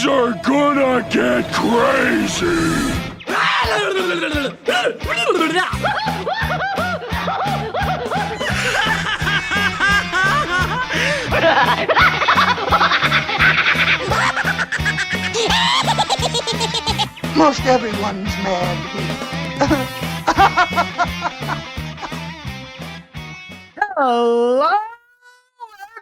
Things are gonna get crazy! Most everyone's mad here. Hello,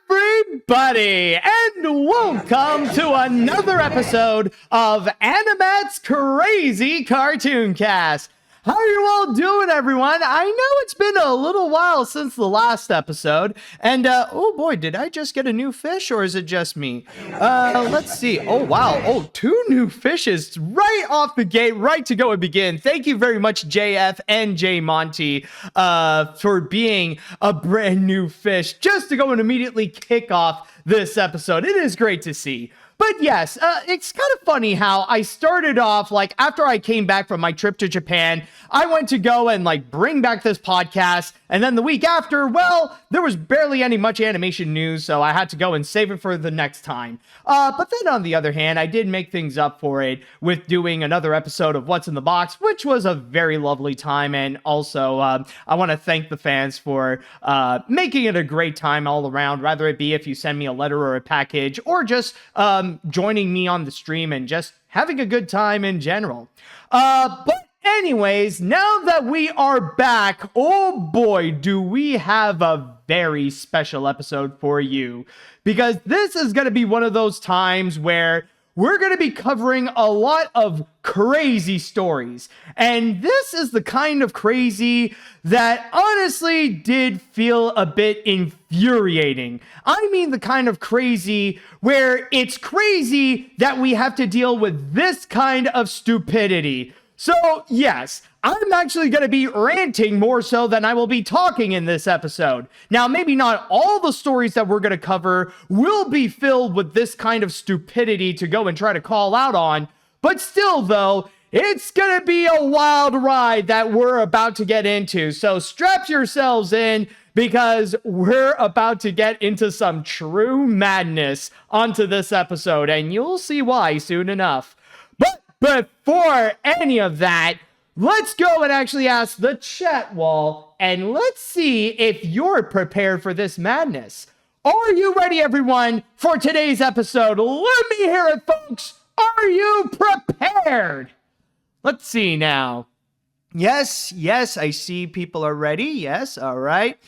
everybody, and welcome to another episode of AniMat's Crazy Cartoon Cast. How are you all doing, everyone? I know it's been a little while since the last episode, and oh boy, did I just get a new fish, or is it just me? Let's see. Oh wow, oh, 2 new fishes right off the gate, right to go and begin. Thank you very much, JF and J Monty, for being a brand new fish, just to go and immediately kick off this episode. It is great to see. But yes, it's kind of funny how I started off, like, after I came back from my trip to Japan, I went to go and, like, bring back this podcast, and then the week after, well, there was barely any much animation news, so I had to go and save it for the next time. But then on the other hand, I did make things up for it with doing another episode of What's in the Box, which was a very lovely time, and also, I want to thank the fans for making it a great time all around, whether it be if you send me a letter or a package, or just, joining me on the stream and just having a good time in general. But anyways, now that we are back, oh boy, do we have a very special episode for you, because this is going to be one of those times where we're going to be covering a lot of crazy stories. And this is the kind of crazy that honestly did feel a bit infuriating. I mean the kind of crazy where it's crazy that we have to deal with this kind of stupidity. So yes, I'm actually going to be ranting more so than I will be talking in this episode. Now, maybe not all the stories that we're going to cover will be filled with this kind of stupidity to go and try to call out on, but still though, it's going to be a wild ride that we're about to get into. So strap yourselves in, because we're about to get into some true madness onto this episode, and you'll see why soon enough. But before any of that, let's go and actually ask the chat wall, and let's see if you're prepared for this madness. Are you ready, everyone, for today's episode? Let me hear it, folks. Are you prepared? Let's see now. Yes, I see people are ready. Yes, all right.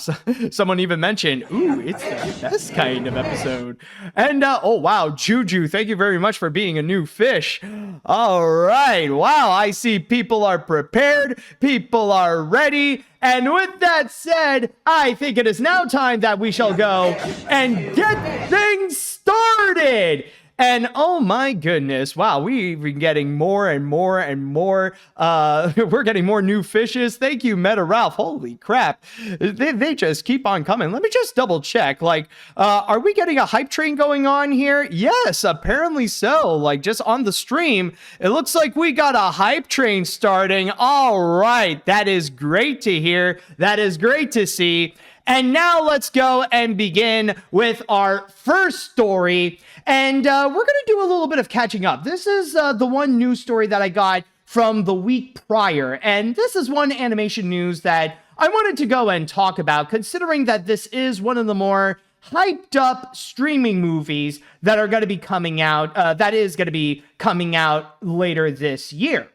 So, someone even mentioned, ooh, it's the best kind of episode. And, oh, wow, Juju, thank you very much for being a new fish. All right, wow, I see people are prepared, people are ready. And with that said, I think it is now time that we shall go and get things started. And oh my goodness, wow, we've been getting more and more and more. We're getting more new fishes. Thank you, Meta Ralph. Holy crap. They just keep on coming. Let me just double check. Like, are we getting a hype train going on here? Yes, apparently so. Like, just on the stream, it looks like we got a hype train starting. All right, that is great to hear. That is great to see. And now let's go and begin with our first story. And we're going to do a little bit of catching up. This is the one news story that I got from the week prior. And this is one animation news that I wanted to go and talk about, considering that this is one of the more hyped up streaming movies that are going to be coming out, that is going to be coming out later this year.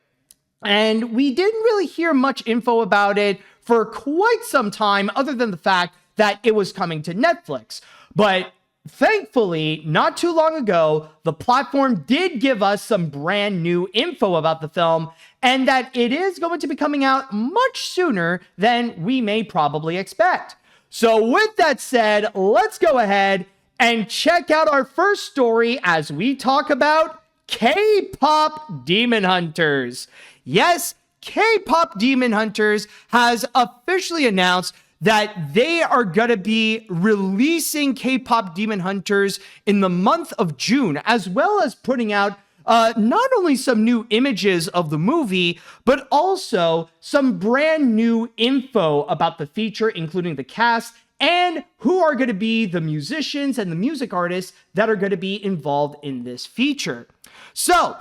And we didn't really hear much info about it for quite some time, other than the fact that it was coming to Netflix. But thankfully, not too long ago, the platform did give us some brand new info about the film, and that it is going to be coming out much sooner than we may probably expect. So with that said, let's go ahead and check out our first story as we talk about K-pop Demon Hunters. Yes, K-pop Demon Hunters has officially announced that they are going to be releasing K-pop Demon Hunters in the month of June, as well as putting out not only some new images of the movie, but also some brand new info about the feature, including the cast and who are going to be the musicians and the music artists that are going to be involved in this feature. So,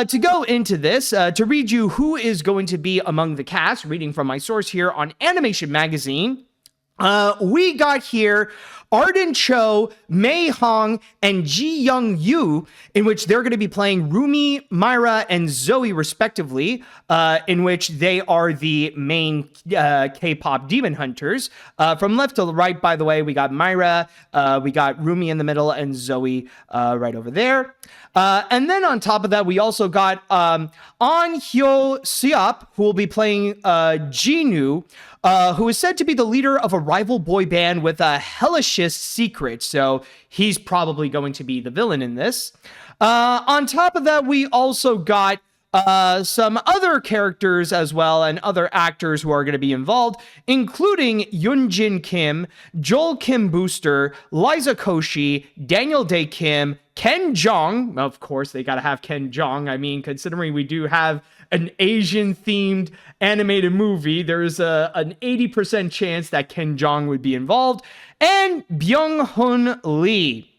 to go into this, to read you who is going to be among the cast, reading from my source here on Animation Magazine, we got here Arden Cho, Mei Hong, and Ji Young Yu, in which they're going to be playing Rumi, Myra, and Zoe, respectively, in which they are the main K-pop demon hunters. From left to right, by the way, we got Myra, we got Rumi in the middle, and Zoe right over there. And then on top of that, we also got An Hyo Seop, who will be playing Jinu, who is said to be the leader of a rival boy band with a hellish secret. So he's probably going to be the villain in this. On top of that, we also got some other characters as well and other actors who are going to be involved, including Yoonjin Kim, Joel Kim Booster, Liza Koshy, Daniel Dae Kim, Ken Jeong. Of course, they got to have Ken Jeong. I mean, considering we do have an Asian-themed animated movie, there's an 80% chance that Ken Jeong would be involved, and Byung-hun Lee.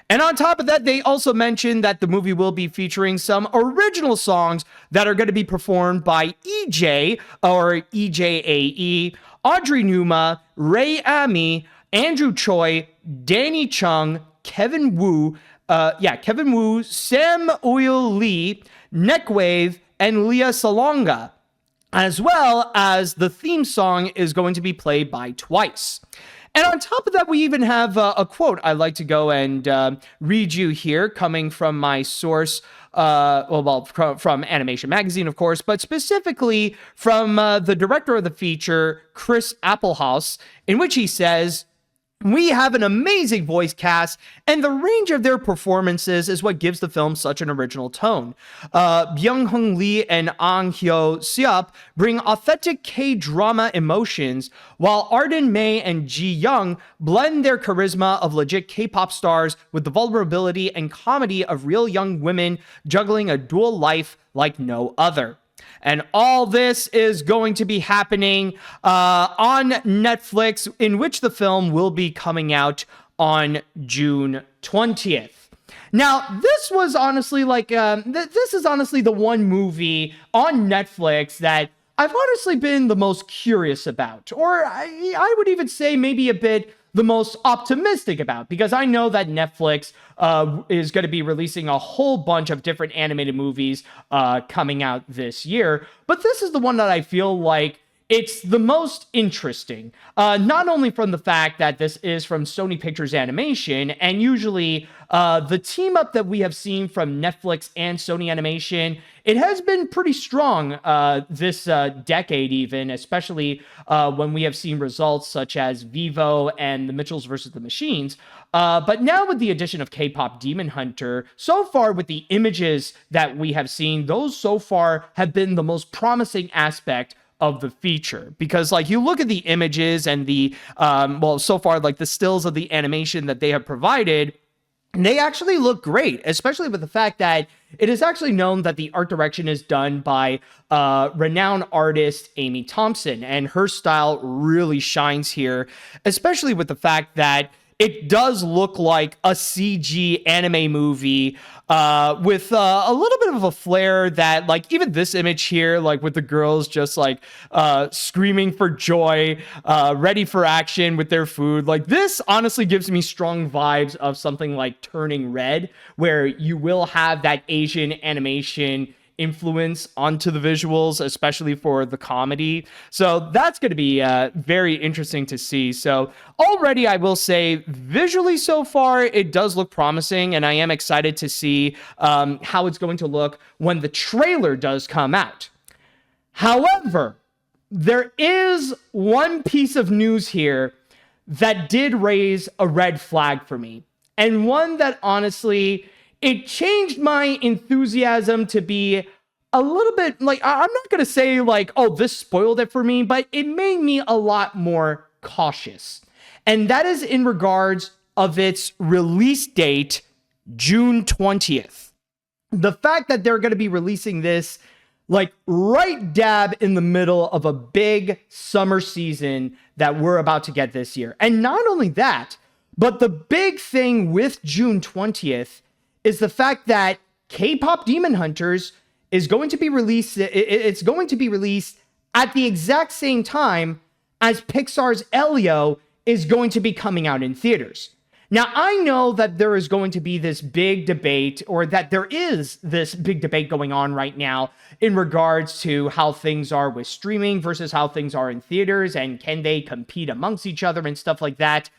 And on top of that, they also mentioned that the movie will be featuring some original songs that are going to be performed by EJ, or EJAE, Audrey Numa, Ray Ami, Andrew Choi, Danny Chung, Kevin Woo, Sam Oil Lee, Neckwave, and Leah Salonga, as well as the theme song is going to be played by Twice. And on top of that, we even have a quote I'd like to go and read you here, coming from my source, from Animation Magazine, of course, but specifically from the director of the feature, Chris Applehouse, in which he says, "We have an amazing voice cast, and the range of their performances is what gives the film such an original tone. Byung-hun Lee and An Hyo Seop bring authentic K-drama emotions, while Arden Mei and Ji Young blend their charisma of legit K-pop stars with the vulnerability and comedy of real young women juggling a dual life like no other." And all this is going to be happening on Netflix, in which the film will be coming out on June 20th. Now, this was honestly this is honestly the one movie on Netflix that I've honestly been the most curious about, or I would even say maybe a bit the most optimistic about, because I know that Netflix is going to be releasing a whole bunch of different animated movies coming out this year. But this is the one that I feel like it's the most interesting, not only from the fact that this is from Sony Pictures Animation, and usually the team up that we have seen from Netflix and Sony Animation, it has been pretty strong this decade even, especially when we have seen results such as Vivo and The Mitchells vs. the Machines. But now with the addition of K-pop Demon Hunter, so far with the images that we have seen, those so far have been the most promising aspect of the feature, because like you look at the images and the so far like the stills of the animation that they have provided, they actually look great, especially with the fact that it is actually known that the art direction is done by renowned artist Amy Thompson, and her style really shines here, especially with the fact that it does look like a CG anime movie with a little bit of a flair that, like, even this image here, like with the girls just like screaming for joy, ready for action with their food. Like, this honestly gives me strong vibes of something like Turning Red, where you will have that Asian animation influence onto the visuals, especially for the comedy. So that's going to be very interesting to see. So already I will say visually so far, it does look promising, and I am excited to see how it's going to look when the trailer does come out. However, there is one piece of news here that did raise a red flag for me, and one that honestly, it changed my enthusiasm to be a little bit like, I'm not going to say like, oh, this spoiled it for me, but it made me a lot more cautious. And that is in regards of its release date, June 20th. The fact that they're going to be releasing this like right dab in the middle of a big summer season that we're about to get this year. And not only that, but the big thing with June 20th is the fact that K-pop Demon Hunters is going to be released. It's going to be released at the exact same time as Pixar's Elio is going to be coming out in theaters. Now, I know that there is going to be this big debate, or that there is this big debate going on right now in regards to how things are with streaming versus how things are in theaters, and can they compete amongst each other and stuff like that.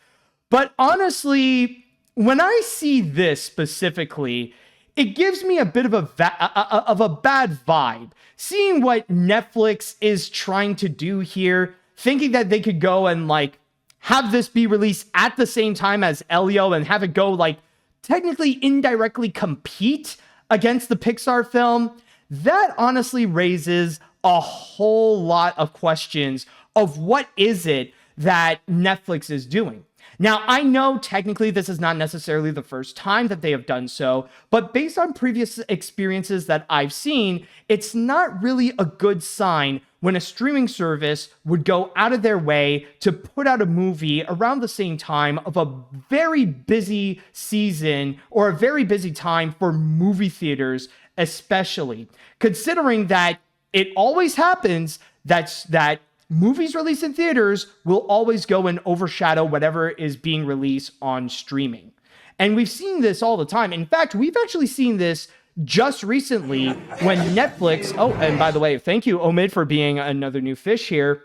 But honestly, when I see this specifically, it gives me a bit of a bad vibe. Seeing what Netflix is trying to do here, thinking that they could go and like have this be released at the same time as Elio and have it go like technically indirectly compete against the Pixar film, that honestly raises a whole lot of questions of what is it that Netflix is doing. Now, I know technically this is not necessarily the first time that they have done so, but based on previous experiences that I've seen, it's not really a good sign when a streaming service would go out of their way to put out a movie around the same time of a very busy season or a very busy time for movie theaters, especially considering that it always happens that movies released in theaters will always go and overshadow whatever is being released on streaming. And we've seen this all the time. In fact, we've actually seen this just recently when Netflix, oh, and by the way, thank you, Omid, for being another new fish here.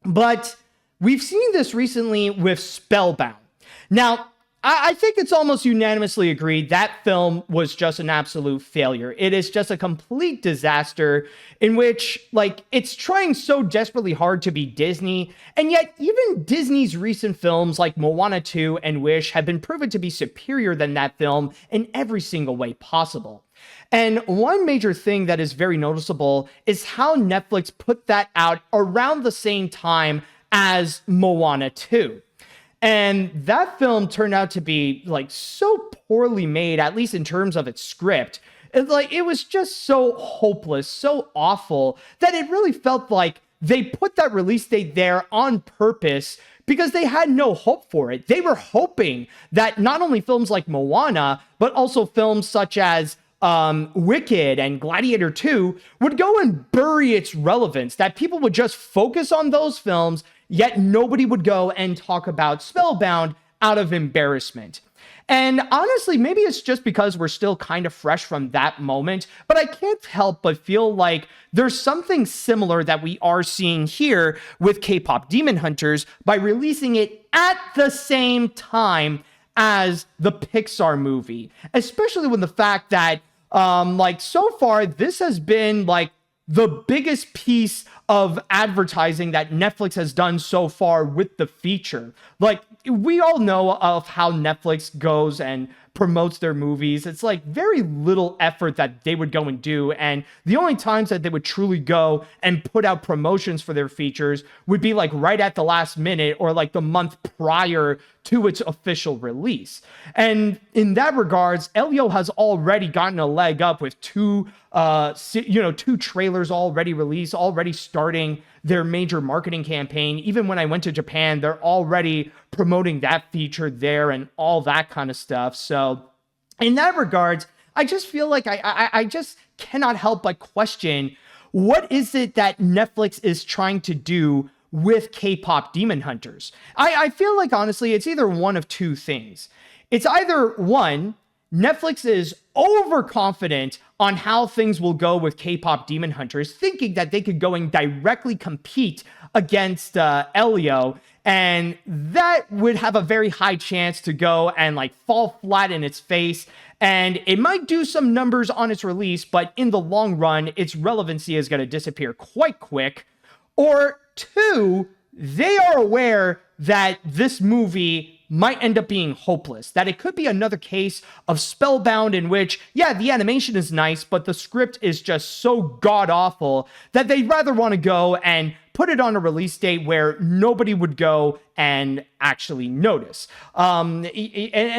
But we've seen this recently with Spellbound. Now, I think it's almost unanimously agreed that film was just an absolute failure. It is just a complete disaster in which, like, it's trying so desperately hard to be Disney, and yet even Disney's recent films like Moana 2 and Wish have been proven to be superior than that film in every single way possible. And one major thing that is very noticeable is how Netflix put that out around the same time as Moana 2. And that film turned out to be like so poorly made, at least in terms of its script. It was just so hopeless, so awful, that it really felt like they put that release date there on purpose because they had no hope for it. They were hoping that not only films like Moana, but also films such as Wicked and Gladiator 2 would go and bury its relevance, that people would just focus on those films, yet nobody would go and talk about Spellbound out of embarrassment. And honestly, maybe it's just because we're still kind of fresh from that moment, but I can't help but feel like there's something similar that we are seeing here with K-pop Demon Hunters by releasing it at the same time as the Pixar movie, especially when the fact that so far this has been like the biggest piece of advertising that Netflix has done so far with the feature. Like, we all know of how Netflix goes and promotes their movies. It's like very little effort that they would go and do. And the only times that they would truly go and put out promotions for their features would be like right at the last minute or like the month prior to its official release. And in that regards, Elio has already gotten a leg up with two trailers already released, already starting their major marketing campaign. Even when I went to Japan, they're already promoting that feature there and all that kind of stuff. So in that regards, I just feel like I just cannot help but question, what is it that Netflix is trying to do with K-pop Demon Hunters? I feel like, honestly, it's either one of two things. It's either one, Netflix is overconfident on how things will go with K-pop Demon Hunters, thinking that they could go and directly compete against Elio, and that would have a very high chance to go and like fall flat in its face, and it might do some numbers on its release, but in the long run, its relevancy is going to disappear quite quick. Or two, they are aware that this movie might end up being hopeless, that it could be another case of Spellbound in which, yeah, the animation is nice, but the script is just so god-awful that they'd rather want to go and put it on a release date where nobody would go and actually notice. And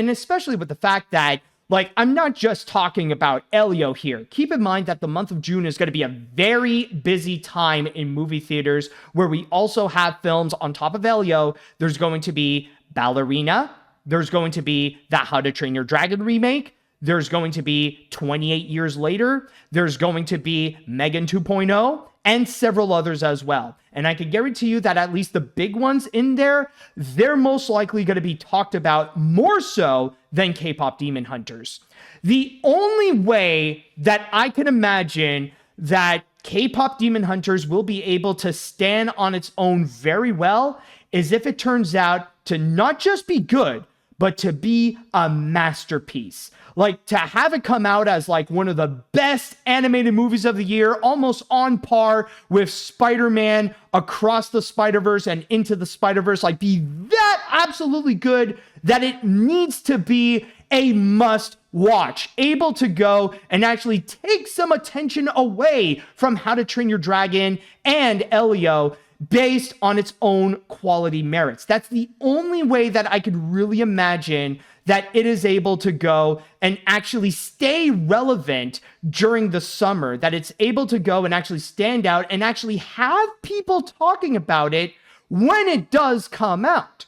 especially with the fact that Like, I'm not just talking about Elio here. Keep in mind that the month of June is going to be a very busy time in movie theaters, where we also have films on top of Elio. There's going to be Ballerina. There's going to be that How to Train Your Dragon remake. There's going to be 28 Years Later. There's going to be Megan 2.0 and several others as well. And I can guarantee you that at least the big ones in there, they're most likely going to be talked about more so than K-pop Demon Hunters. The only way that I can imagine that K-pop Demon Hunters will be able to stand on its own very well is if it turns out to not just be good, but to be a masterpiece. Like, to have it come out as like one of the best animated movies of the year, almost on par with Spider-Man Across the Spider-Verse and Into the Spider-Verse, like be that absolutely good that it needs to be a must watch, able to go and actually take some attention away from How to Train Your Dragon and Elio based on its own quality merits. That's the only way that I could really imagine that it is able to go and actually stay relevant during the summer, that it's able to go and actually stand out and actually have people talking about it when it does come out.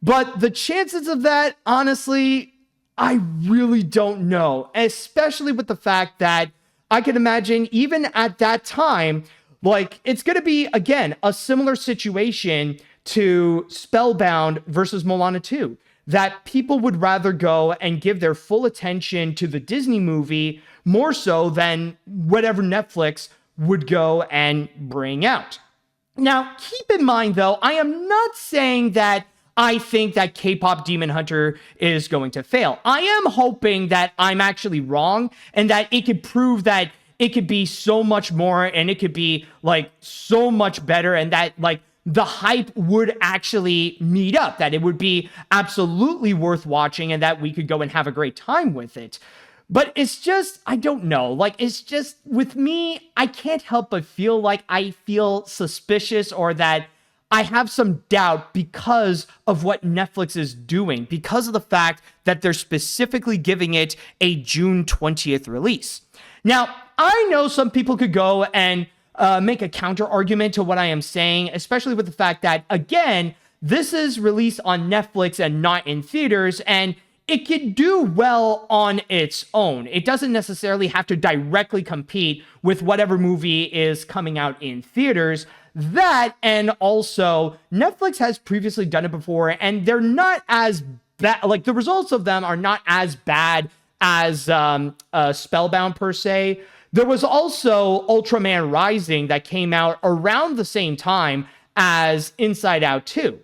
But the chances of that, honestly, I really don't know, especially with the fact that I can imagine even at that time, like, it's going to be, again, a similar situation to Spellbound versus Moana 2, that people would rather go and give their full attention to the Disney movie more so than whatever Netflix would go and bring out. Now, keep in mind, though, I am not saying that I think that K-pop Demon Hunter is going to fail. I am hoping that I'm actually wrong and that it could prove that it could be so much more and it could be like so much better, and that like the hype would actually meet up, that it would be absolutely worth watching and that we could go and have a great time with it. But it's just, I don't know, like, it's just, with me, I can't help but feel like I feel suspicious, or that I have some doubt because of what Netflix is doing, because of the fact that they're specifically giving it a June 20th release. Now, I know some people could go and make a counter argument to what I am saying, especially with the fact that, again, this is released on Netflix and not in theaters, and it can do well on its own. It doesn't necessarily have to directly compete with whatever movie is coming out in theaters. That, and also, Netflix has previously done it before, and they're not as bad, like, the results of them are not as bad as Spellbound per se. There was also Ultraman Rising that came out around the same time as Inside Out 2.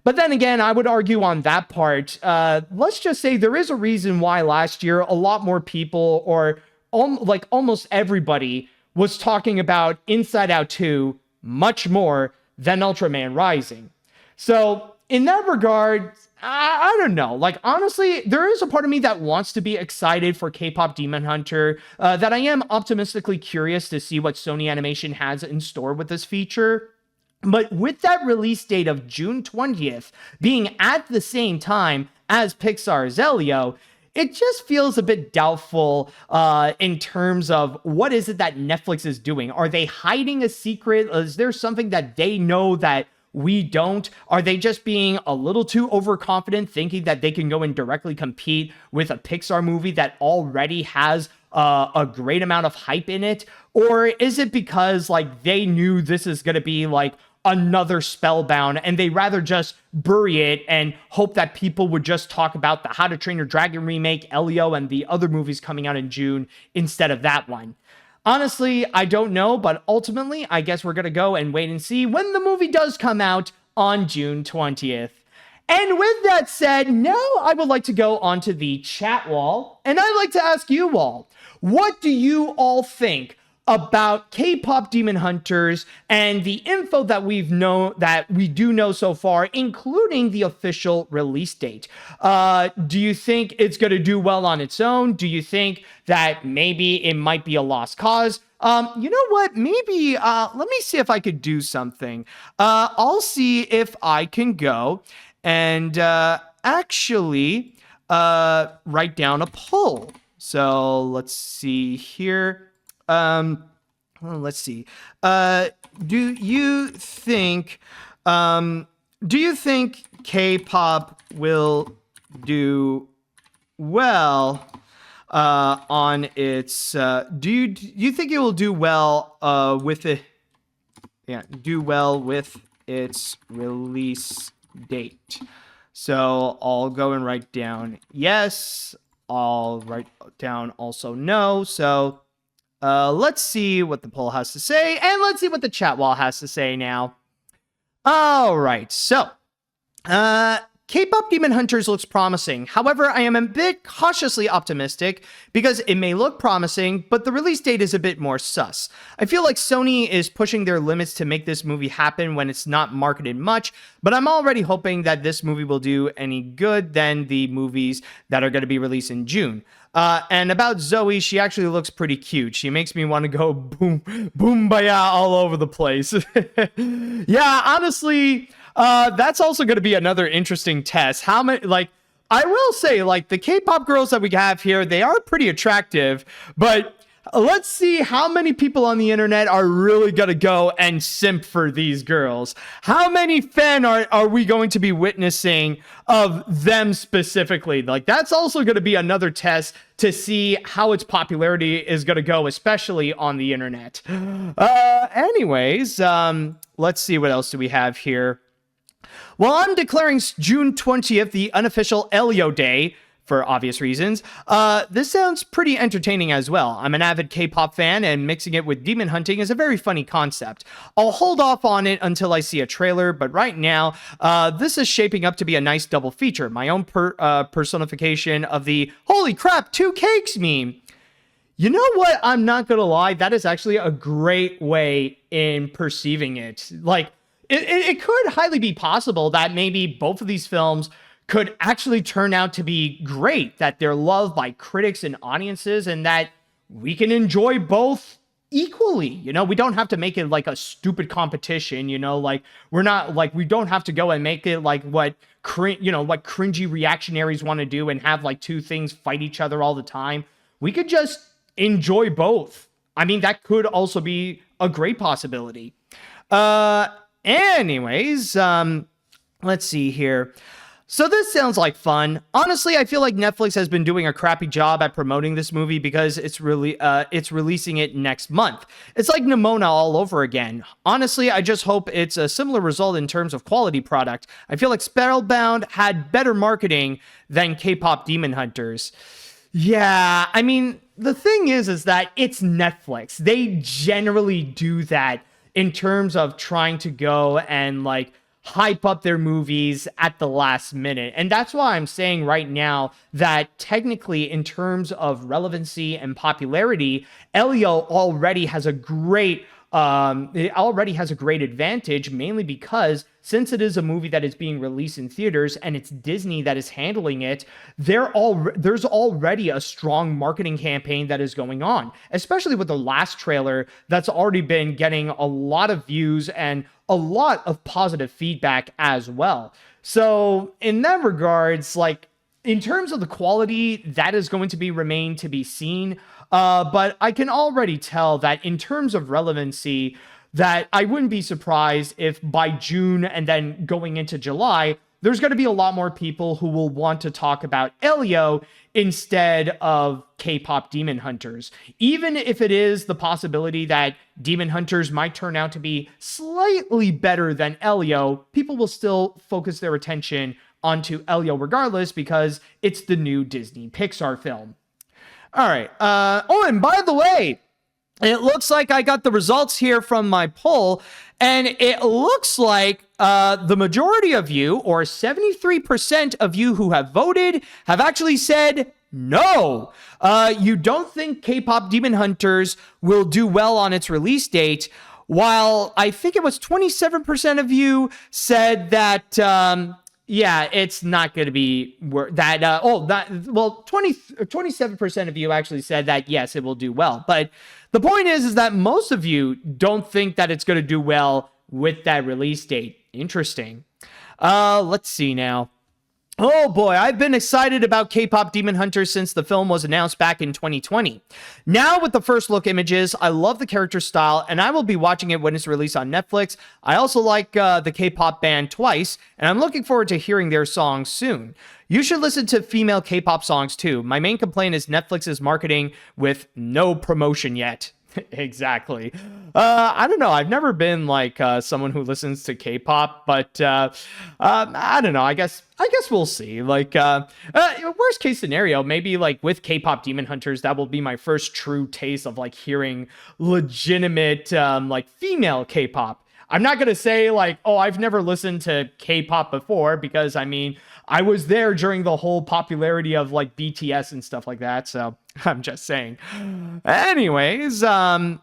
But then again, I would argue on that part, let's just say there is a reason why last year a lot more people, or like almost everybody, was talking about Inside Out 2 much more than Ultraman Rising. So in that regard, I don't know. Like, honestly, there is a part of me that wants to be excited for K-pop Demon Hunter, that I am optimistically curious to see what Sony Animation has in store with this feature. But with that release date of June 20th being at the same time as Pixar's Elio, it just feels a bit doubtful in terms of what is it that Netflix is doing. Are they hiding a secret? Is there something that they know that we don't? Are they just being a little too overconfident, thinking that they can go and directly compete with a Pixar movie that already has a great amount of hype in it? Or is it because like they knew this is going to be like another Spellbound, and they rather just bury it and hope that people would just talk about the How to Train Your Dragon remake, Elio, and the other movies coming out in June instead of that one? Honestly, I don't know, but ultimately, I guess we're going to go and wait and see when the movie does come out on June 20th. And with that said, now I would like to go onto the chat wall, and I'd like to ask you all, what do you all think about K-pop Demon Hunters and the info that we do know so far, including the official release date? Do you think it's going to do well on its own? Do you think that maybe it might be a lost cause? You know what? Maybe, let me see if I could do something. I'll see if I can go and actually write down a poll. So let's see here. Let's see. Do you think K-pop will do well on its? Do you think it will do well with it? Yeah, do well with its release date. So I'll go and write down yes. I'll write down also no. So let's see what the poll has to say, and let's see what the chat wall has to say now. All right, so K-pop Demon Hunters looks promising. However, I am a bit cautiously optimistic because it may look promising, but the release date is a bit more sus. I feel like Sony is pushing their limits to make this movie happen when it's not marketed much, but I'm already hoping that this movie will do any good than the movies that are going to be released in June. And about Zoe, she actually looks pretty cute. She makes me want to go boom, boombaya all over the place. Yeah, honestly, that's also going to be another interesting test. How many, like, I will say, like, the K-pop girls that we have here, they are pretty attractive, but let's see how many people on the internet are really going to go and simp for these girls. How many fan are we going to be witnessing of them specifically? Like, that's also going to be another test to see how its popularity is going to go, especially on the internet. Anyways, let's see what else do we have here. Well, I'm declaring June 20th the unofficial Elio Day, for obvious reasons. This sounds pretty entertaining as well. I'm an avid K-pop fan, and mixing it with demon hunting is a very funny concept. I'll hold off on it until I see a trailer, but right now, this is shaping up to be a nice double feature. My own personification of the "holy crap, 2 cakes" meme. You know what? I'm not gonna lie, that is actually a great way in perceiving it. Like, it could highly be possible that maybe both of these films could actually turn out to be great, that they're loved by critics and audiences, and that we can enjoy both equally. You know, we don't have to make it like a stupid competition, you know, like we're not like, we don't have to go and make it like what cringy reactionaries want to do and have like two things fight each other all the time. We could just enjoy both. I mean, that could also be a great possibility. Anyways, let's see here. So this sounds like fun. Honestly, I feel like Netflix has been doing a crappy job at promoting this movie because it's releasing it next month. It's like Moana all over again. Honestly, I just hope it's a similar result in terms of quality product. I feel like Spellbound had better marketing than K-pop Demon Hunters. Yeah, I mean, the thing is that it's Netflix. They generally do that in terms of trying to go and like hype up their movies at the last minute. And that's why I'm saying right now that technically in terms of relevancy and popularity, Elio already has a great advantage, mainly because since it is a movie that is being released in theaters and it's Disney that is handling it, there's already a strong marketing campaign that is going on, especially with the last trailer that's already been getting a lot of views and a lot of positive feedback as well. So in that regards, like in terms of the quality, that is going to remain to be seen. But I can already tell that in terms of relevancy, that I wouldn't be surprised if by June and then going into July, there's going to be a lot more people who will want to talk about Elio instead of K-pop Demon Hunters. Even if it is the possibility that Demon Hunters might turn out to be slightly better than Elio, people will still focus their attention onto Elio regardless because it's the new Disney Pixar film. All right. And by the way, it looks like I got the results here from my poll, and it looks like the majority of you, or 73% of you who have voted, have actually said no. You don't think K-pop Demon Hunters will do well on its release date, while I think it was 27% of you said that yeah, it's not going to be that. 27% of you actually said that yes, it will do well. But the point is that most of you don't think that it's going to do well with that release date. Interesting. Let's see now. Oh boy, I've been excited about K-pop Demon Hunters since the film was announced back in 2020. Now with the first look images, I love the character style and I will be watching it when it's released on Netflix. I also like the K-pop band Twice and I'm looking forward to hearing their songs soon. You should listen to female K-pop songs too. My main complaint is Netflix's marketing with no promotion yet. Exactly. I don't know. I've never been like someone who listens to K-pop, but I don't know. I guess we'll see. Like worst case scenario, maybe like with K-pop Demon Hunters, that will be my first true taste of like hearing legitimate like female K-pop. I'm not going to say like, oh, I've never listened to K-pop before, because I mean, I was there during the whole popularity of like BTS and stuff like that. So I'm just saying. Anyways, I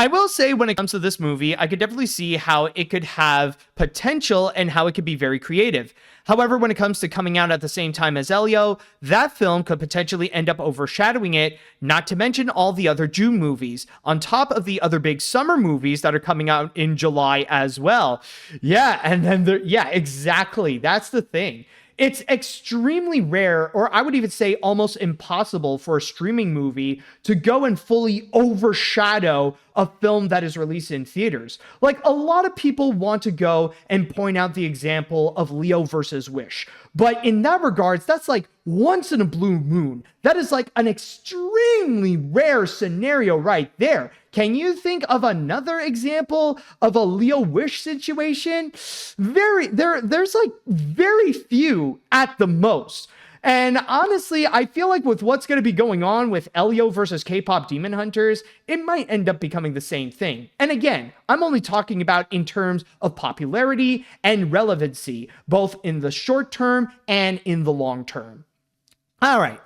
will say when it comes to this movie, I could definitely see how it could have potential and how it could be very creative. However, when it comes to coming out at the same time as Elio, that film could potentially end up overshadowing it, not to mention all the other June movies, on top of the other big summer movies that are coming out in July as well. Yeah, and then, yeah, exactly. That's the thing. It's extremely rare, or I would even say almost impossible, for a streaming movie to go and fully overshadow a film that is released in theaters. Like, a lot of people want to go and point out the example of Leo versus Wish. But in that regards, that's like once in a blue moon. That is like an extremely rare scenario right there. Can you think of another example of a Leo Wish situation? There's like very few at the most. And honestly, I feel like with what's going to be going on with Elio versus K-pop Demon Hunters, it might end up becoming the same thing. And again, I'm only talking about in terms of popularity and relevancy, both in the short term and in the long term. All right,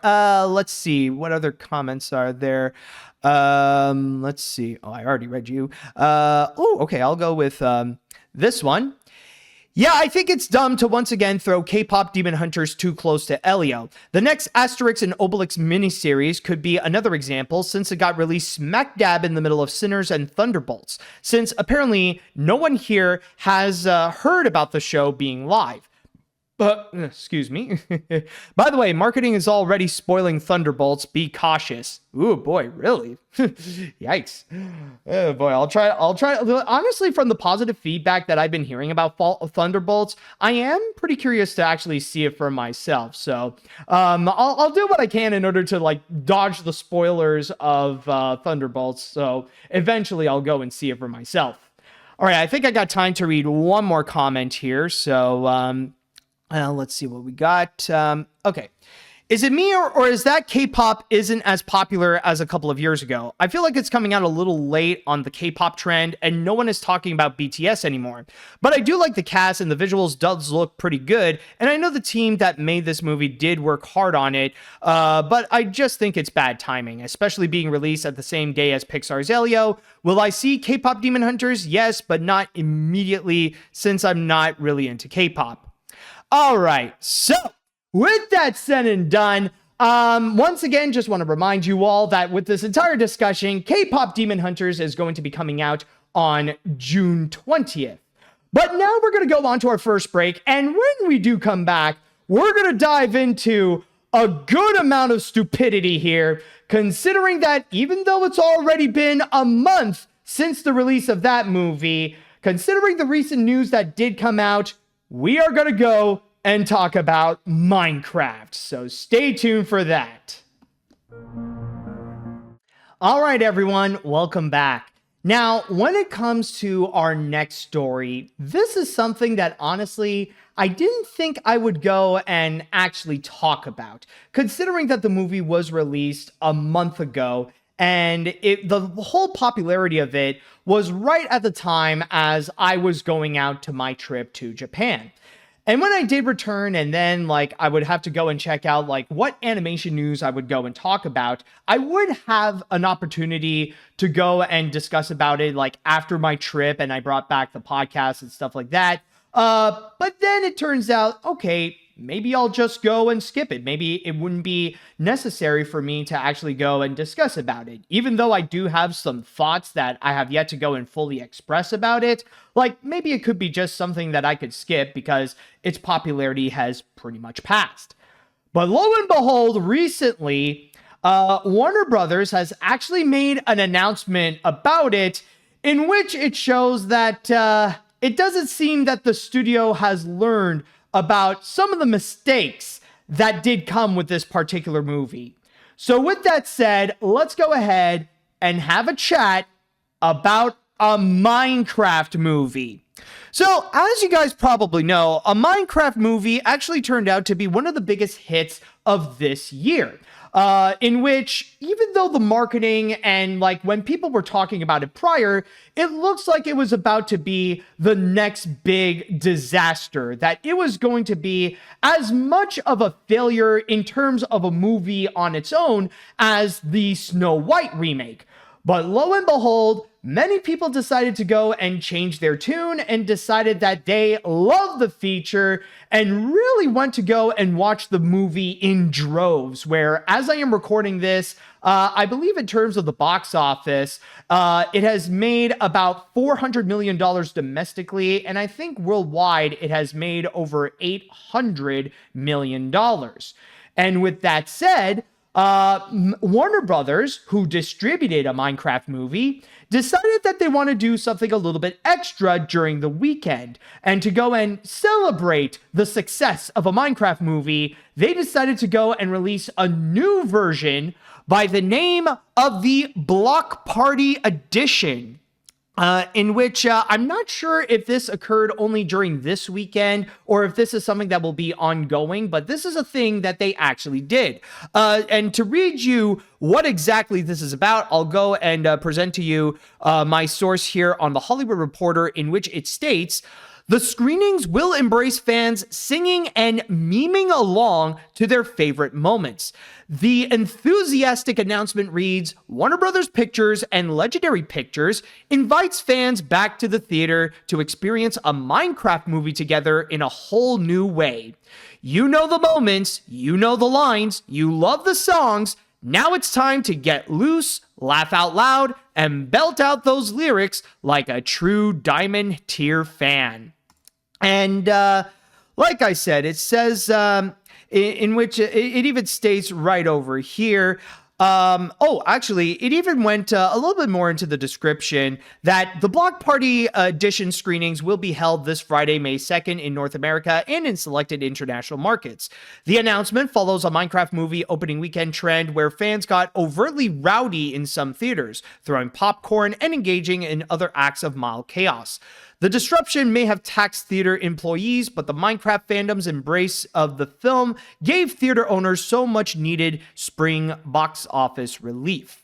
let's see. What other comments are there? Let's see. Oh, I already read you. Okay, I'll go with this one. Yeah, I think it's dumb to once again throw K-pop Demon Hunters too close to Elio. The next Asterix and Obelix miniseries could be another example, since it got released smack dab in the middle of Sinners and Thunderbolts, since apparently no one here has heard about the show being live. Excuse me. By the way, marketing is already spoiling Thunderbolts. Be cautious. Ooh, boy, really? Yikes. Oh, boy, I'll try. Honestly, from the positive feedback that I've been hearing about Thunderbolts, I am pretty curious to actually see it for myself. So I'll do what I can in order to, like, dodge the spoilers of Thunderbolts. So eventually I'll go and see it for myself. All right, I think I got time to read one more comment here. So, let's see what we got. Okay. Is it me or is that K-pop isn't as popular as a couple of years ago? I feel like it's coming out a little late on the K-pop trend and no one is talking about BTS anymore. But I do like the cast and the visuals does look pretty good. And I know the team that made this movie did work hard on it. But I just think it's bad timing, especially being released at the same day as Pixar's Elio. Will I see K-pop Demon Hunters? Yes, but not immediately since I'm not really into K-pop. All right, so with that said and done, once again, just want to remind you all that with this entire discussion, K-pop Demon Hunters is going to be coming out on June 20th. But now we're going to go on to our first break, and when we do come back, we're going to dive into a good amount of stupidity here, considering that even though it's already been a month since the release of that movie, considering the recent news that did come out, we are going to go and talk about Minecraft. So stay tuned for that. All right, everyone, welcome back. Now, when it comes to our next story, this is something that honestly, I didn't think I would go and actually talk about, considering that the movie was released a month ago. And the whole popularity of it was right at the time as I was going out to my trip to Japan. And when I did return and then like I would have to go and check out like what animation news I would go and talk about, I would have an opportunity to go and discuss about it like after my trip and I brought back the podcast and stuff like that. But then it turns out, okay, maybe I'll just go and skip it. Maybe it wouldn't be necessary for me to actually go and discuss about it. Even though I do have some thoughts that I have yet to go and fully express about it, like maybe it could be just something that I could skip because its popularity has pretty much passed. But lo and behold, recently, Warner Brothers has actually made an announcement about it in which it shows that it doesn't seem that the studio has learned about some of the mistakes that did come with this particular movie. So with that said, let's go ahead and have a chat about a Minecraft movie. So, as you guys probably know, a Minecraft movie actually turned out to be one of the biggest hits of this year. In which, even though the marketing and like when people were talking about it prior, it looks like it was about to be the next big disaster, that it was going to be as much of a failure in terms of a movie on its own as the Snow White remake. But lo and behold, many people decided to go and change their tune and decided that they love the feature and really want to go and watch the movie in droves, where as I am recording this, I believe in terms of the box office, it has made about $400 million domestically, and I think worldwide it has made over $800 million. And with that said, Warner Brothers, who distributed a Minecraft movie, decided that they want to do something a little bit extra during the weekend. And to go and celebrate the success of a Minecraft movie, they decided to go and release a new version by the name of the Block Party Edition. In which I'm not sure if this occurred only during this weekend or if this is something that will be ongoing, but this is a thing that they actually did. And to read you what exactly this is about, I'll go and present to you my source here on The Hollywood Reporter, in which it states, "The screenings will embrace fans singing and memeing along to their favorite moments. The enthusiastic announcement reads, Warner Brothers Pictures and Legendary Pictures invites fans back to the theater to experience a Minecraft movie together in a whole new way. You know the moments, you know the lines, you love the songs. Now it's time to get loose, laugh out loud, and belt out those lyrics like a true Diamond Tier fan." And like I said, it says in which it even states right over here. Actually, it even went a little bit more into the description that the Block Party Edition screenings will be held this Friday, May 2nd in North America and in selected international markets. The announcement follows a Minecraft movie opening weekend trend where fans got overtly rowdy in some theaters, throwing popcorn and engaging in other acts of mild chaos. The disruption may have taxed theater employees, but the Minecraft fandom's embrace of the film gave theater owners so much needed spring box office relief.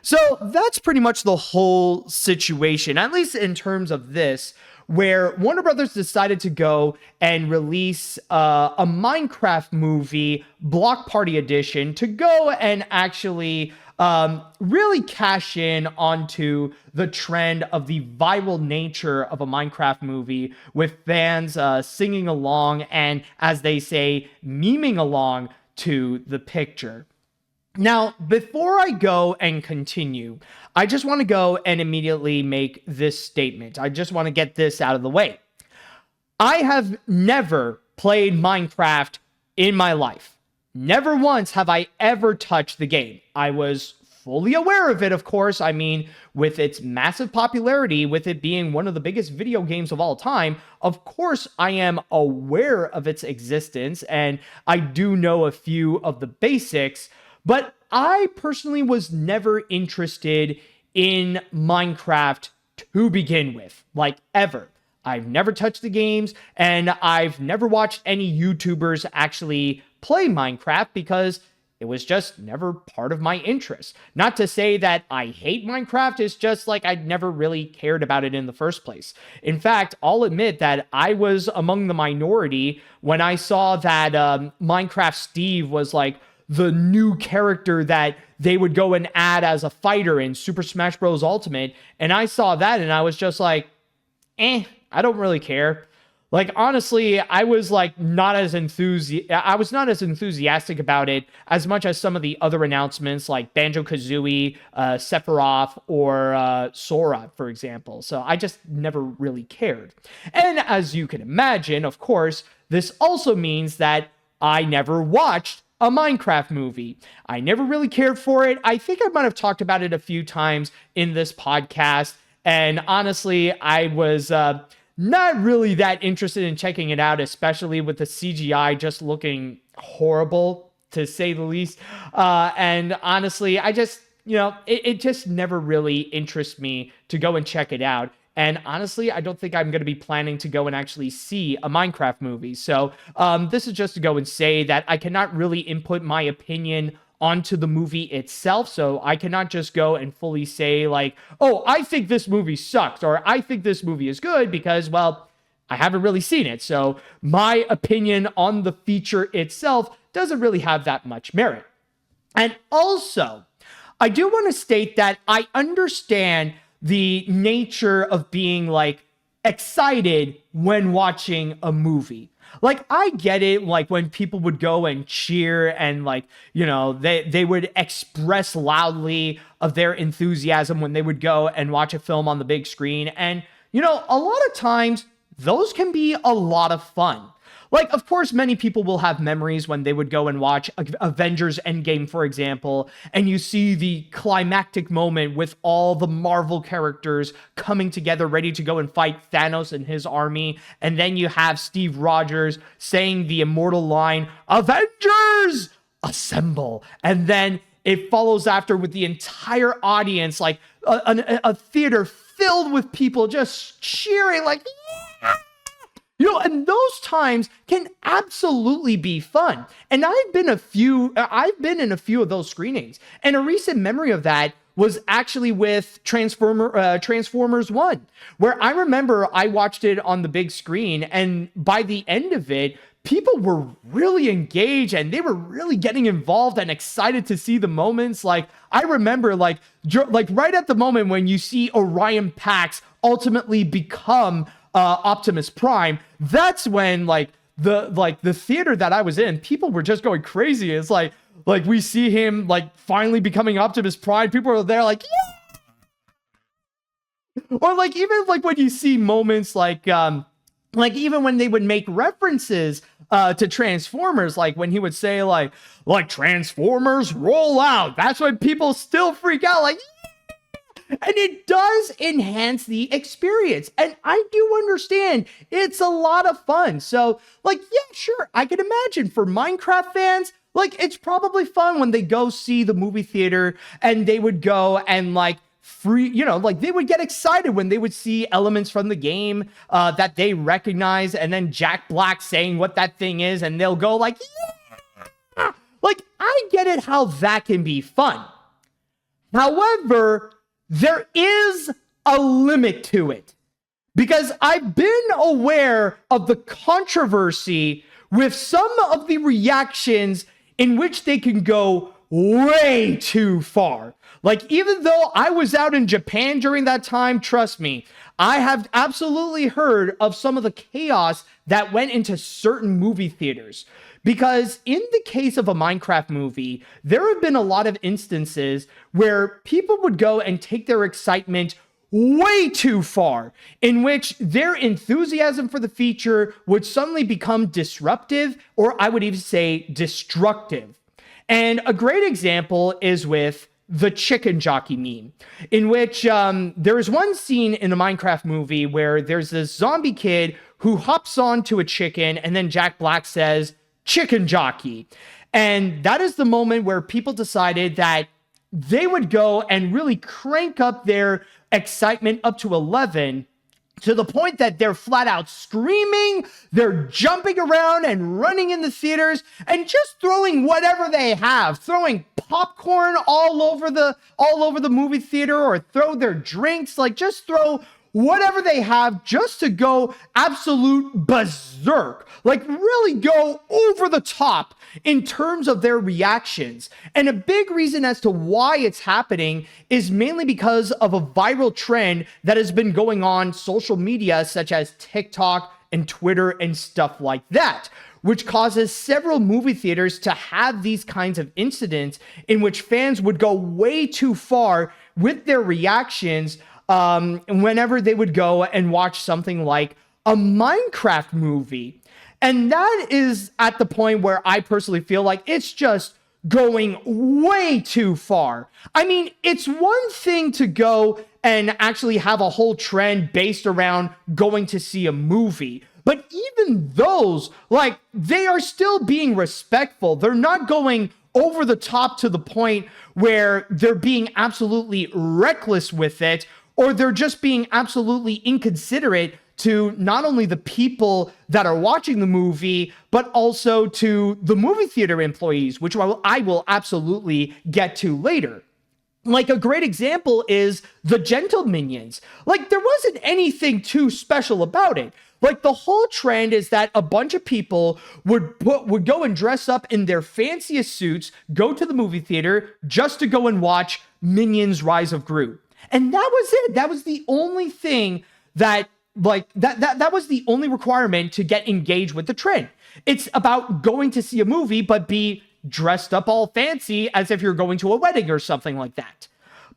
So that's pretty much the whole situation, at least in terms of this, where Warner Brothers decided to go and release a Minecraft movie, Block Party Edition, to go and actually really cash in onto the trend of the viral nature of a Minecraft movie, with fans singing along and, as they say, memeing along to the picture. Now, before I go and continue, I just want to go and immediately make this statement. I just want to get this out of the way. I have never played Minecraft in my life. Never once have I ever touched the game. I was fully aware of it, of course. I mean, with its massive popularity, with it being one of the biggest video games of all time, of course I am aware of its existence, and I do know a few of the basics, but I personally was never interested in Minecraft to begin with, like ever. I've never touched the games, and I've never watched any YouTubers actually play Minecraft because it was just never part of my interest. Not to say that I hate Minecraft, it's just like I'd never really cared about it in the first place. In fact, I'll admit that I was among the minority when I saw that Minecraft Steve was like the new character that they would go and add as a fighter in Super Smash Bros. Ultimate. And I saw that and I was just like, I don't really care. Like, honestly, I was not as enthusiastic about it as much as some of the other announcements like Banjo-Kazooie, Sephiroth, or Sora, for example. So I just never really cared. And as you can imagine, of course, this also means that I never watched a Minecraft movie. I never really cared for it. I think I might have talked about it a few times in this podcast. And honestly, I was not really that interested in checking it out, especially with the CGI just looking horrible, to say the least. And honestly, I just, it just never really interests me to go and check it out. And honestly, I don't think I'm going to be planning to go and actually see a Minecraft movie. So this is just to go and say that I cannot really input my opinion onto the movie itself. So I cannot just go and fully say like, oh, I think this movie sucks, or I think this movie is good, because, well, I haven't really seen it. So my opinion on the feature itself doesn't really have that much merit. And also, I do want to state that I understand the nature of being excited when watching a movie. I get it, when people would go and cheer and they would express loudly of their enthusiasm when they would go and watch a film on the big screen. And, a lot of times those can be a lot of fun. Of course, many people will have memories when they would go and watch Avengers Endgame, for example, and you see the climactic moment with all the Marvel characters coming together, ready to go and fight Thanos and his army. And then you have Steve Rogers saying the immortal line, "Avengers, assemble." And then it follows after with the entire audience, a theater filled with people just cheering, yeah! And those times can absolutely be fun. And I've been in a few of those screenings. And a recent memory of that was actually with Transformers 1, where I remember I watched it on the big screen, and by the end of it, people were really engaged and they were really getting involved and excited to see the moments. I remember right at the moment when you see Orion Pax ultimately become Optimus Prime, that's when the theater that I was in, people were just going crazy. It's like we see him finally becoming Optimus Prime. People are there yeah! Or even when you see moments even when they would make references to Transformers, when he would say Transformers roll out, that's when people still freak out and it does enhance the experience. And I do understand it's a lot of fun. So, yeah, sure, I can imagine for Minecraft fans, it's probably fun when they go see the movie theater and they would go and they would get excited when they would see elements from the game that they recognize, and then Jack Black saying what that thing is, and they'll go yeah! I get it how that can be fun. However, there is a limit to it, because I've been aware of the controversy with some of the reactions in which they can go way too far. Even though I was out in Japan during that time, trust me, I have absolutely heard of some of the chaos that went into certain movie theaters. Because in the case of a Minecraft movie, there have been a lot of instances where people would go and take their excitement way too far, in which their enthusiasm for the feature would suddenly become disruptive, or I would even say destructive. And a great example is with the chicken jockey meme, in which there is one scene in a Minecraft movie where there's this zombie kid who hops onto a chicken, and then Jack Black says, "Chicken jockey." And that is the moment where people decided that they would go and really crank up their excitement up to 11, to the point that they're flat out screaming, they're jumping around and running in the theaters and just throwing whatever they have, throwing popcorn all over the movie theater, or throw their drinks, just throw whatever they have just to go absolute berserk, really go over the top in terms of their reactions. And a big reason as to why it's happening is mainly because of a viral trend that has been going on social media, such as TikTok and Twitter and stuff like that, which causes several movie theaters to have these kinds of incidents in which fans would go way too far with their reactions whenever they would go and watch something like a Minecraft movie. And that is at the point where I personally feel like it's just going way too far. I mean, it's one thing to go and actually have a whole trend based around going to see a movie. But even those, like, they are still being respectful. They're not going over the top to the point where they're being absolutely reckless with it, or they're just being absolutely inconsiderate to not only the people that are watching the movie, but also to the movie theater employees, which I will absolutely get to later. Like, a great example is the Gentle Minions. Like, there wasn't anything too special about it. Like, the whole trend is that a bunch of people would go and dress up in their fanciest suits, go to the movie theater just to go and watch Minions Rise of Gru. And that was it. That was the only thing that was the only requirement to get engaged with the trend. It's about going to see a movie, but be dressed up all fancy as if you're going to a wedding or something like that.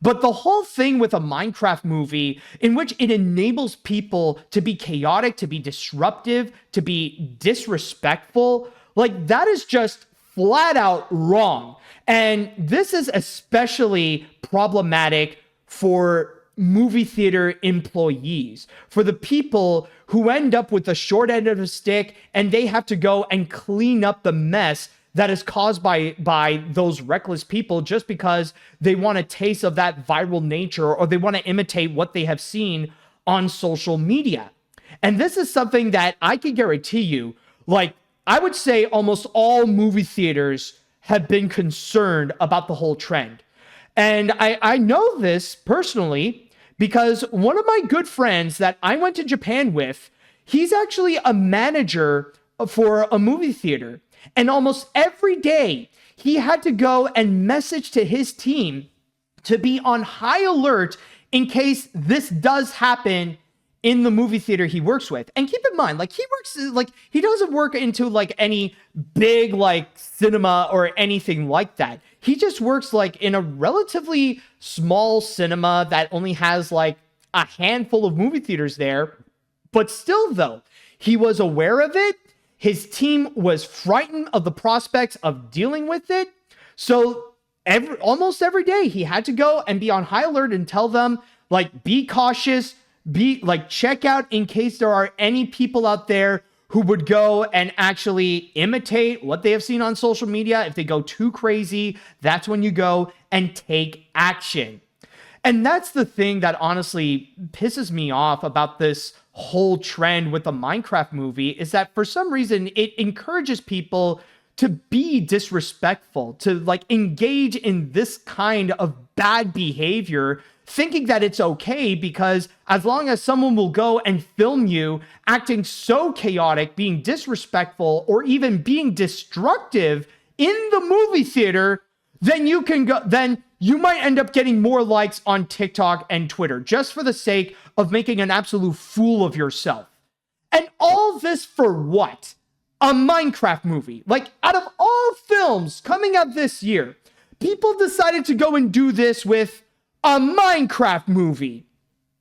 But the whole thing with a Minecraft movie, in which it enables people to be chaotic, to be disruptive, to be disrespectful, like, that is just flat out wrong. And this is especially problematic for movie theater employees, for the people who end up with the short end of the stick and they have to go and clean up the mess that is caused by those reckless people just because they want a taste of that viral nature, or they want to imitate what they have seen on social media. And this is something that I can guarantee you, like, I would say almost all movie theaters have been concerned about the whole trend. And I know this personally because one of my good friends that I went to Japan with, he's actually a manager for a movie theater. And almost every day, he had to go and message to his team to be on high alert in case this does happen in the movie theater he works with. And keep in mind, like, he doesn't work into like any big like cinema or anything like that. He just works like in a relatively small cinema that only has like a handful of movie theaters there. But still, though, he was aware of it. His team was frightened of the prospects of dealing with it. So almost every day he had to go and be on high alert and tell them, like, be cautious, check out in case there are any people out there who would go and actually imitate what they have seen on social media. If they go too crazy, that's when you go and take action. And that's the thing that honestly pisses me off about this whole trend with the Minecraft movie, is that for some reason it encourages people to be disrespectful, to like engage in this kind of bad behavior, thinking that it's okay because as long as someone will go and film you acting so chaotic, being disrespectful, or even being destructive in the movie theater, then you might end up getting more likes on TikTok and Twitter just for the sake of making an absolute fool of yourself. And all this for what? A Minecraft movie. Like, out of all films coming out this year, people decided to go and do this with a Minecraft movie.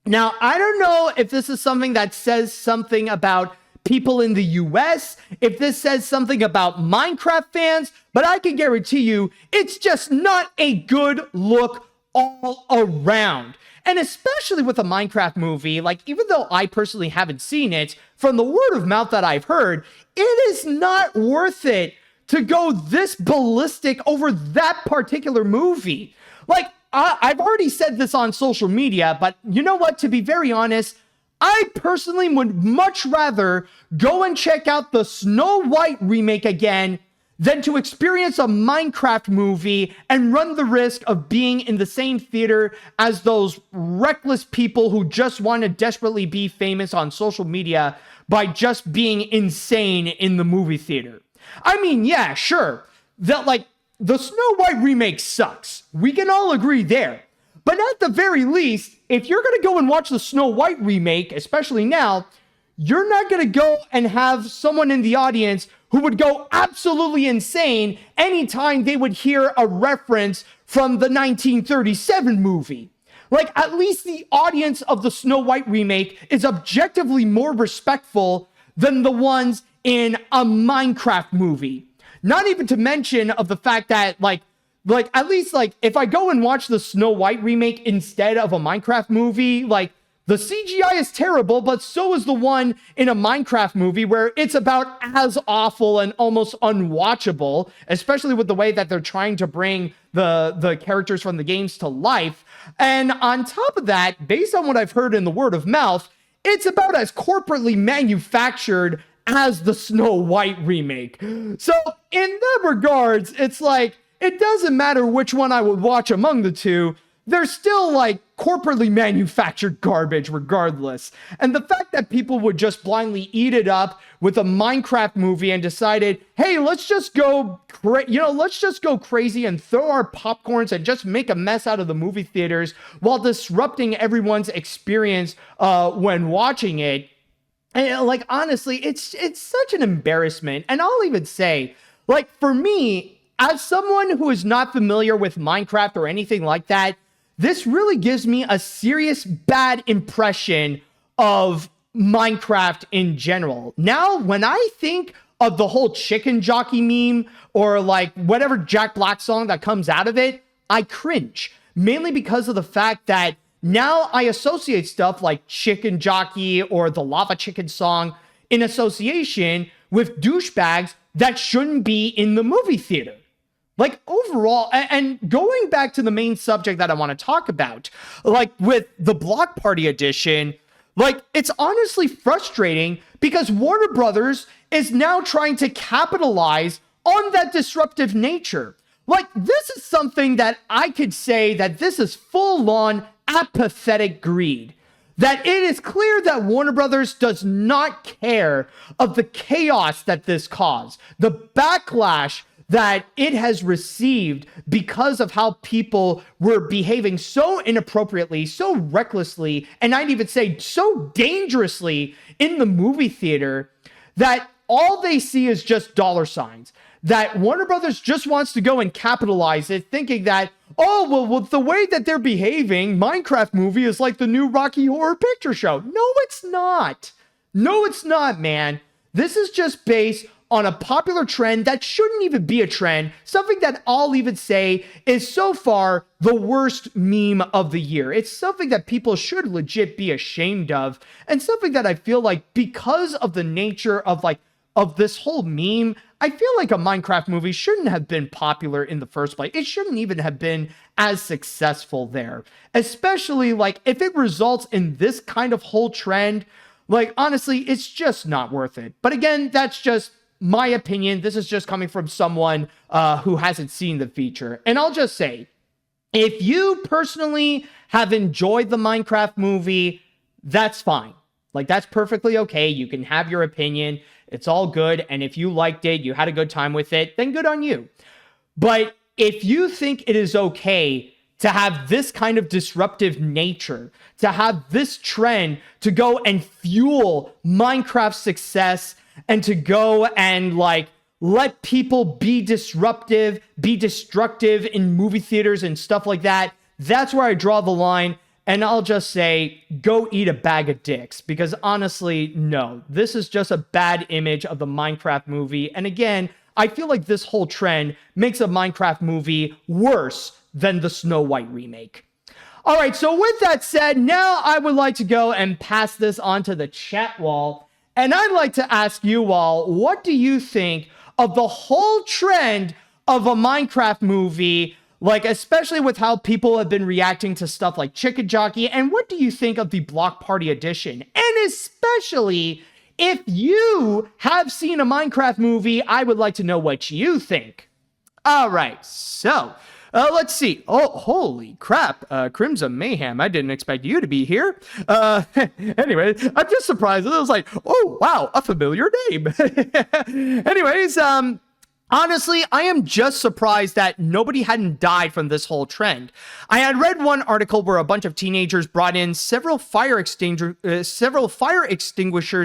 Now, I don't know if this is something that says something about people in the US, if this says something about Minecraft fans, but I can guarantee you it's just not a good look all around. And especially with a Minecraft movie, like, even though I personally haven't seen it, from the word of mouth that I've heard, it is not worth it to go this ballistic over that particular movie. Like, I've already said this on social media, but you know what? To be very honest, I personally would much rather go and check out the Snow White remake again than to experience a Minecraft movie and run the risk of being in the same theater as those reckless people who just want to desperately be famous on social media by just being insane in the movie theater. I mean, yeah, sure, that like the Snow White remake sucks. We can all agree there. But at the very least, if you're going to go and watch the Snow White remake, especially now, you're not going to go and have someone in the audience who would go absolutely insane anytime they would hear a reference from the 1937 movie. Like, at least the audience of the Snow White remake is objectively more respectful than the ones in a Minecraft movie. Not even to mention of the fact that, like at least, like, if I go and watch the Snow White remake instead of a Minecraft movie, like, the CGI is terrible, but so is the one in a Minecraft movie where it's about as awful and almost unwatchable, especially with the way that they're trying to bring the characters from the games to life. And on top of that, based on what I've heard in the word of mouth, it's about as corporately manufactured as the Snow White remake. So in that regards, it's like, it doesn't matter which one I would watch among the two. They're still like corporately manufactured garbage regardless. And the fact that people would just blindly eat it up with a Minecraft movie and decided, hey, let's just go crazy and throw our popcorns and just make a mess out of the movie theaters while disrupting everyone's experience when watching it. And like, honestly, it's such an embarrassment. And I'll even say, like, for me, as someone who is not familiar with Minecraft or anything like that, this really gives me a serious bad impression of Minecraft in general. Now, when I think of the whole chicken jockey meme or like whatever Jack Black song that comes out of it, I cringe. Mainly because of the fact that now I associate stuff like chicken jockey or the lava chicken song in association with douchebags that shouldn't be in the movie theater. Like, overall, and going back to the main subject that I want to talk about, like with the Block Party edition, like, it's honestly frustrating because Warner Brothers is now trying to capitalize on that disruptive nature. Like, this is something that I could say that this is full-on apathetic greed. That it is clear that Warner Brothers does not care of the chaos that this caused, the backlash that it has received because of how people were behaving so inappropriately, so recklessly, and I'd even say so dangerously in the movie theater that all they see is just dollar signs. That Warner Brothers just wants to go and capitalize it, thinking that, oh, well, with the way that they're behaving, Minecraft movie is like the new Rocky Horror Picture Show. No, it's not. No, it's not, man. This is just based on a popular trend that shouldn't even be a trend, something that I'll even say is so far the worst meme of the year. It's something that people should legit be ashamed of, and something that I feel like because of the nature of this whole meme, I feel like a Minecraft movie shouldn't have been popular in the first place. It shouldn't even have been as successful there, especially like if it results in this kind of whole trend. Like, honestly, it's just not worth it. But again, that's just my opinion. This is just coming from someone who hasn't seen the feature. And I'll just say, if you personally have enjoyed the Minecraft movie, that's fine. Like, that's perfectly okay. You can have your opinion. It's all good. And if you liked it, you had a good time with it, then good on you. But if you think it is okay to have this kind of disruptive nature, to have this trend to go and fuel Minecraft's success, and to go and like let people be disruptive, be destructive in movie theaters and stuff like that, that's where I draw the line. And I'll just say, go eat a bag of dicks. Because honestly, no, this is just a bad image of the Minecraft movie. And again, I feel like this whole trend makes a Minecraft movie worse than the Snow White remake. All right, so with that said, now I would like to go and pass this on to the chat wall. And I'd like to ask you all, what do you think of the whole trend of a Minecraft movie, like especially with how people have been reacting to stuff like Chicken Jockey, and what do you think of the Block Party edition? And especially if you have seen a Minecraft movie, I would like to know what you think. All right, so let's see. Oh, holy crap. Crimson Mayhem. I didn't expect you to be here. Anyway, I'm just surprised. I was like, oh, wow, a familiar name. Anyways, Honestly, I am just surprised that nobody hadn't died from this whole trend. I had read one article where a bunch of teenagers brought in several fire extinguishers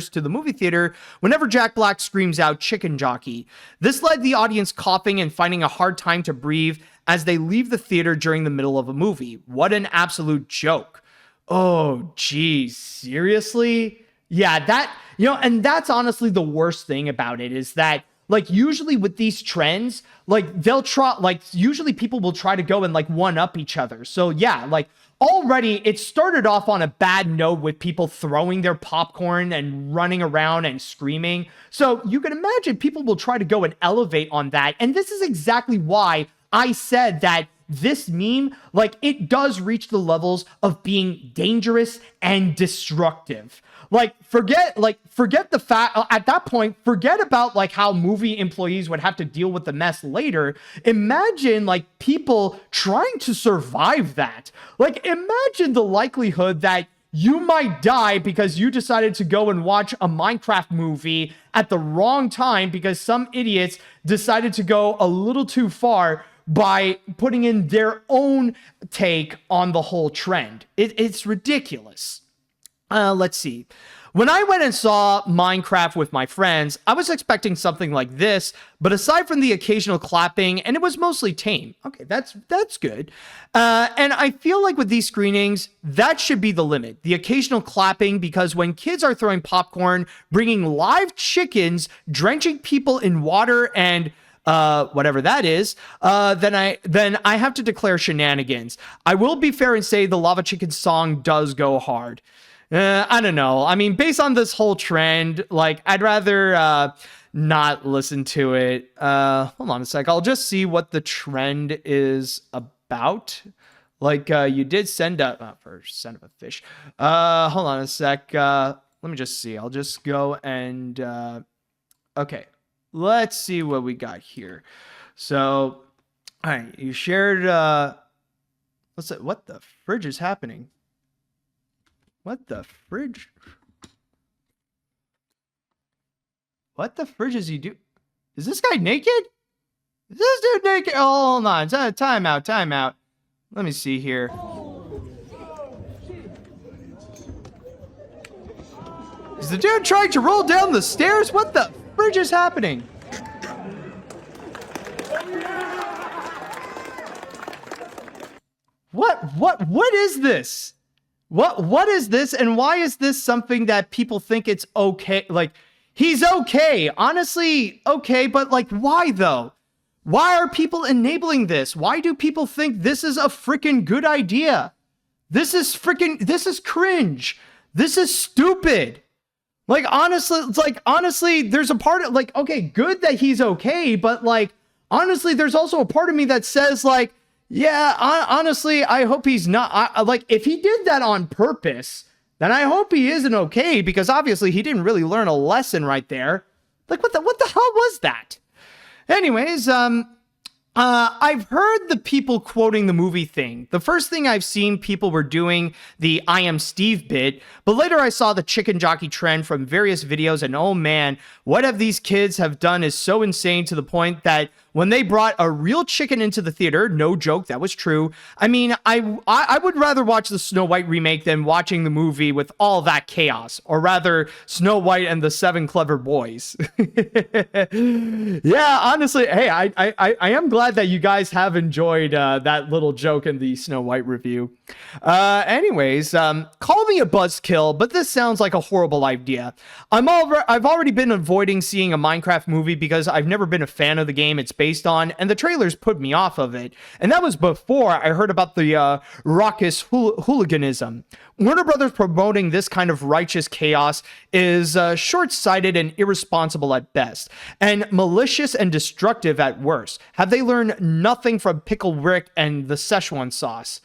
to the movie theater whenever Jack Black screams out "chicken jockey." This led the audience coughing and finding a hard time to breathe as they leave the theater during the middle of a movie. What an absolute joke. Oh, geez, seriously? Yeah, and that's honestly the worst thing about it is that like usually with these trends, like usually people will try to go and like one up each other. So yeah, like already it started off on a bad note with people throwing their popcorn and running around and screaming. So you can imagine people will try to go and elevate on that. And this is exactly why I said that this meme, like it does reach the levels of being dangerous and destructive. Forget the fact at that point, forget about like how movie employees would have to deal with the mess later. Imagine like people trying to survive that. Like imagine the likelihood that you might die because you decided to go and watch a Minecraft movie at the wrong time because some idiots decided to go a little too far by putting in their own take on the whole trend. It's ridiculous. Let's see. When I went and saw Minecraft with my friends, I was expecting something like this, but aside from the occasional clapping, and it was mostly tame. Okay, that's good. And I feel like with these screenings, that should be the limit. The occasional clapping, because when kids are throwing popcorn, bringing live chickens, drenching people in water, and whatever that is, then I have to declare shenanigans. I will be fair and say the Lava Chicken song does go hard. I don't know. I mean, based on this whole trend, like, I'd rather not listen to it. Hold on a sec. I'll just see what the trend is about. Like, you did send a fish. Hold on a sec. Let me just see. I'll just go and, okay. Let's see what we got here. So, all right. You shared, what the fridge is happening? What the fridge? What the fridge is he do? Is this guy naked? Is this dude naked? Oh, hold on. Time out. Let me see here. Is the dude trying to roll down the stairs? What the fridge is happening? What is this? What is this, and why is this something that people think it's okay? Like, he's okay. Honestly, okay, but like, why though? Why are people enabling this? Why do people think this is a freaking good idea? This is cringe. This is stupid. Like, honestly, there's a part of, like, okay, good that he's okay, but like, honestly, there's also a part of me that says like, yeah, honestly, I hope he's not. Like, if he did that on purpose, then I hope he isn't okay, because obviously he didn't really learn a lesson right there. Like, what the hell was that? Anyways, I've heard the people quoting the movie thing. The first thing I've seen people were doing the I am Steve bit, but later I saw the chicken jockey trend from various videos, and oh man, what have these kids have done is so insane, to the point that when they brought a real chicken into the theater, no joke, that was true. I mean, I would rather watch the Snow White remake than watching the movie with all that chaos, or rather Snow White and the Seven Clever Boys. Yeah, honestly, hey, I am glad that you guys have enjoyed that little joke in the Snow White review. Anyways, call me a buzzkill, but this sounds like a horrible idea. I've already been avoiding seeing a Minecraft movie because I've never been a fan of the game it's based on, and the trailers put me off of it. And that was before I heard about the raucous hooliganism. Warner Brothers promoting this kind of righteous chaos is short-sighted and irresponsible at best, and malicious and destructive at worst. Have they learned nothing from Pickle Rick and the Szechuan sauce?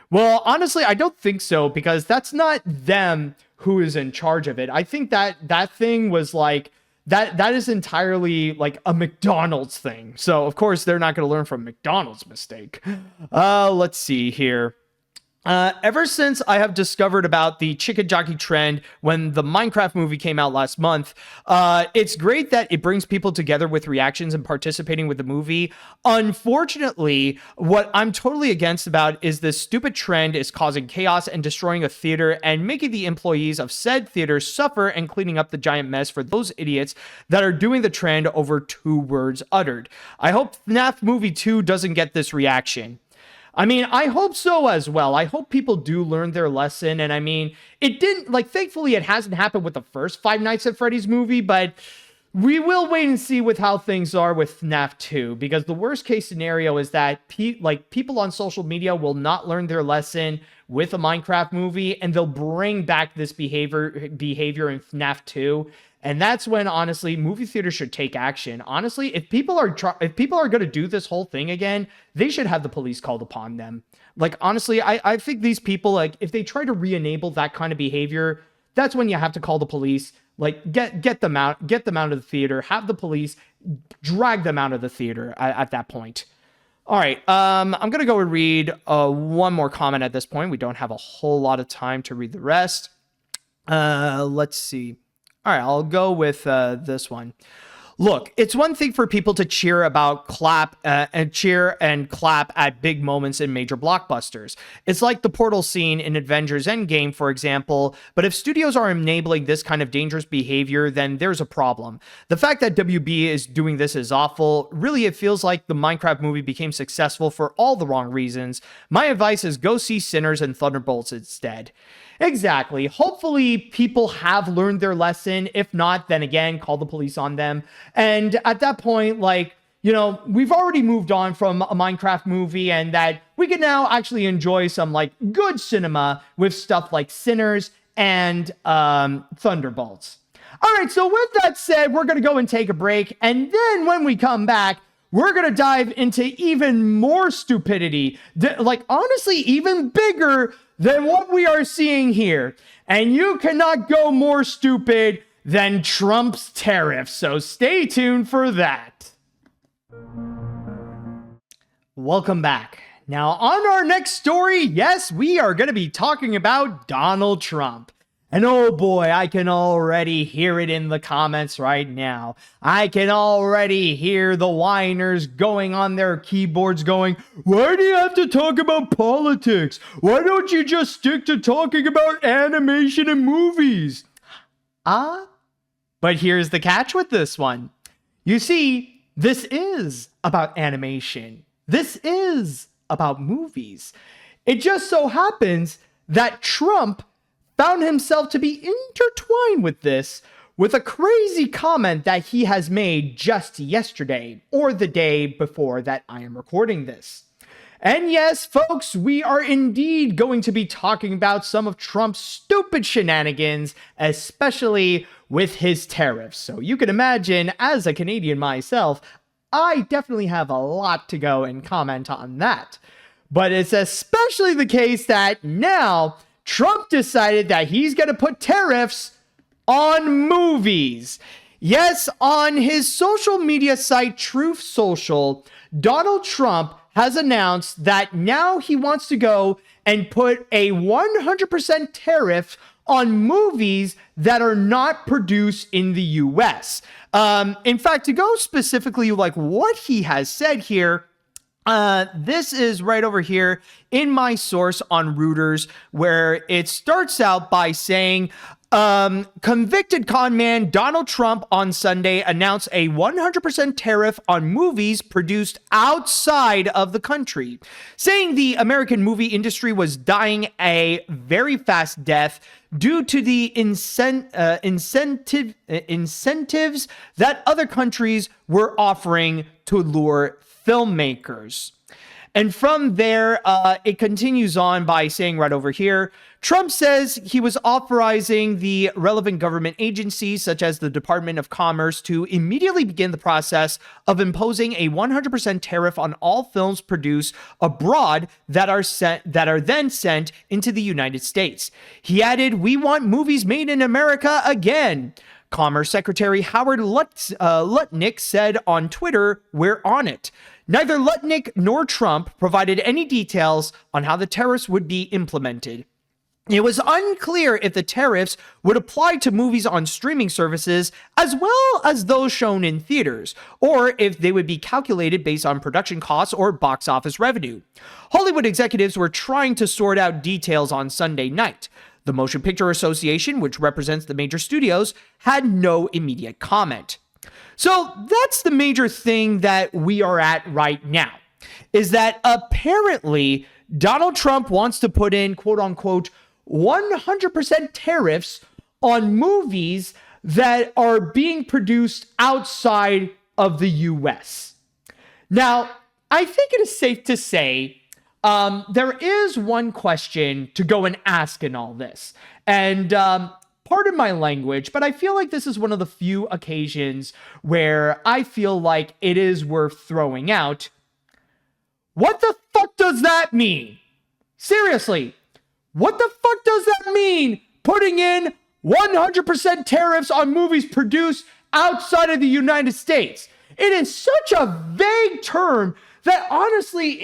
Well, honestly, I don't think so, because that's not them who is in charge of it. I think that thing was like, that is entirely like a McDonald's thing. So, of course, they're not going to learn from McDonald's mistake. Let's see here. Ever since I have discovered about the chicken jockey trend when the Minecraft movie came out last month, it's great that it brings people together with reactions and participating with the movie. Unfortunately, what I'm totally against about is this stupid trend is causing chaos and destroying a theater and making the employees of said theater suffer and cleaning up the giant mess for those idiots that are doing the trend over 2 words uttered. I hope FNAF Movie 2 doesn't get this reaction. I mean, I hope so as well. I hope people do learn their lesson. And I mean, it didn't, like, thankfully it hasn't happened with the first Five Nights at Freddy's movie, but we will wait and see with how things are with FNAF 2, because the worst case scenario is that people on social media will not learn their lesson with a Minecraft movie, and they'll bring back this behavior in FNAF 2. And that's when, honestly, movie theaters should take action. Honestly, if people are going to do this whole thing again, they should have the police called upon them. Like, honestly, I think these people, like, if they try to re-enable that kind of behavior, that's when you have to call the police. Like, get them out of the theater, have the police drag them out of the theater at that point. All right, I'm going to go and read one more comment at this point. We don't have a whole lot of time to read the rest. Let's see. All right, I'll go with this one. Look, it's one thing for people to cheer and clap at big moments in major blockbusters. It's like the portal scene in Avengers Endgame, for example. But if studios are enabling this kind of dangerous behavior, then there's a problem. The fact that WB is doing this is awful. Really, it feels like the Minecraft movie became successful for all the wrong reasons. My advice is go see Sinners and Thunderbolts instead. Exactly. Hopefully people have learned their lesson. If not, then again, call the police on them. And at that point, like, you know, we've already moved on from a Minecraft movie, and that we can now actually enjoy some, like, good cinema with stuff like Sinners and Thunderbolts. All right, so with that said, we're going to go and take a break. And then when we come back, we're going to dive into even more stupidity. Like, honestly, even bigger than what we are seeing here. And you cannot go more stupid than Trump's tariffs. So stay tuned for that. Welcome back. Now, on our next story, yes, we are going to be talking about Donald Trump. And oh boy, I can already hear it in the comments right now. I can already hear the whiners going on their keyboards going, why do you have to talk about politics? Why don't you just stick to talking about animation and movies? But here's the catch with this one. You see, this is about animation. This is about movies. It just so happens that Trump found himself to be intertwined with this with a crazy comment that he has made just yesterday, or the day before that I am recording this. And yes, folks, we are indeed going to be talking about some of Trump's stupid shenanigans, especially with his tariffs. So you can imagine, as a Canadian myself, I definitely have a lot to go and comment on that. But it's especially the case that now Trump decided that he's going to put tariffs on movies. Yes, on his social media site, Truth Social, Donald Trump has announced that now he wants to go and put a 100% tariff on movies that are not produced in the US. In fact, to go specifically like what he has said here, this is right over here in my source on Reuters, where it starts out by saying, convicted con man Donald Trump on Sunday announced a 100% tariff on movies produced outside of the country, saying the American movie industry was dying a very fast death due to the incentives that other countries were offering to lure filmmakers. And from there, it continues on by saying right over here, Trump says he was authorizing the relevant government agencies, such as the Department of Commerce, to immediately begin the process of imposing a 100% tariff on all films produced abroad that are then sent into the United States. He added, "We want movies made in America again." Commerce Secretary Howard Lutnick said on Twitter, "We're on it." Neither Lutnick nor Trump provided any details on how the tariffs would be implemented. It was unclear if the tariffs would apply to movies on streaming services as well as those shown in theaters, or if they would be calculated based on production costs or box office revenue. Hollywood executives were trying to sort out details on Sunday night. The Motion Picture Association, which represents the major studios, had no immediate comment. So that's the major thing that we are at right now, is that apparently Donald Trump wants to put in, quote unquote, 100% tariffs on movies that are being produced outside of the US. Now, I think it is safe to say there is one question to go and ask in all this. And pardon my language, but I feel like this is one of the few occasions where I feel like it is worth throwing out. What the fuck does that mean? Seriously. What the fuck does that mean? Putting in 100% tariffs on movies produced outside of the United States. It is such a vague term that honestly,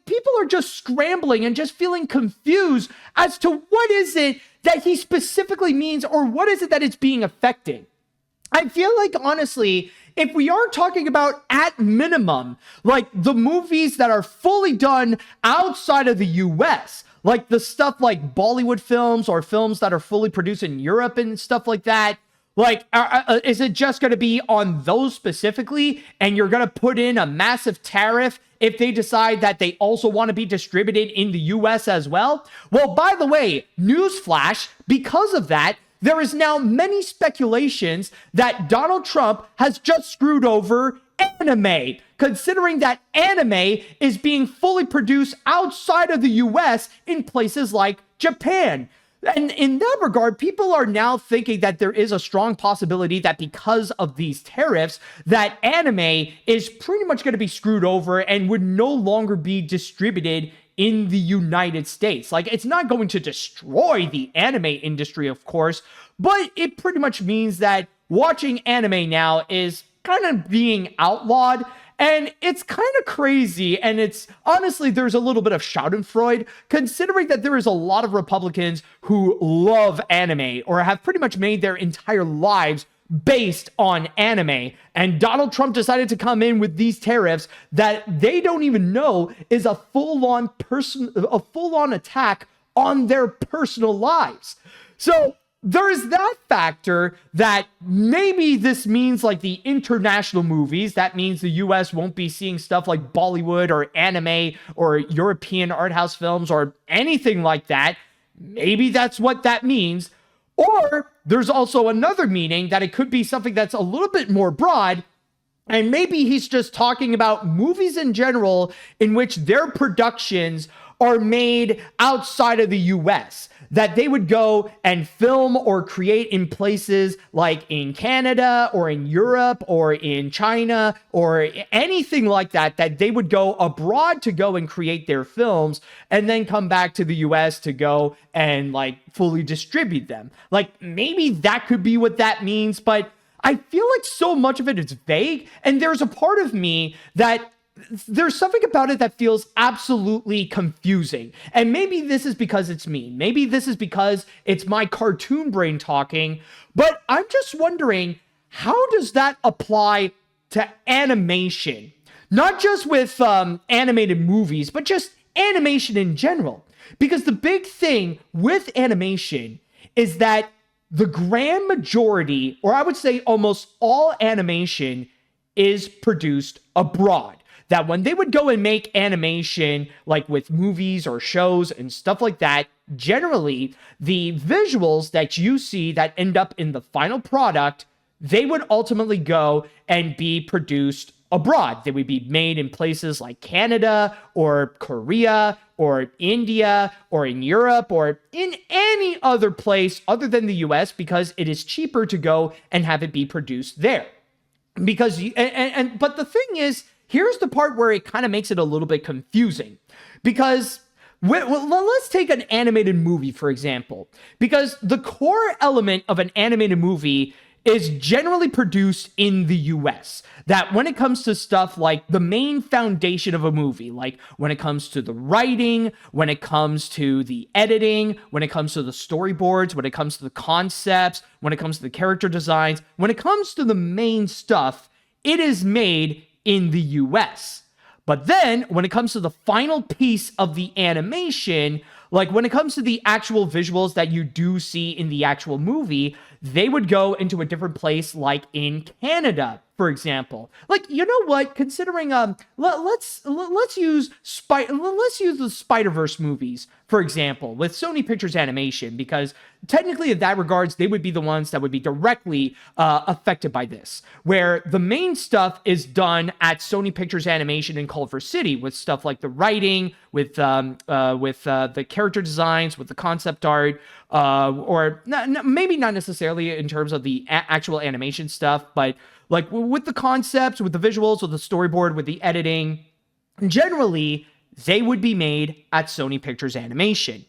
people are just scrambling and just feeling confused as to what is it that he specifically means, or what is it that it's being affected. I feel like, honestly, if we are talking about, at minimum, like the movies that are fully done outside of the US, like the stuff like Bollywood films or films that are fully produced in Europe and stuff like that, like, is it just going to be on those specifically, and you're going to put in a massive tariff if they decide that they also want to be distributed in the US as well? Well, by the way, newsflash, because of that, there is now many speculations that Donald Trump has just screwed over anime, considering that anime is being fully produced outside of the US in places like Japan. And in that regard, people are now thinking that there is a strong possibility that because of these tariffs, that anime is pretty much going to be screwed over and would no longer be distributed in the United States. Like, it's not going to destroy the anime industry, of course, but it pretty much means that watching anime now is kind of being outlawed. And it's kind of crazy, and it's honestly, there's a little bit of schadenfreude, considering that there is a lot of Republicans who love anime or have pretty much made their entire lives based on anime. And Donald Trump decided to come in with these tariffs that they don't even know is a full-on attack on their personal lives. So there's that factor that maybe this means like the international movies. That means the US won't be seeing stuff like Bollywood or anime or European art house films or anything like that. Maybe that's what that means. Or there's also another meaning that it could be something that's a little bit more broad. And maybe he's just talking about movies in general in which their productions are made outside of the US, that they would go and film or create in places like in Canada or in Europe or in China or anything like that, that they would go abroad to go and create their films and then come back to the US to go and like fully distribute them. Like, maybe that could be what that means, but I feel like so much of it is vague, and there's a part of me that there's something about it that feels absolutely confusing. And maybe this is because it's me. Maybe this is because it's my cartoon brain talking. But I'm just wondering, how does that apply to animation? Not just with animated movies, but just animation in general. Because the big thing with animation is that the grand majority, or I would say almost all animation, is produced abroad. That when they would go and make animation, like with movies or shows and stuff like that, generally, the visuals that you see that end up in the final product, they would ultimately go and be produced abroad. They would be made in places like Canada or Korea or India or in Europe or in any other place other than the US, because it is cheaper to go and have it be produced there. Because, but the thing is, here's the part where it kind of makes it a little bit confusing, because let's take an animated movie, for example, because the core element of an animated movie is generally produced in the US. That when it comes to stuff like the main foundation of a movie, like when it comes to the writing, when it comes to the editing, when it comes to the storyboards, when it comes to the concepts, when it comes to the character designs, when it comes to the main stuff, it is made in the US. But then when it comes to the final piece of the animation, like when it comes to the actual visuals that you do see in the actual movie, they would go into a different place, like in Canada, for example. Like, you know what? Considering let's use the Spider-Verse movies, for example, with Sony Pictures Animation, because technically in that regards, they would be the ones that would be directly affected by this, where the main stuff is done at Sony Pictures Animation in Culver City, with stuff like the writing, with the character designs, with the concept art, or maybe not necessarily in terms of the actual animation stuff, but like with the concepts, with the visuals, with the storyboard, with the editing. Generally, they would be made at Sony Pictures Animation.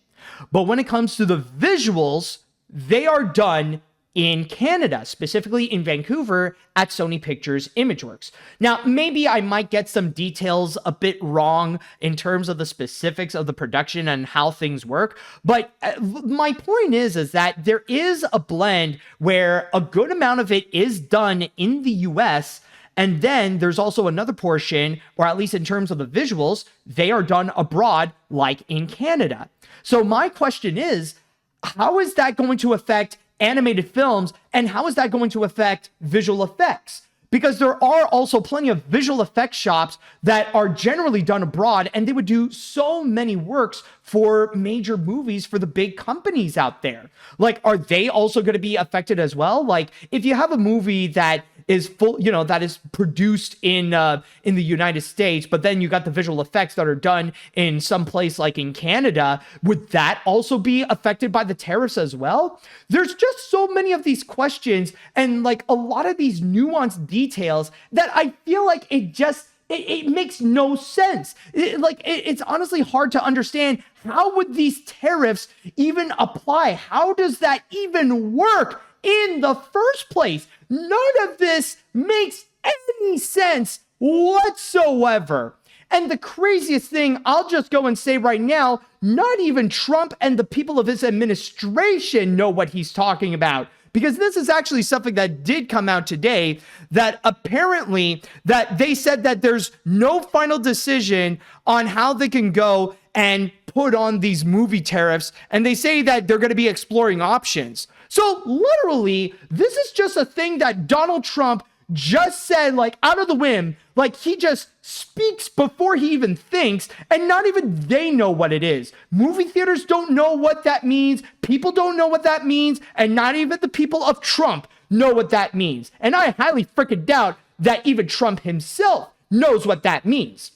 But when it comes to the visuals, they are done in Canada, specifically in Vancouver at Sony Pictures Imageworks. Now, maybe I might get some details a bit wrong in terms of the specifics of the production and how things work, but my point is that there is a blend where a good amount of it is done in the US, and then there's also another portion, or at least in terms of the visuals, they are done abroad, like in Canada. So my question is, how is that going to affect animated films, and how is that going to affect visual effects? Because there are also plenty of visual effects shops that are generally done abroad, and they would do so many works for major movies for the big companies out there. Like, are they also going to be affected as well? Like, if you have a movie that is that is produced in the United States, but then you got the visual effects that are done in some place like in Canada, would that also be affected by the tariffs as well? There's just so many of these questions and like a lot of these nuanced details that I feel like it makes no sense. It's honestly hard to understand, how would these tariffs even apply? How does that even work in the first place? None of this makes any sense whatsoever. And the craziest thing, I'll just go and say right now, not even Trump and the people of his administration know what he's talking about. Because this is actually something that did come out today, that apparently that they said that there's no final decision on how they can go and put on these movie tariffs. And they say that they're going to be exploring options. So literally, this is just a thing that Donald Trump just said, like out of the whim, like he just speaks before he even thinks, and not even they know what it is. Movie theaters don't know what that means. People don't know what that means, and not even the people of Trump know what that means. And I highly freaking doubt that even Trump himself knows what that means.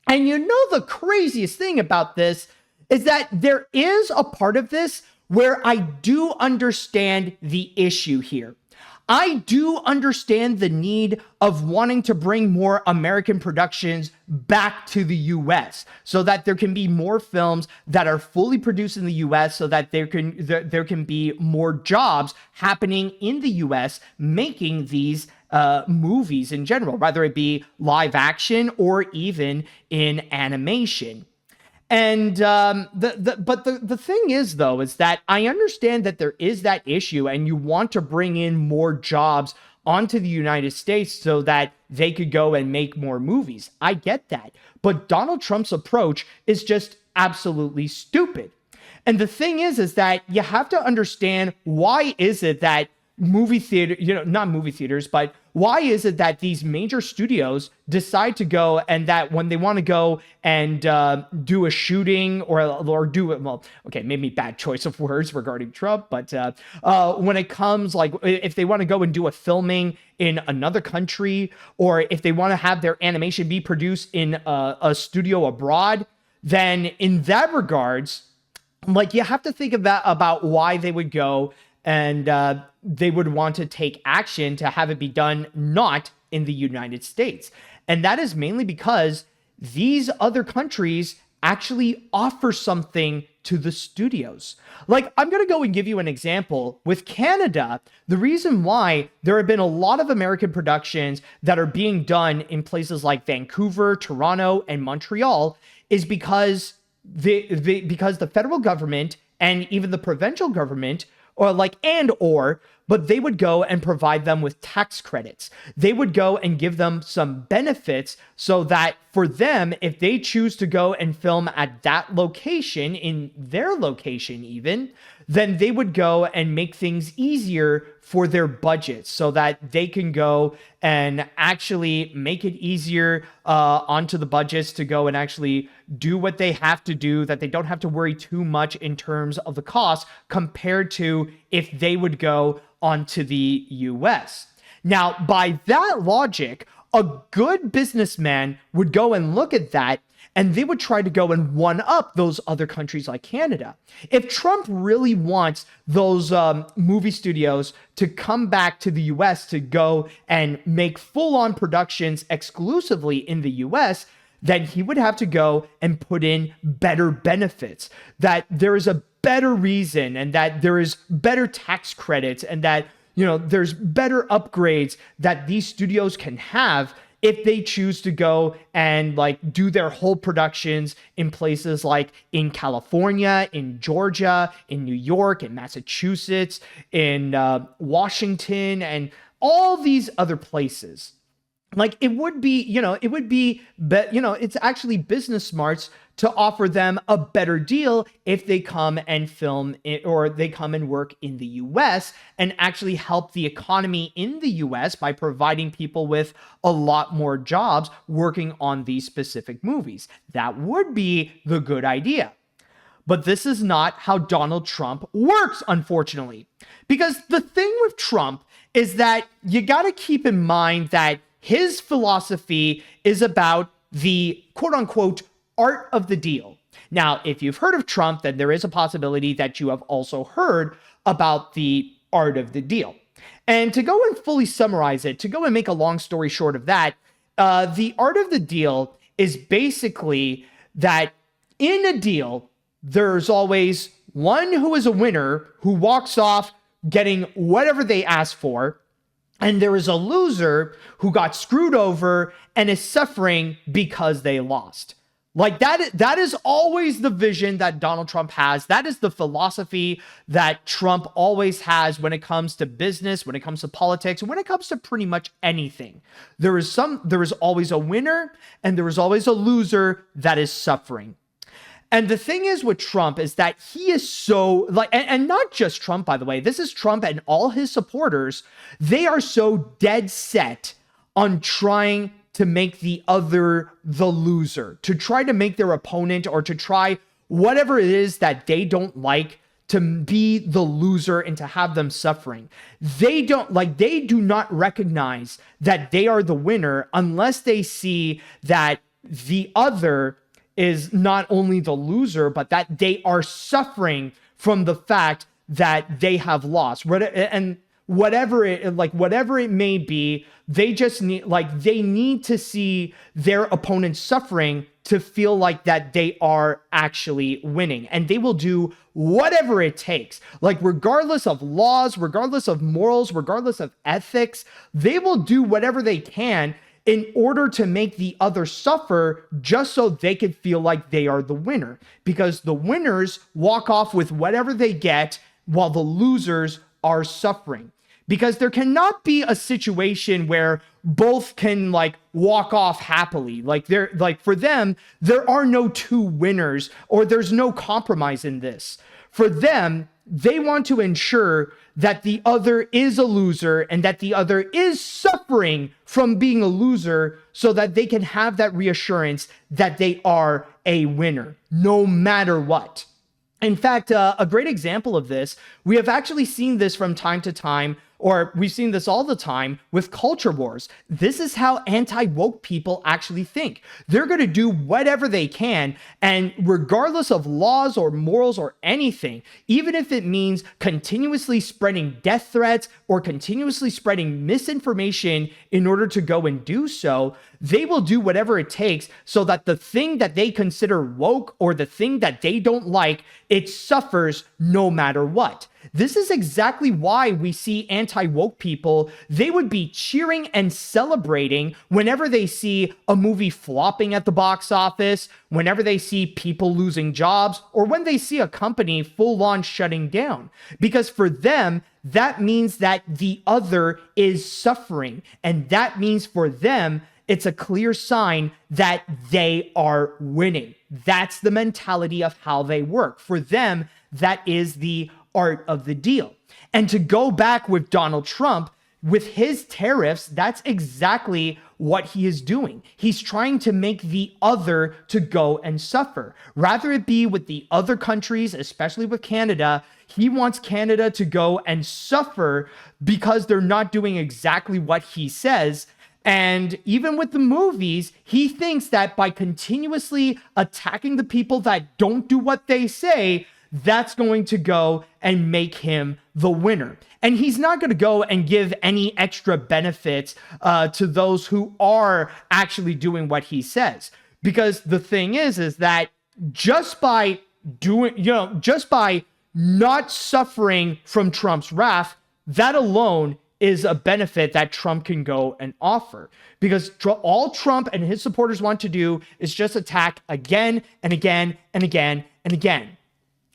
And you know, the craziest thing about this is that there is a part of this where I do understand the issue here. I do understand the need of wanting to bring more American productions back to the US so that there can be more films that are fully produced in the US, so that there can be more jobs happening in the US making these movies in general, whether it be live action or even in animation. And the thing is, though, is that I understand that there is that issue, and you want to bring in more jobs onto the United States so that they could go and make more movies. I get that. But Donald Trump's approach is just absolutely stupid. And the thing is that you have to understand, why is it that movie theater, not movie theaters, but why is it that these major studios decide to go, and that when they want to go and do a shooting or do it, well, okay, maybe bad choice of words regarding Trump, but when it comes, like, if they want to go and do a filming in another country, or if they want to have their animation be produced in a studio abroad, then in that regards, like, you have to think about why they would go and they would want to take action to have it be done not in the United States. And that is mainly because these other countries actually offer something to the studios. Like, I'm going to go and give you an example. With Canada, the reason why there have been a lot of American productions that are being done in places like Vancouver, Toronto, and Montreal is because the federal government and even the provincial government but they would go and provide them with tax credits. They would go and give them some benefits so that for them, if they choose to go and film at that location, in their location even, then they would go and make things easier for their budgets so that they can go and actually make it easier onto the budgets to go and actually do what they have to do, that they don't have to worry too much in terms of the cost compared to if they would go onto the US. Now, by that logic, a good businessman would go and look at that and they would try to go and one up those other countries like Canada. If Trump really wants those movie studios to come back to the US to go and make full-on productions exclusively in the US, then he would have to go and put in better benefits, that there is a better reason and that there is better tax credits and that, there's better upgrades that these studios can have if they choose to go and do their whole productions in places like in California, in Georgia, in New York, in Massachusetts, in Washington, and all these other places. It's actually business smarts to offer them a better deal if they come and film it or they come and work in the US and actually help the economy in the US by providing people with a lot more jobs working on these specific movies. That would be the good idea. But this is not how Donald Trump works, unfortunately. Because the thing with Trump is that you got to keep in mind that his philosophy is about the quote-unquote art of the deal. Now, if you've heard of Trump, then there is a possibility that you have also heard about the art of the deal. And to go and fully summarize it, to go and make a long story short of that, the art of the deal is basically that in a deal, there's always one who is a winner who walks off getting whatever they ask for, and there is a loser who got screwed over and is suffering because they lost. That is always the vision that Donald Trump has. That is the philosophy that Trump always has when it comes to business, when it comes to politics, when it comes to pretty much anything. There is always a winner and there is always a loser that is suffering. And the thing is with Trump is that he is so and not just Trump, by the way, this is Trump and all his supporters. They are so dead set on trying to make the other the loser, to try to make their opponent or to try whatever it is that they don't like to be the loser and to have them suffering. They do not recognize that they are the winner unless they see that the other is not only the loser, but that they are suffering from the fact that they have lost. And whatever it may be, they just need to see their opponent suffering to feel like that they are actually winning. And they will do whatever it takes. Regardless of laws, regardless of morals, regardless of ethics, they will do whatever they can in order to make the other suffer just so they can feel like they are the winner. Because the winners walk off with whatever they get while the losers are suffering. Because there cannot be a situation where both can walk off happily. For them, there are no two winners or there's no compromise in this. For them, they want to ensure that the other is a loser and that the other is suffering from being a loser so that they can have that reassurance that they are a winner, no matter what. In fact, a great example of this, we have actually seen this from time to time, or we've seen this all the time with culture wars. This is how anti-woke people actually think. They're going to do whatever they can, and regardless of laws or morals or anything, even if it means continuously spreading death threats or continuously spreading misinformation in order to go and do so, they will do whatever it takes so that the thing that they consider woke or the thing that they don't like, it suffers no matter what. This is exactly why we see anti-woke people. They would be cheering and celebrating whenever they see a movie flopping at the box office, whenever they see people losing jobs, or when they see a company full-on shutting down. Because for them, that means that the other is suffering. And that means for them, it's a clear sign that they are winning. That's the mentality of how they work. For them, that is the art of the deal. And to go back with Donald Trump, with his tariffs, that's exactly what he is doing. He's trying to make the other to go and suffer. Rather it be with the other countries, especially with Canada, he wants Canada to go and suffer because they're not doing exactly what he says. And even with the movies, he thinks that by continuously attacking the people that don't do what they say, that's going to go and make him the winner. And he's not going to go and give any extra benefits to those who are actually doing what he says. Because the thing is that just by not suffering from Trump's wrath, that alone is a benefit that Trump can go and offer. Because all Trump and his supporters want to do is just attack again and again and again and again.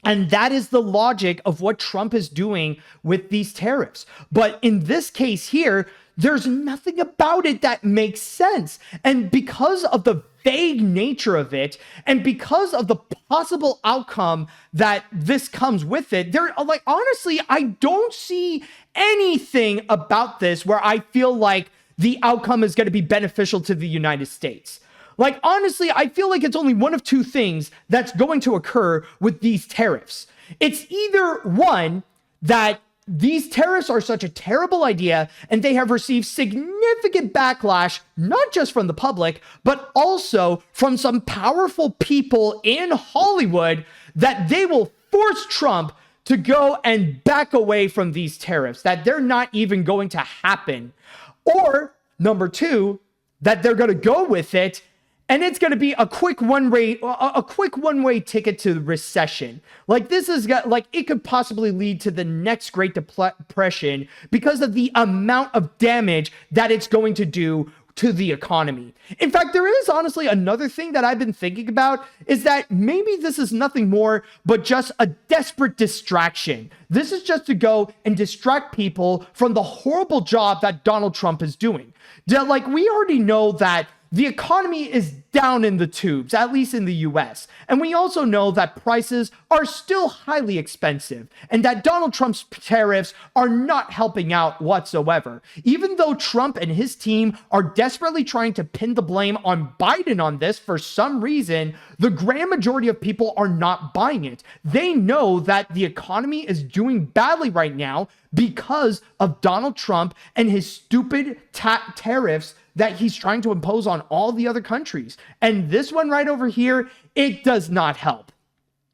And that is the logic of what Trump is doing with these tariffs. But in this case here, there's nothing about it that makes sense. And because of the vague nature of it, and because of the possible outcome that this comes with it, honestly, I don't see anything about this where I feel like the outcome is going to be beneficial to the United States. Honestly, I feel like it's only one of two things that's going to occur with these tariffs. It's either one, that these tariffs are such a terrible idea and they have received significant backlash, not just from the public, but also from some powerful people in Hollywood, that they will force Trump to go and back away from these tariffs, that they're not even going to happen. Or number two, that they're going to go with it, and it's going to be a quick one-way ticket to recession. It could possibly lead to the next Great Depression because of the amount of damage that it's going to do to the economy. In fact, there is honestly another thing that I've been thinking about, is that maybe this is nothing more but just a desperate distraction. This is just to go and distract people from the horrible job that Donald Trump is doing. We already know that the economy is down in the tubes, at least in the US. And we also know that prices are still highly expensive and that Donald Trump's tariffs are not helping out whatsoever. Even though Trump and his team are desperately trying to pin the blame on Biden on this, for some reason, the grand majority of people are not buying it. They know that the economy is doing badly right now because of Donald Trump and his stupid tariffs that he's trying to impose on all the other countries. And this one right over here, it does not help.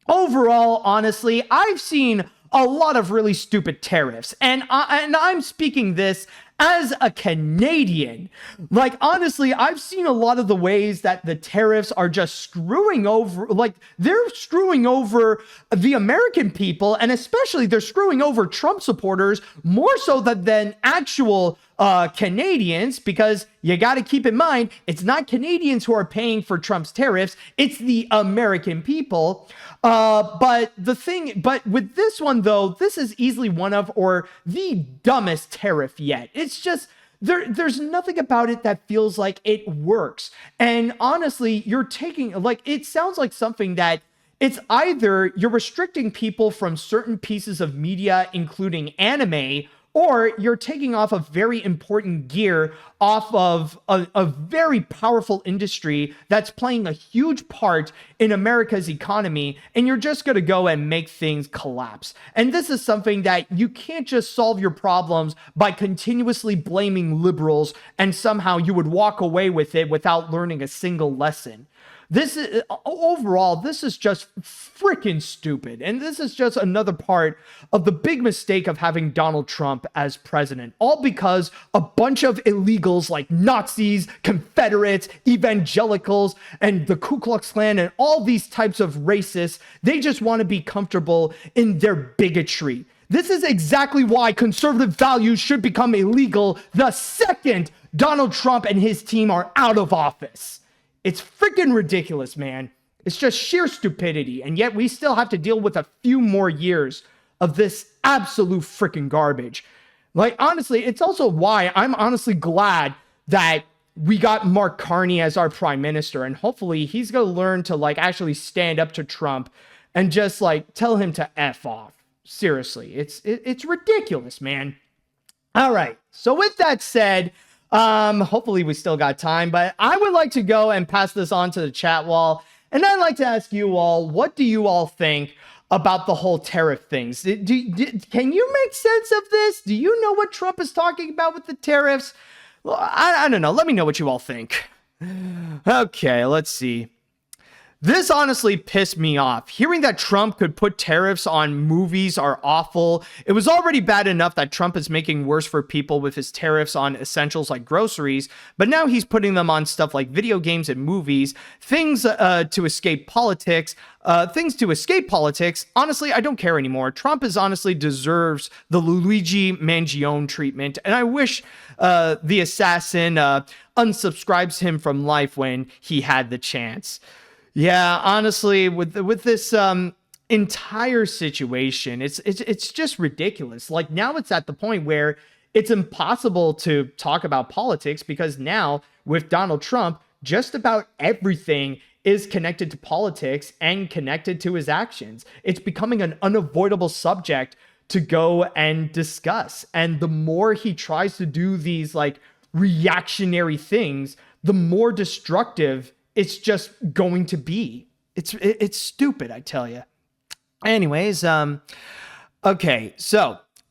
Overall, honestly, I've seen a lot of really stupid tariffs. And I'm speaking this as a Canadian. Honestly, I've seen a lot of the ways that the tariffs are just screwing over, they're screwing over the American people, and especially they're screwing over Trump supporters more so than actual Canadians, because you got to keep in mind, it's not Canadians who are paying for Trump's tariffs, it's the American people. But with this one though, this is easily one of, or the dumbest tariff yet. It's just, there's nothing about it that feels like it works. And honestly, you're taking, it sounds like something that it's either you're restricting people from certain pieces of media, including anime, or you're taking off a very important gear off of a very powerful industry that's playing a huge part in America's economy, and you're just going to go and make things collapse. And this is something that you can't just solve your problems by continuously blaming liberals and somehow you would walk away with it without learning a single lesson. This is overall, this is just freaking stupid. And this is just another part of the big mistake of having Donald Trump as president, all because a bunch of illegals like Nazis, Confederates, evangelicals, and the Ku Klux Klan, and all these types of racists, they just want to be comfortable in their bigotry. This is exactly why conservative values should become illegal the second Donald Trump and his team are out of office. It's freaking ridiculous, man. It's just sheer stupidity. And yet we still have to deal with a few more years of this absolute freaking garbage. Like, honestly, it's also why I'm honestly glad that we got Mark Carney as our prime minister. And hopefully he's going to learn to like actually stand up to Trump and just like tell him to F off. Seriously, it's ridiculous, man. All right. So with that said, hopefully we still got time, but I would like to go and pass this on to the chat wall. And I'd like to ask you all, what do you all think about the whole tariff things? Can you make sense of this? Do you know what Trump is talking about with the tariffs? Well, I don't know. Let me know what you all think. Okay, let's see. This honestly pissed me off. Hearing that Trump could put tariffs on movies are awful. It was already bad enough that Trump is making worse for people with his tariffs on essentials like groceries, but now he's putting them on stuff like video games and movies, things to escape politics. Honestly, I don't care anymore. Trump honestly deserves the Luigi Mangione treatment, and I wish the assassin unsubscribes him from life when he had the chance. Yeah, honestly, with this entire situation, it's just ridiculous. Like, now it's at the point where it's impossible to talk about politics because now with Donald Trump, just about everything is connected to politics and connected to his actions. It's becoming an unavoidable subject to go and discuss. And the more he tries to do these like reactionary things, the more destructive it's just going to be. It's stupid, I tell you. Anyways, okay,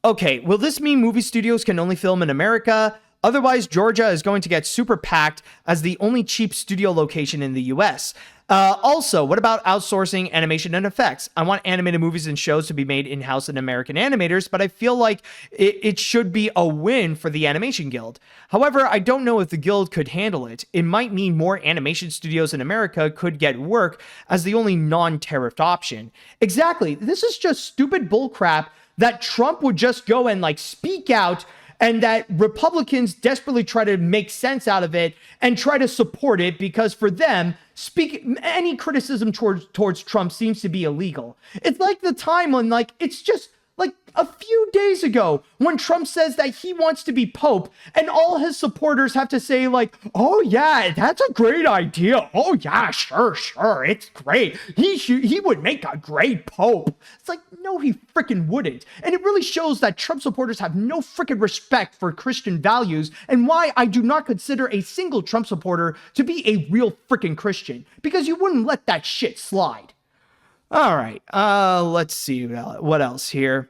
will this mean movie studios can only film in America? Otherwise, Georgia is going to get super packed as the only cheap studio location in the US. Also, what about outsourcing animation and effects? I want animated movies and shows to be made in-house in American animators, but I feel like it should be a win for the Animation Guild. However, I don't know if the Guild could handle it. It might mean more animation studios in America could get work as the only non-tariffed option. Exactly. This is just stupid bullcrap that Trump would just go and like speak out, and that Republicans desperately try to make sense out of it and try to support it because for them, any criticism towards Trump seems to be illegal. It's like the time when like, it's just like a few days ago when Trump says that he wants to be Pope and all his supporters have to say like, oh yeah, that's a great idea. Oh yeah, sure, it's great. He would make a great Pope. It's like, no, he freaking wouldn't. And it really shows that Trump supporters have no freaking respect for Christian values and why I do not consider a single Trump supporter to be a real freaking Christian, because you wouldn't let that shit slide. All right, let's see what else here.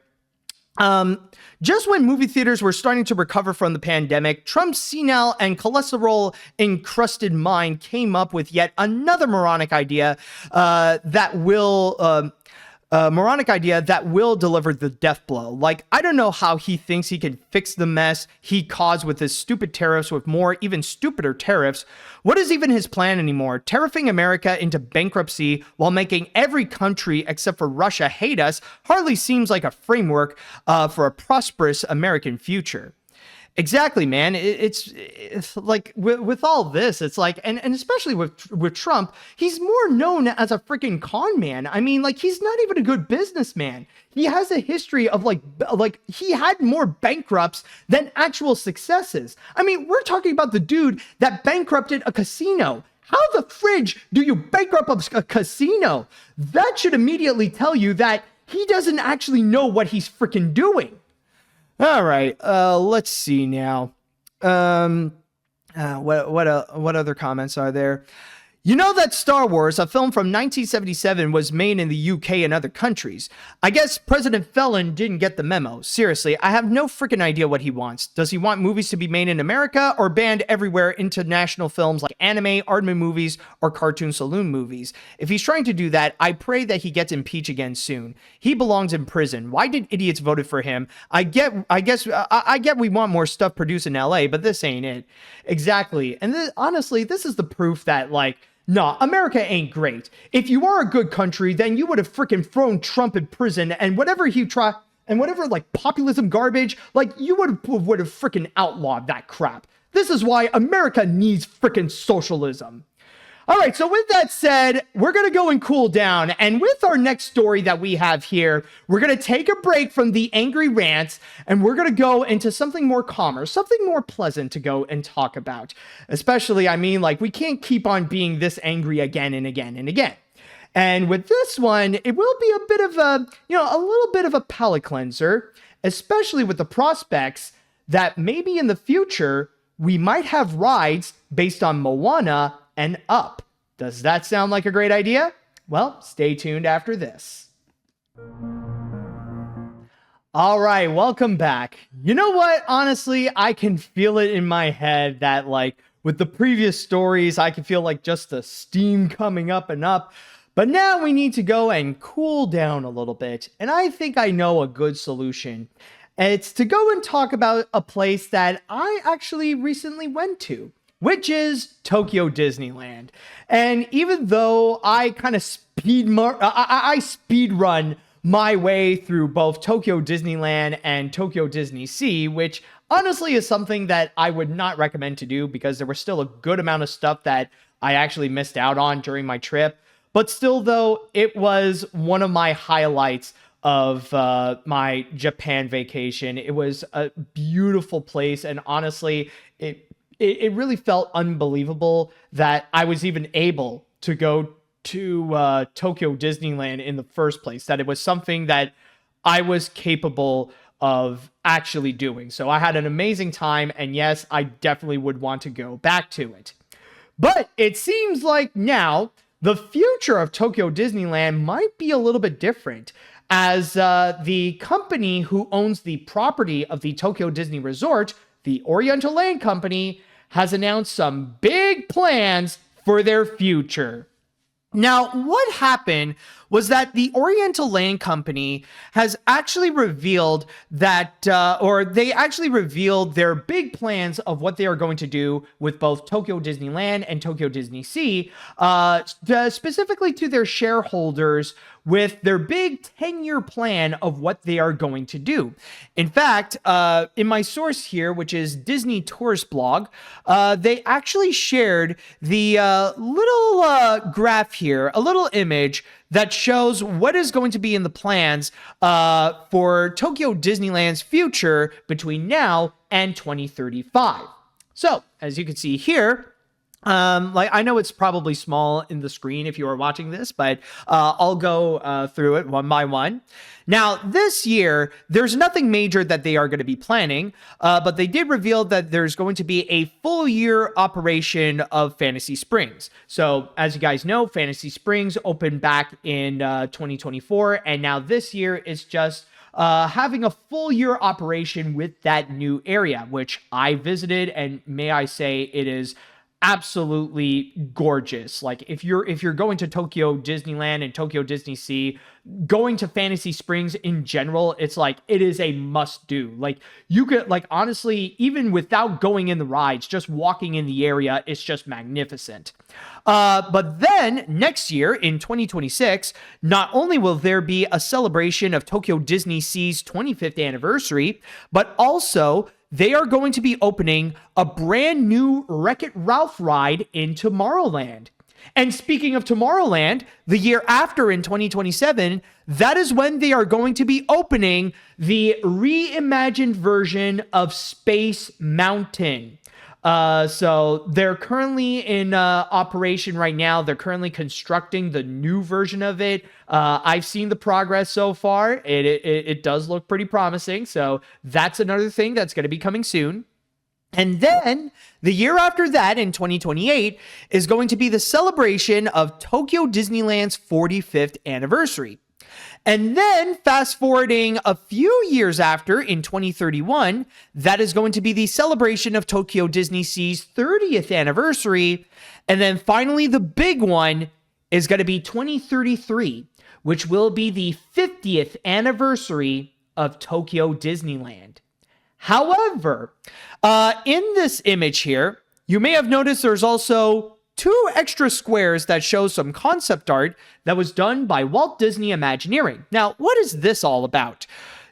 Just when movie theaters were starting to recover from the pandemic, Trump's senile and cholesterol-encrusted mind came up with yet another moronic idea that will deliver the death blow. Like, I don't know how he thinks he can fix the mess he caused with his stupid tariffs with more even stupider tariffs. What is even his plan anymore? Tariffing America into bankruptcy while making every country except for Russia hate us hardly seems like a framework for a prosperous American future. Exactly, man. It's like with all this, it's like, and especially with Trump, he's more known as a freaking con man. I mean, like, he's not even a good businessman. He has a history of like he had more bankrupts than actual successes. I mean, we're talking about the dude that bankrupted a casino. How the fridge do you bankrupt a casino? That should immediately tell you that he doesn't actually know what he's freaking doing. All right. Let's see now. What other comments are there? You know that Star Wars, a film from 1977, was made in the UK and other countries. I guess President Felon didn't get the memo. Seriously, I have no freaking idea what he wants. Does he want movies to be made in America or banned everywhere, international films like anime, Aardman movies, or cartoon saloon movies? If he's trying to do that, I pray that he gets impeached again soon. He belongs in prison. Why did idiots vote for him? I get we want more stuff produced in LA, but this ain't it. Exactly. And honestly, this is the proof that, like, nah, America ain't great. If you are a good country, then you would have freaking thrown Trump in prison and whatever like populism garbage, like you would have freaking outlawed that crap. This is why America needs freaking socialism. All right, so with that said, we're going to go and cool down. And with our next story that we have here, we're going to take a break from the angry rants, and we're going to go into something more calmer, something more pleasant to go and talk about. Especially, I mean, like, we can't keep on being this angry again and again and again. And with this one, it will be a bit of a little bit of a palate cleanser, especially with the prospects that maybe in the future, we might have rides based on Moana and Up. Does that sound like a great idea? Well, stay tuned after this. All right, welcome back. You know what? Honestly, I can feel it in my head that, like, with the previous stories, I can feel like just the steam coming up and up. But now we need to go and cool down a little bit. And I think I know a good solution. It's to go and talk about a place that I actually recently went to, which is Tokyo Disneyland. And even though I kind of speed run my way through both Tokyo Disneyland and Tokyo Disney Sea, which honestly is something that I would not recommend to do because there was still a good amount of stuff that I actually missed out on during my trip. But still, though, it was one of my highlights of my Japan vacation. It was a beautiful place, and honestly, it really felt unbelievable that I was even able to go to Tokyo Disneyland in the first place, that it was something that I was capable of actually doing. So I had an amazing time, and yes, I definitely would want to go back to it. But it seems like now the future of Tokyo Disneyland might be a little bit different, as the company who owns the property of the Tokyo Disney Resort, the Oriental Land Company, has announced some big plans for their future. Now, what happened was that the Oriental Land Company has actually revealed that, they actually revealed their big plans of what they are going to do with both Tokyo Disneyland and Tokyo Disney Sea, specifically to their shareholders, with their big 10-year plan of what they are going to do. In fact, in my source here, which is Disney Tourist Blog, they actually shared the little graph here, a little image that shows what is going to be in the plans for Tokyo Disneyland's future between now and 2035. So, as you can see here, I know it's probably small in the screen if you are watching this, but I'll go through it one by one. Now, this year, there's nothing major that they are going to be planning, but they did reveal that there's going to be a full year operation of Fantasy Springs. So, as you guys know, Fantasy Springs opened back in 2024, and now this year is just having a full year operation with that new area, which I visited, and may I say, it is absolutely gorgeous. Like, if you're going to Tokyo Disneyland and Tokyo Disney Sea, going to Fantasy Springs in general, it's like, it is a must do. Like, you could, like, honestly, even without going in the rides, just walking in the area, it's just magnificent. But then next year in 2026, not only will there be a celebration of Tokyo Disney Sea's 25th anniversary, but also they are going to be opening a brand new Wreck-It Ralph ride in Tomorrowland. And speaking of Tomorrowland, the year after in 2027, that is when they are going to be opening the reimagined version of Space Mountain. So they're currently in operation right now. They're currently constructing the new version of it. I've seen the progress so far. It does look pretty promising. So that's another thing that's going to be coming soon. And then the year after that, in 2028, is going to be the celebration of Tokyo Disneyland's 45th anniversary. And then fast forwarding a few years after, in 2031, that is going to be the celebration of Tokyo Disney Sea's 30th anniversary. And then finally, the big one is going to be 2033, which will be the 50th anniversary of Tokyo Disneyland. However, in this image here, you may have noticed there's also 2 extra squares that show some concept art that was done by Walt Disney Imagineering. Now, what is this all about?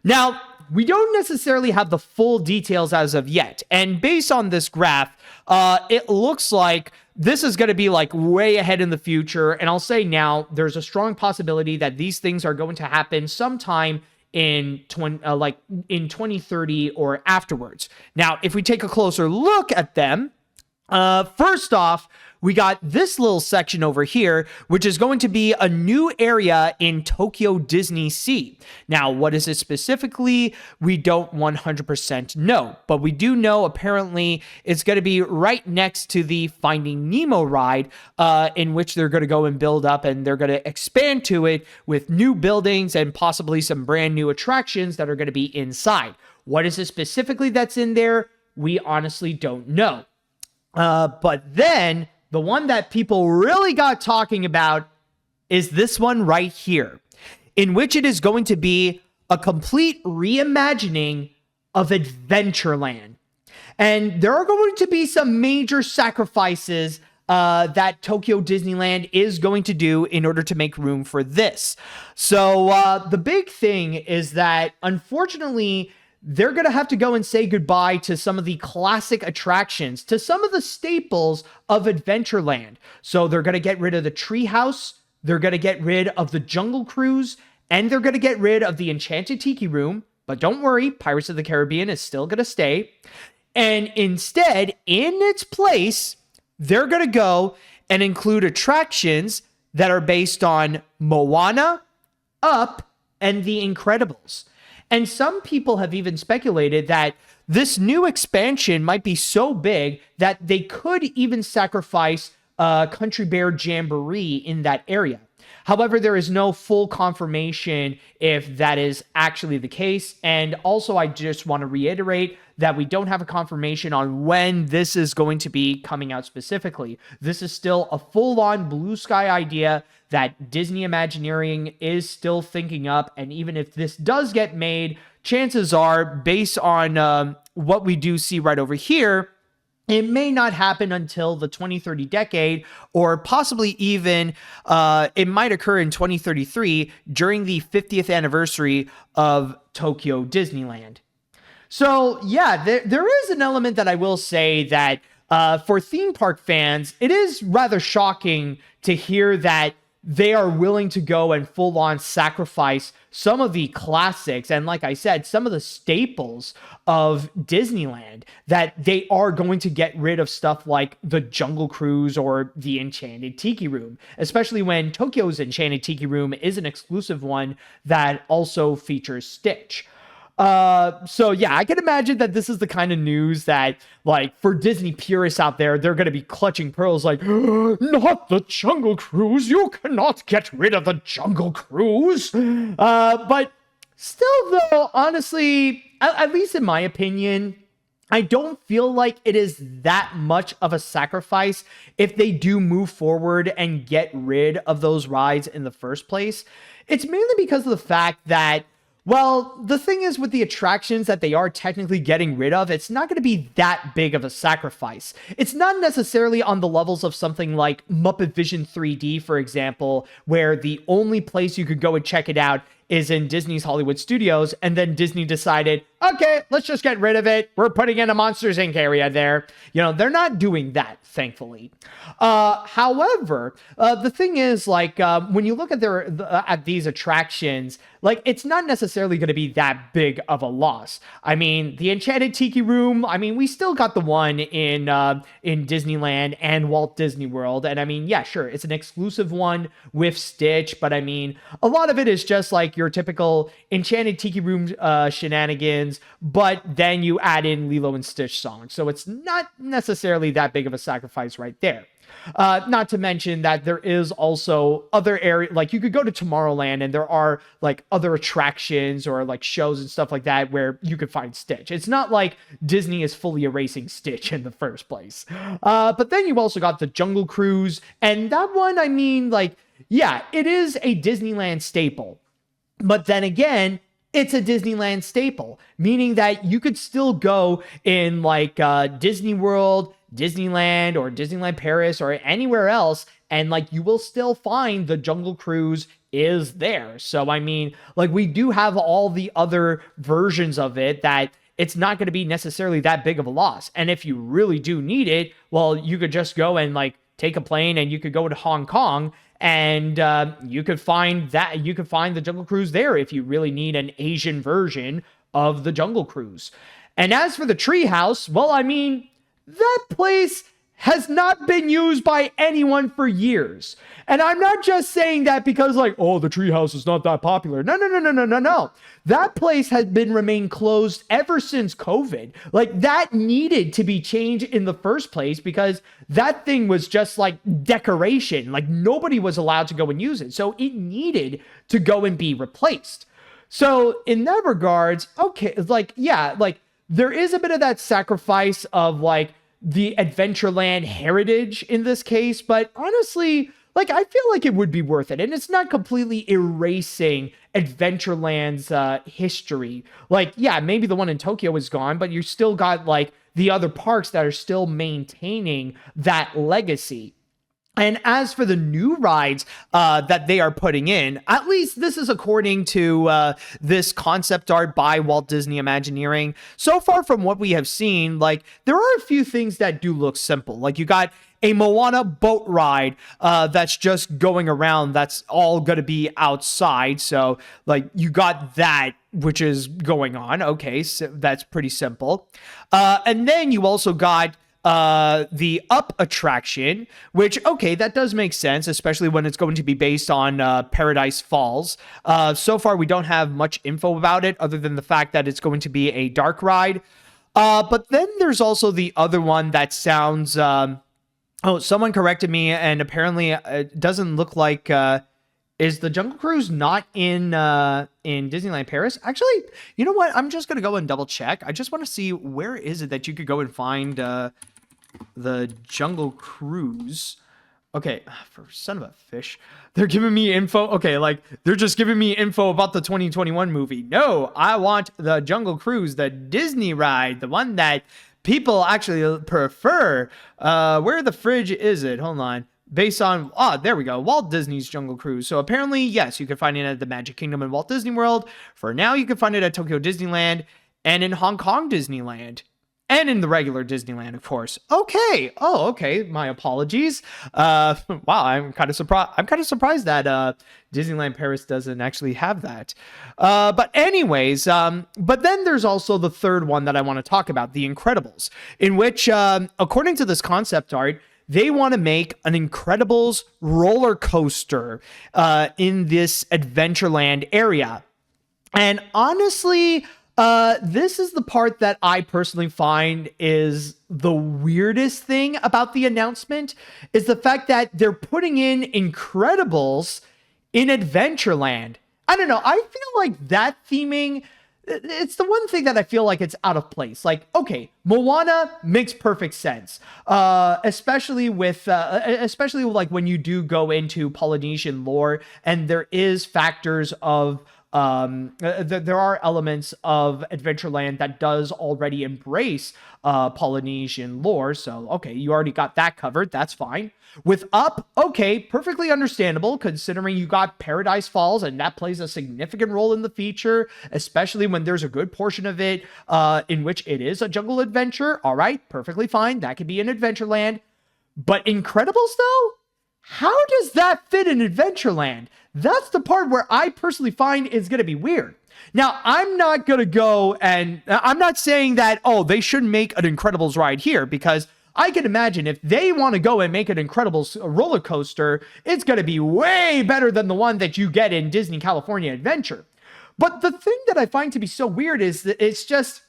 Now, we don't necessarily have the full details as of yet. And based on this graph, it looks like this is going to be like way ahead in the future. And I'll say now, there's a strong possibility that these things are going to happen sometime in 2030 or afterwards. Now, if we take a closer look at them, first off, we got this little section over here, which is going to be a new area in Tokyo Disney Sea. Now, what is it specifically? We don't 100% know, but we do know apparently it's going to be right next to the Finding Nemo ride, in which they're going to go and build up, and they're going to expand to it with new buildings and possibly some brand new attractions that are going to be inside. What is it specifically that's in there? We honestly don't know. But then the one that people really got talking about is this one right here, in which it is going to be a complete reimagining of Adventureland. And there are going to be some major sacrifices that Tokyo Disneyland is going to do in order to make room for this. So the big thing is that, unfortunately, they're going to have to go and say goodbye to some of the classic attractions, to some of the staples of Adventureland. So they're going to get rid of the treehouse, they're going to get rid of the Jungle Cruise, and they're going to get rid of the Enchanted Tiki Room. But don't worry, Pirates of the Caribbean is still going to stay. And instead, in its place, they're going to go and include attractions that are based on Moana, Up, and The Incredibles. And some people have even speculated that this new expansion might be so big that they could even sacrifice Country Bear Jamboree in that area. However, there is no full confirmation if that is actually the case. And also, I just want to reiterate that we don't have a confirmation on when this is going to be coming out specifically. This is still a full-on blue sky idea that Disney Imagineering is still thinking up. And even if this does get made, chances are, based on what we do see right over here, it may not happen until the 2030 decade, or possibly even it might occur in 2033 during the 50th anniversary of Tokyo Disneyland. So yeah, there is an element that I will say that for theme park fans, it is rather shocking to hear that they are willing to go and full on sacrifice some of the classics and, like I said, some of the staples of Disneyland, that they are going to get rid of stuff like the Jungle Cruise or the Enchanted Tiki Room, especially when Tokyo's Enchanted Tiki Room is an exclusive one that also features Stitch. So yeah, I can imagine that this is the kind of news that, like, for Disney purists out there, they're going to be clutching pearls like, not the Jungle Cruise, you cannot get rid of the Jungle Cruise. But still though, honestly, at least in my opinion, I don't feel like it is that much of a sacrifice if they do move forward and get rid of those rides in the first place. It's mainly because of the fact that, well, the thing is with the attractions that they are technically getting rid of, it's not going to be that big of a sacrifice. It's not necessarily on the levels of something like Muppet Vision 3D, for example, where the only place you could go and check it out is in Disney's Hollywood Studios, and then Disney decided, okay, let's just get rid of it. We're putting in a Monsters Inc. area there. They're not doing that, thankfully. However, the thing is, like, when you look at at these attractions, like, it's not necessarily going to be that big of a loss. I mean, the Enchanted Tiki Room, I mean, we still got the one in Disneyland and Walt Disney World. And I mean, yeah, sure, it's an exclusive one with Stitch, but I mean, a lot of it is just like your typical Enchanted Tiki Room shenanigans, but then you add in Lilo and Stitch songs. So it's not necessarily that big of a sacrifice right there. Not to mention that there is also other areas, like you could go to Tomorrowland and there are like other attractions or like shows and stuff like that where you could find Stitch. It's not like Disney is fully erasing Stitch in the first place. But then you also got the Jungle Cruise, and that one, I mean, like, yeah, it is a Disneyland staple. But then again, it's a Disneyland staple, meaning that you could still go in like Disney World, Disneyland, or Disneyland Paris, or anywhere else, and like you will still find the Jungle Cruise is there. So I mean, like, we do have all the other versions of it that it's not going to be necessarily that big of a loss. And if you really do need it, well, you could just go and like take a plane and you could go to Hong Kong, and you could find the Jungle Cruise there if you really need an Asian version of the Jungle Cruise. And as for the Treehouse, well, I mean, that place has not been used by anyone for years. And I'm not just saying that because like, oh, the Treehouse is not that popular. No. That place has remained closed ever since COVID. Like, that needed to be changed in the first place because that thing was just like decoration. Like, nobody was allowed to go and use it. So it needed to go and be replaced. So in that regards, okay, like, yeah, like, there is a bit of that sacrifice of like the Adventureland heritage in this case, but honestly, like, I feel like it would be worth it. And it's not completely erasing Adventureland's history. Like, yeah, maybe the one in Tokyo is gone, but you still got like the other parks that are still maintaining that legacy. And as for the new rides that they are putting in, at least this is according to this concept art by Walt Disney Imagineering. So far from what we have seen, like, there are a few things that do look simple. Like, you got a Moana boat ride that's just going around. That's all going to be outside. So, like, you got that, which is going on. Okay, so that's pretty simple. And then you also got the Up attraction, which, okay, that does make sense, especially when it's going to be based on Paradise Falls. So far, we don't have much info about it other than the fact that it's going to be a dark ride. But then there's also the other one that sounds... oh, someone corrected me, and apparently it doesn't look like... is the Jungle Cruise not in Disneyland Paris? Actually, you know what? I'm just going to go and double check. I just want to see, where is it that you could go and find the Jungle Cruise. Okay, for son of a fish. They're giving me info. Okay, like, they're just giving me info about the 2021 movie. No, I want the Jungle Cruise, the Disney ride, the one that people actually prefer. Where the fridge is it? Hold on. Based on, there we go, Walt Disney's Jungle Cruise. So apparently, yes, you can find it at the Magic Kingdom in Walt Disney World. For now, you can find it at Tokyo Disneyland and in Hong Kong Disneyland. And in the regular Disneyland, of course. Okay. Oh, okay. My apologies. Wow, I'm kind of surprised. I'm kind of surprised that Disneyland Paris doesn't actually have that. But anyways, but then there's also the third one that I want to talk about, The Incredibles, in which, according to this concept art, they want to make an Incredibles roller coaster in this Adventureland area. And honestly, this is the part that I personally find is the weirdest thing about the announcement, is the fact that they're putting in Incredibles in Adventureland. I don't know. I feel like that theming, it's the one thing that I feel like it's out of place. Like, okay, Moana makes perfect sense, especially like when you do go into Polynesian lore and there is factors of there are elements of Adventureland that does already embrace Polynesian lore. So, okay, you already got that covered. That's fine. With Up, okay, perfectly understandable considering you got Paradise Falls, and that plays a significant role in the feature, especially when there's a good portion of it in which it is a jungle adventure. All right, perfectly fine. That could be in Adventureland. But Incredibles, though? How does that fit in Adventureland? That's the part where I personally find is going to be weird. Now, I'm not going to go and I'm not saying that, oh, they should make an Incredibles ride here, because I can imagine if they want to go and make an Incredibles roller coaster, it's going to be way better than the one that you get in Disney California Adventure. But the thing that I find to be so weird is that it's just,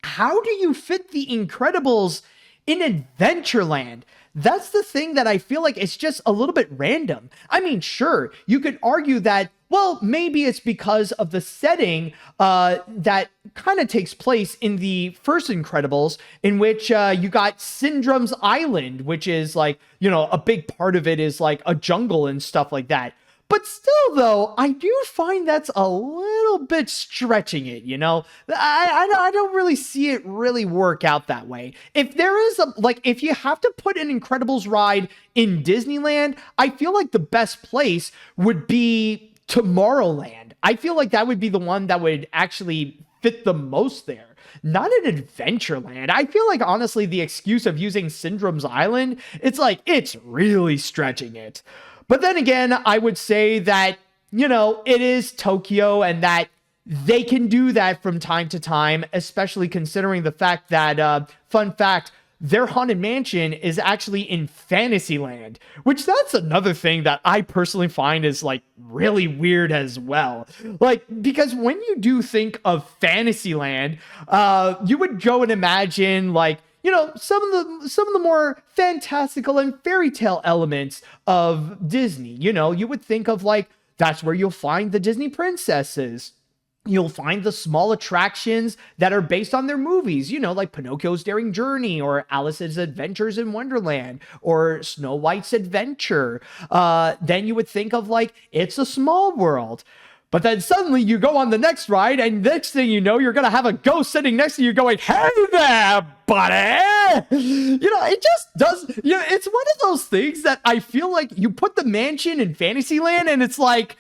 how do you fit the Incredibles in Adventureland? That's the thing that I feel like it's just a little bit random. I mean, sure, you could argue that, well, maybe it's because of the setting that kind of takes place in the first Incredibles, in which you got Syndrome's Island, which is like, you know, a big part of it is like a jungle and stuff like that. But still, though, I do find that's a little bit stretching it, you know? I don't really see it really work out that way. If there is if you have to put an Incredibles ride in Disneyland, I feel like the best place would be Tomorrowland. I feel like that would be the one that would actually fit the most there. Not an Adventureland. I feel like, honestly, the excuse of using Syndrome's Island, it's really stretching it. But then again, I would say that, you know, it is Tokyo and that they can do that from time to time, especially considering the fact that, fun fact, their Haunted Mansion is actually in Fantasyland, which that's another thing that I personally find is like really weird as well. Like, because when you do think of Fantasyland, you would go and imagine like, you know, some of the more fantastical and fairy tale elements of Disney. You know, you would think of like, that's where you'll find the Disney princesses. You'll find the small attractions that are based on their movies, you know, like Pinocchio's Daring Journey or Alice's Adventures in Wonderland or Snow White's Adventure. Then you would think of like, It's a Small World. But then suddenly you go on the next ride, and next thing you know, you're going to have a ghost sitting next to you going, "Hey there, buddy!" You know, it just does, you know, it's one of those things that I feel like you put the mansion in Fantasyland and it's like,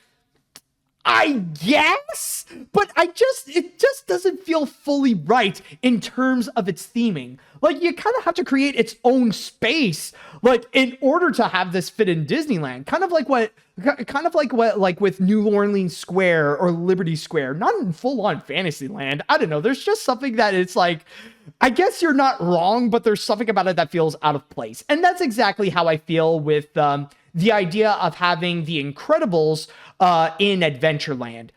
I guess, but it just doesn't feel fully right in terms of its theming. Like, you kind of have to create its own space, like, in order to have this fit in Disneyland. Kind of like what with New Orleans Square or Liberty Square, not in full-on Fantasyland. I don't know. There's just something that it's like, I guess you're not wrong, but there's something about it that feels out of place. And that's exactly how I feel with the idea of having the Incredibles in Adventureland.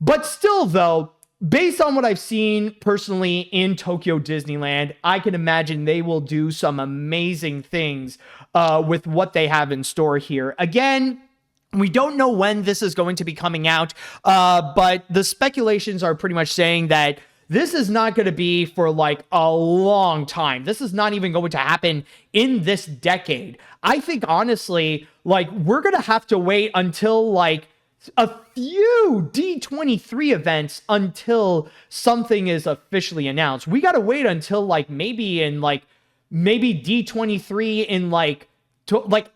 But still, though, based on what I've seen personally in Tokyo Disneyland, I can imagine they will do some amazing things with what they have in store here. Again, we don't know when this is going to be coming out, but the speculations are pretty much saying that this is not going to be for like a long time. This is not even going to happen in this decade. I think, honestly, like, we're going to have to wait until like a few D23 events until something is officially announced. We got to wait until maybe D23 in like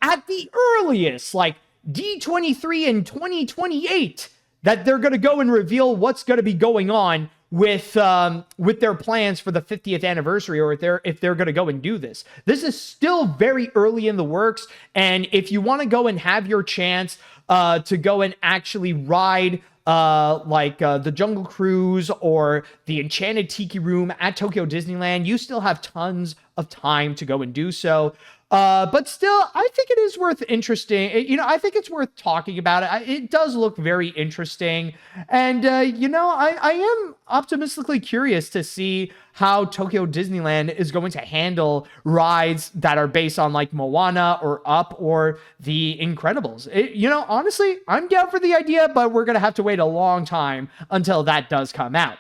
at the earliest, like D23 in 2028, that they're going to go and reveal what's going to be going on with their plans for the 50th anniversary, or if they're going to go and do this. This is still very early in the works, and if you want to go and have your chance to go and actually ride the Jungle Cruise or the Enchanted Tiki Room at Tokyo Disneyland, you still have tons of time to go and do so. But still, I think it is worth I think it's worth talking about it. It does look very interesting. And, I am optimistically curious to see how Tokyo Disneyland is going to handle rides that are based on like Moana or Up or The Incredibles. Honestly, I'm down for the idea, but we're going to have to wait a long time until that does come out.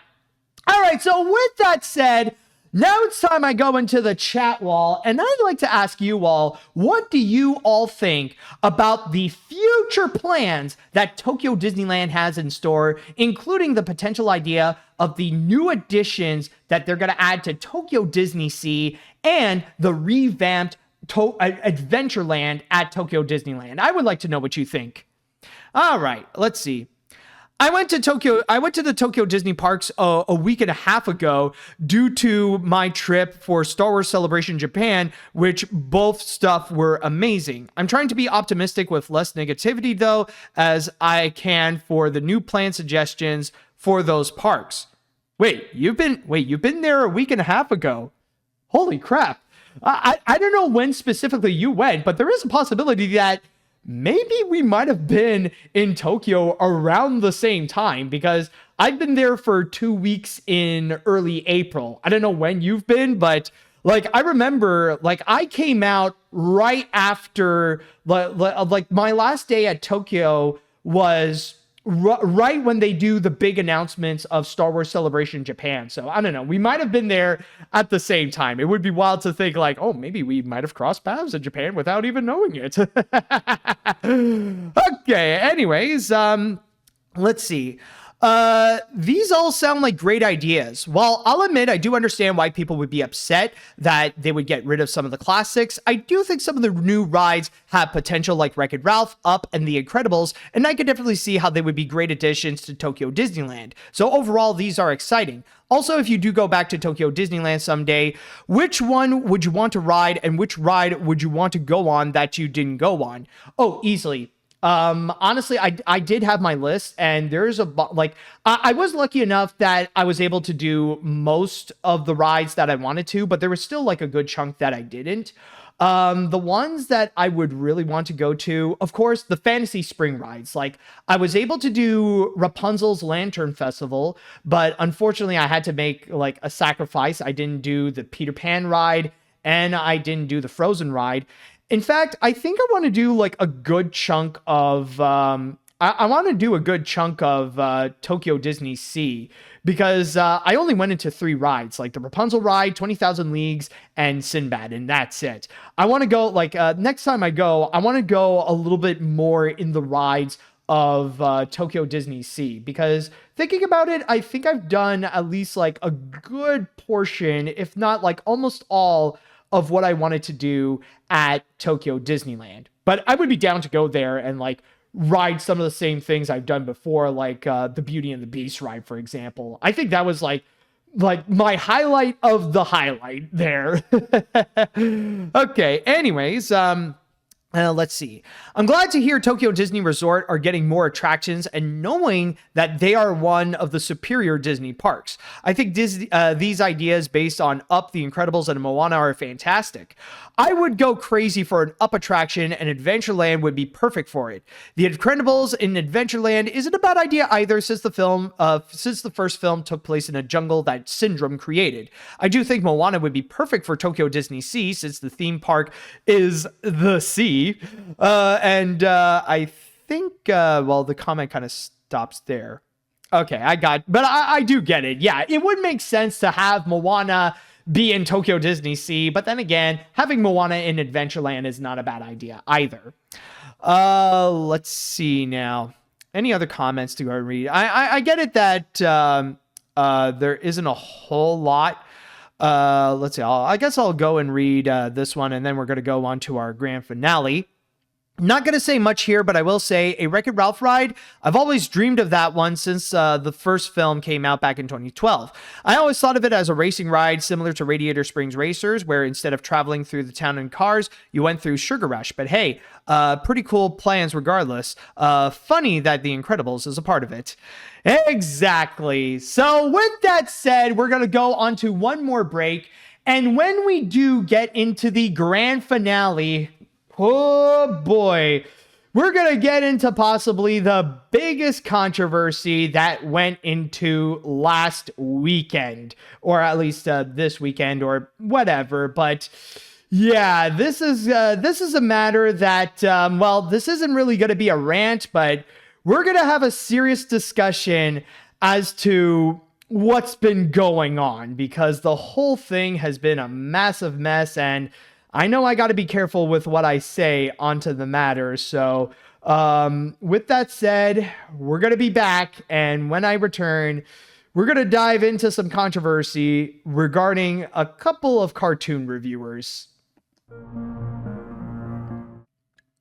All right, so with that said, Now it's time I go into the chat wall, and I'd like to ask you all, what do you all think about the future plans that Tokyo Disneyland has in store, including the potential idea of the new additions that they're going to add to Tokyo Disney Sea and the revamped Adventureland at Tokyo Disneyland? I would like to know what you think. All right, let's see. I went to the Tokyo Disney parks a week and a half ago due to my trip for Star Wars Celebration Japan, which both stuff were amazing. I'm trying to be optimistic with less negativity though, as I can for the new plan suggestions for those parks. Wait, you've been there a week and a half ago. Holy crap. I don't know when specifically you went, but there is a possibility that maybe we might have been in Tokyo around the same time, because I've been there for 2 weeks in early April. I don't know when you've been, but like I remember, like I came out right after, like my last day at Tokyo was right when they do the big announcements of Star Wars Celebration Japan. So I don't know, we might have been there at the same time. It would be wild to think like, oh, maybe we might have crossed paths in Japan without even knowing it. Okay, anyways, let's see. These all sound like great ideas. While I'll admit I do understand why people would be upset that they would get rid of some of the classics, I do think some of the new rides have potential, like Wreck-It Ralph, Up, and The Incredibles, and I could definitely see how they would be great additions to Tokyo Disneyland. So overall, these are exciting. Also, if you do go back to Tokyo Disneyland someday, which one would you want to ride, and which ride would you want to go on that you didn't go on? Oh, easily. Honestly, I did have my list, and there's I was lucky enough that I was able to do most of the rides that I wanted to, but there was still like a good chunk that I didn't. The ones that I would really want to go to, of course, the fantasy spring rides. Like I was able to do Rapunzel's Lantern Festival, but unfortunately I had to make like a sacrifice. I didn't do the Peter Pan ride, and I didn't do the Frozen ride. In fact, I think I want to do like a good chunk of, I want to do a good chunk of Tokyo Disney Sea, because I only went into 3 rides, like the Rapunzel ride, 20,000 Leagues, and Sinbad, and that's it. I want to go, like, next time I go, I want to go a little bit more in the rides of Tokyo Disney Sea, because thinking about it, I think I've done at least like a good portion, if not like almost all of what I wanted to do at Tokyo Disneyland. But I would be down to go there and like ride some of the same things I've done before, like the Beauty and the Beast ride, for example. I think that was like my highlight of the highlight there. Okay, anyways, let's see. I'm glad to hear Tokyo Disney Resort are getting more attractions and knowing that they are one of the superior Disney parks. I think these ideas based on Up, The Incredibles, and Moana are fantastic. I would go crazy for an Up attraction, and Adventureland would be perfect for it. The Incredibles in Adventureland isn't a bad idea either, since the first film took place in a jungle that Syndrome created. I do think Moana would be perfect for Tokyo Disney Sea, since the theme park is the sea. I think, well, the comment kind of stops there. Okay, I do get it. Yeah, it would make sense to have Moana be in Tokyo Disney Sea, but then again, having Moana in Adventureland is not a bad idea either. Let's see now. Any other comments to go and read? I get it that there isn't a whole lot. Let's see. I guess I'll go and read this one, and then we're going to go on to our grand finale. Not going to say much here, but I will say a Wreck-It Ralph ride. I've always dreamed of that one since the first film came out back in 2012. I always thought of it as a racing ride similar to Radiator Springs Racers, where instead of traveling through the town in cars, you went through Sugar Rush. But hey, pretty cool plans regardless. Funny that The Incredibles is a part of it. Exactly. So with that said, we're going to go on to one more break. And when we do get into the grand finale, oh boy, we're going to get into possibly the biggest controversy that went into last weekend, or at least this weekend or whatever. But yeah, this is a matter that, well, this isn't really going to be a rant, but we're going to have a serious discussion as to what's been going on, because the whole thing has been a massive mess, and I know I got to be careful with what I say onto the matter. So with that said, we're going to be back, and when I return, we're going to dive into some controversy regarding a couple of cartoon reviewers.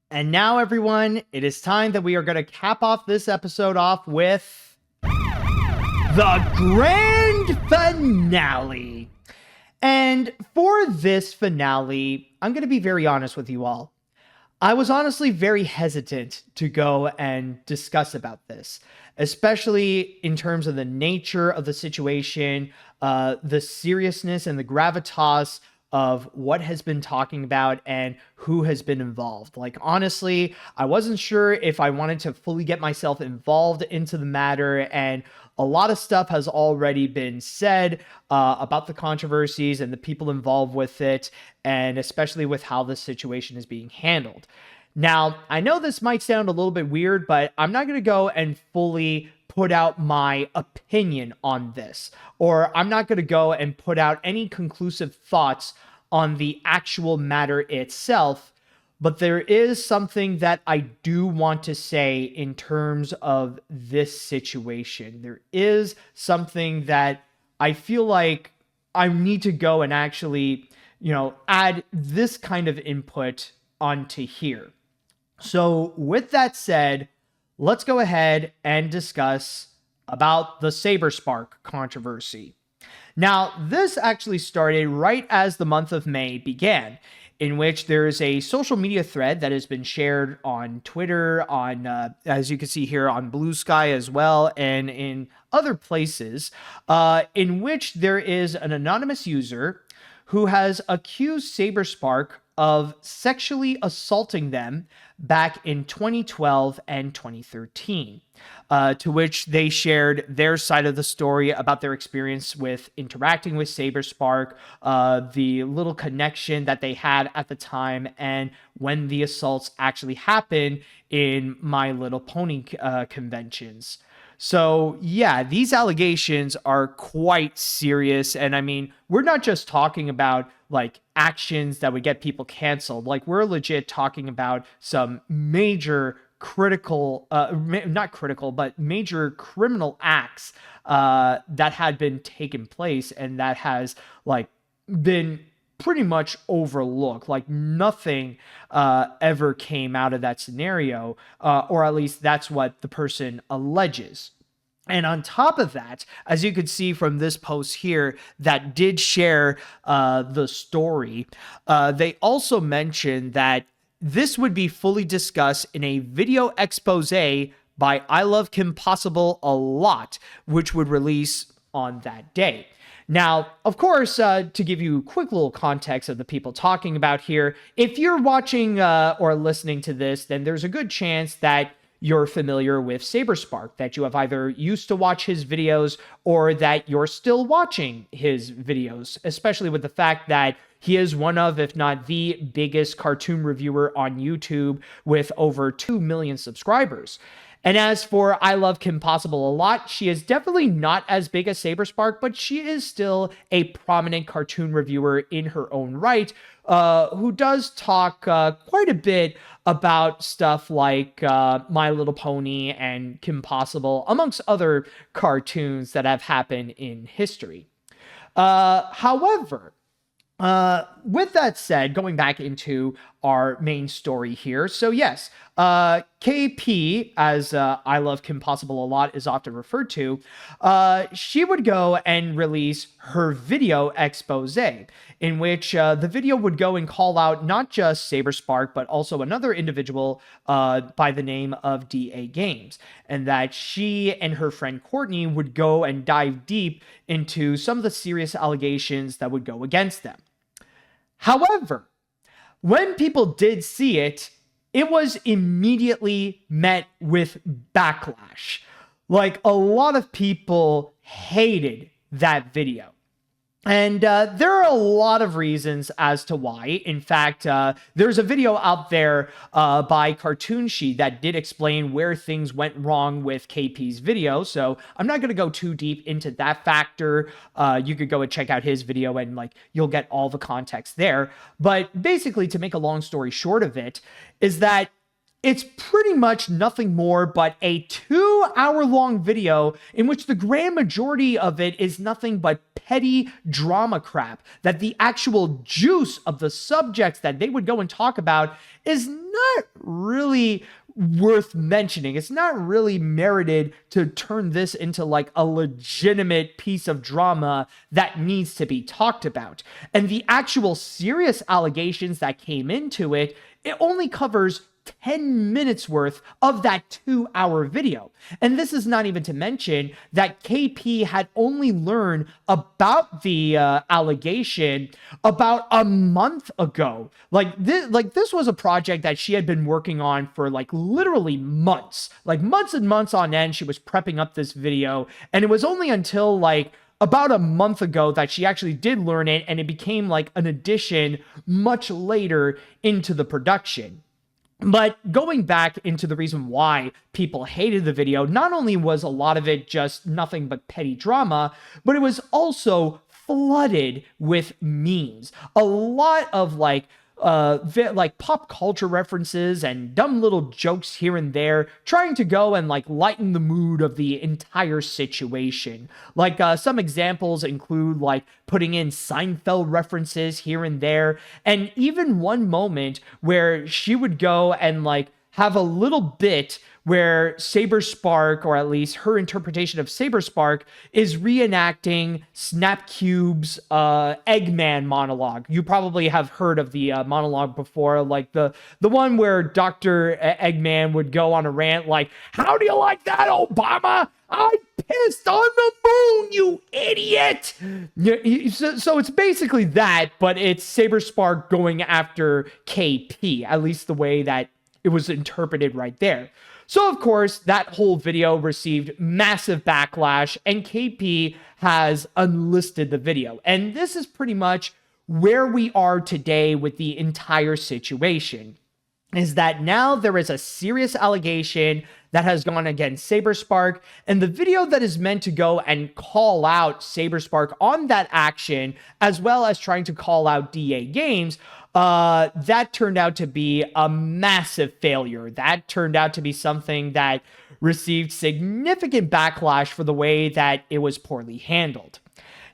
And now, everyone, it is time that we are going to cap off this episode off with the grand finale. And for this finale, I'm going to be very honest with you all. I was honestly very hesitant to go and discuss about this, especially in terms of the nature of the situation, the seriousness and the gravitas of what has been talking about and who has been involved. Like, honestly, I wasn't sure if I wanted to fully get myself involved into the matter, and a lot of stuff has already been said about the controversies and the people involved with it, and especially with how the situation is being handled. Now, I know this might sound a little bit weird, but I'm not going to go and fully put out my opinion on this, or I'm not going to go and put out any conclusive thoughts on the actual matter itself. But there is something that I do want to say in terms of this situation. There is something that I feel like I need to go and actually, add this kind of input onto here. So with that said, let's go ahead and discuss about the Saberspark controversy. Now, this actually started right as the month of May began, in which there is a social media thread that has been shared on Twitter, on, as you can see here, on Blue Sky as well, and in other places, in which there is an anonymous user who has accused Saberspark of sexually assaulting them back in 2012 and 2013, to which they shared their side of the story about their experience with interacting with Saberspark, the little connection that they had at the time, and when the assaults actually happened in My Little Pony conventions. So yeah, these allegations are quite serious. And I mean, we're not just talking about like actions that would get people canceled. Like, we're legit talking about some major major criminal acts that had been taken place, and that has like been pretty much overlooked. Like, nothing ever came out of that scenario, or at least that's what the person alleges. And on top of that, as you could see from this post here that did share the story, they also mentioned that this would be fully discussed in a video expose by ILoveKimPossibleALot, which would release on that day. Now, of course, to give you a quick little context of the people talking about here, if you're watching or listening to this, then there's a good chance that you're familiar with Saberspark, that you have either used to watch his videos or that you're still watching his videos, especially with the fact that he is one of, if not the biggest cartoon reviewer on YouTube with over 2 million subscribers. And as for ILoveKimPossibleALot, she is definitely not as big as Saberspark, but she is still a prominent cartoon reviewer in her own right, who does talk quite a bit about stuff like My Little Pony and Kim Possible, amongst other cartoons that have happened in history. However, with that said, going back into our main story here. So yes, KP, as ILoveKimPossibleALot is often referred to, she would go and release her video expose, in which the video would go and call out not just Saberspark, but also another individual by the name of DA Games, and that she and her friend Courtney would go and dive deep into some of the serious allegations that would go against them. However, when people did see it, it was immediately met with backlash. Like, a lot of people hated that video. And there are a lot of reasons as to why. In fact, there's a video out there by Cartoonshi that did explain where things went wrong with KP's video. So I'm not going to go too deep into that factor. You could go and check out his video and like you'll get all the context there. But basically, to make a long story short of it, is that it's pretty much nothing more but a 2-hour-long video in which the grand majority of it is nothing but petty drama crap, that the actual juice of the subjects that they would go and talk about is not really worth mentioning. It's not really merited to turn this into like a legitimate piece of drama that needs to be talked about. And the actual serious allegations that came into it, it only covers 10 minutes worth of that 2-hour video. And this is not even to mention that KP had only learned about the allegation about a month ago. Like this was a project that she had been working on for like literally months and months on end. She was prepping up this video, and it was only until like about a month ago that she actually did learn it, and it became like an addition much later into the production. But going back into the reason why people hated the video, not only was a lot of it just nothing but petty drama, but it was also flooded with memes. A lot of like pop culture references and dumb little jokes here and there, trying to go and like lighten the mood of the entire situation. Like some examples include like putting in Seinfeld references here and there, and even one moment where she would go and like have a little bit where Saberspark, or at least her interpretation of Saberspark, is reenacting Snapcube's Eggman monologue. You probably have heard of the monologue before, like the one where Dr. Eggman would go on a rant like, "How do you like that, Obama? I pissed on the moon, you idiot!" So it's basically that, but it's Saberspark going after KP, at least the way that it was interpreted right there. So, of course, that whole video received massive backlash, and KP has unlisted the video. And this is pretty much where we are today with the entire situation, is that now there is a serious allegation that has gone against Saberspark, and the video that is meant to go and call out Saberspark on that action, as well as trying to call out DA Games, that turned out to be a massive failure. That turned out to be something that received significant backlash for the way that it was poorly handled.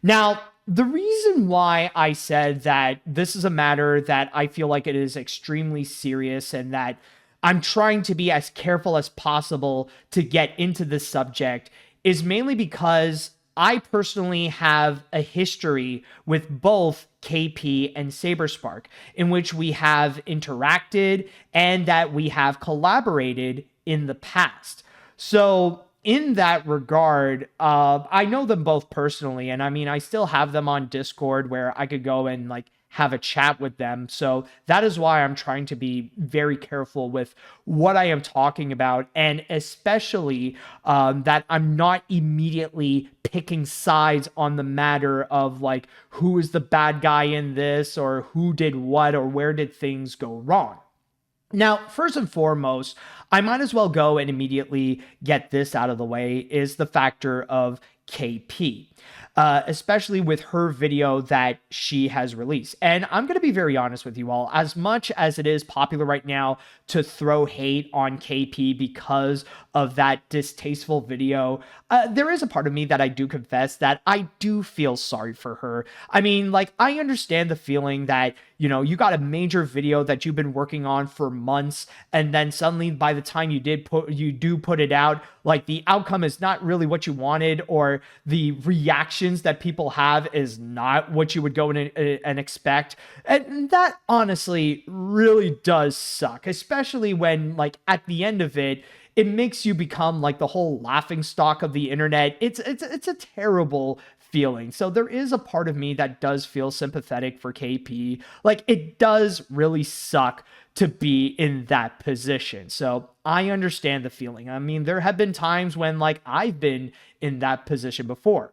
Now, the reason why I said that this is a matter that I feel like it is extremely serious and that I'm trying to be as careful as possible to get into this subject is mainly because I personally have a history with both KP and Saberspark, in which we have interacted and that we have collaborated in the past. So in that regard, I know them both personally, and I mean, I still have them on Discord where I could go and like have a chat with them. So that is why I'm trying to be very careful with what I am talking about, and especially that I'm not immediately picking sides on the matter of like who is the bad guy in this, or who did what, or where did things go wrong. Now, first and foremost, I might as well go and immediately get this out of the way, is the factor of KP. Especially with her video that she has released. And I'm going to be very honest with you all, as much as it is popular right now to throw hate on KP because of that distasteful video, there is a part of me that I do confess that I do feel sorry for her. I mean, like, I understand the feeling that, you know, you got a major video that you've been working on for months, and then suddenly by the time you do put it out, like the outcome is not really what you wanted, or the reactions that people have is not what you would go and expect. And that honestly really does suck, especially when like at the end of it, it makes you become like the whole laughing stock of the internet. It's a terrible feeling. So there is a part of me that does feel sympathetic for KP. Like, it does really suck to be in that position. So I understand the feeling. I mean, there have been times when like I've been in that position before.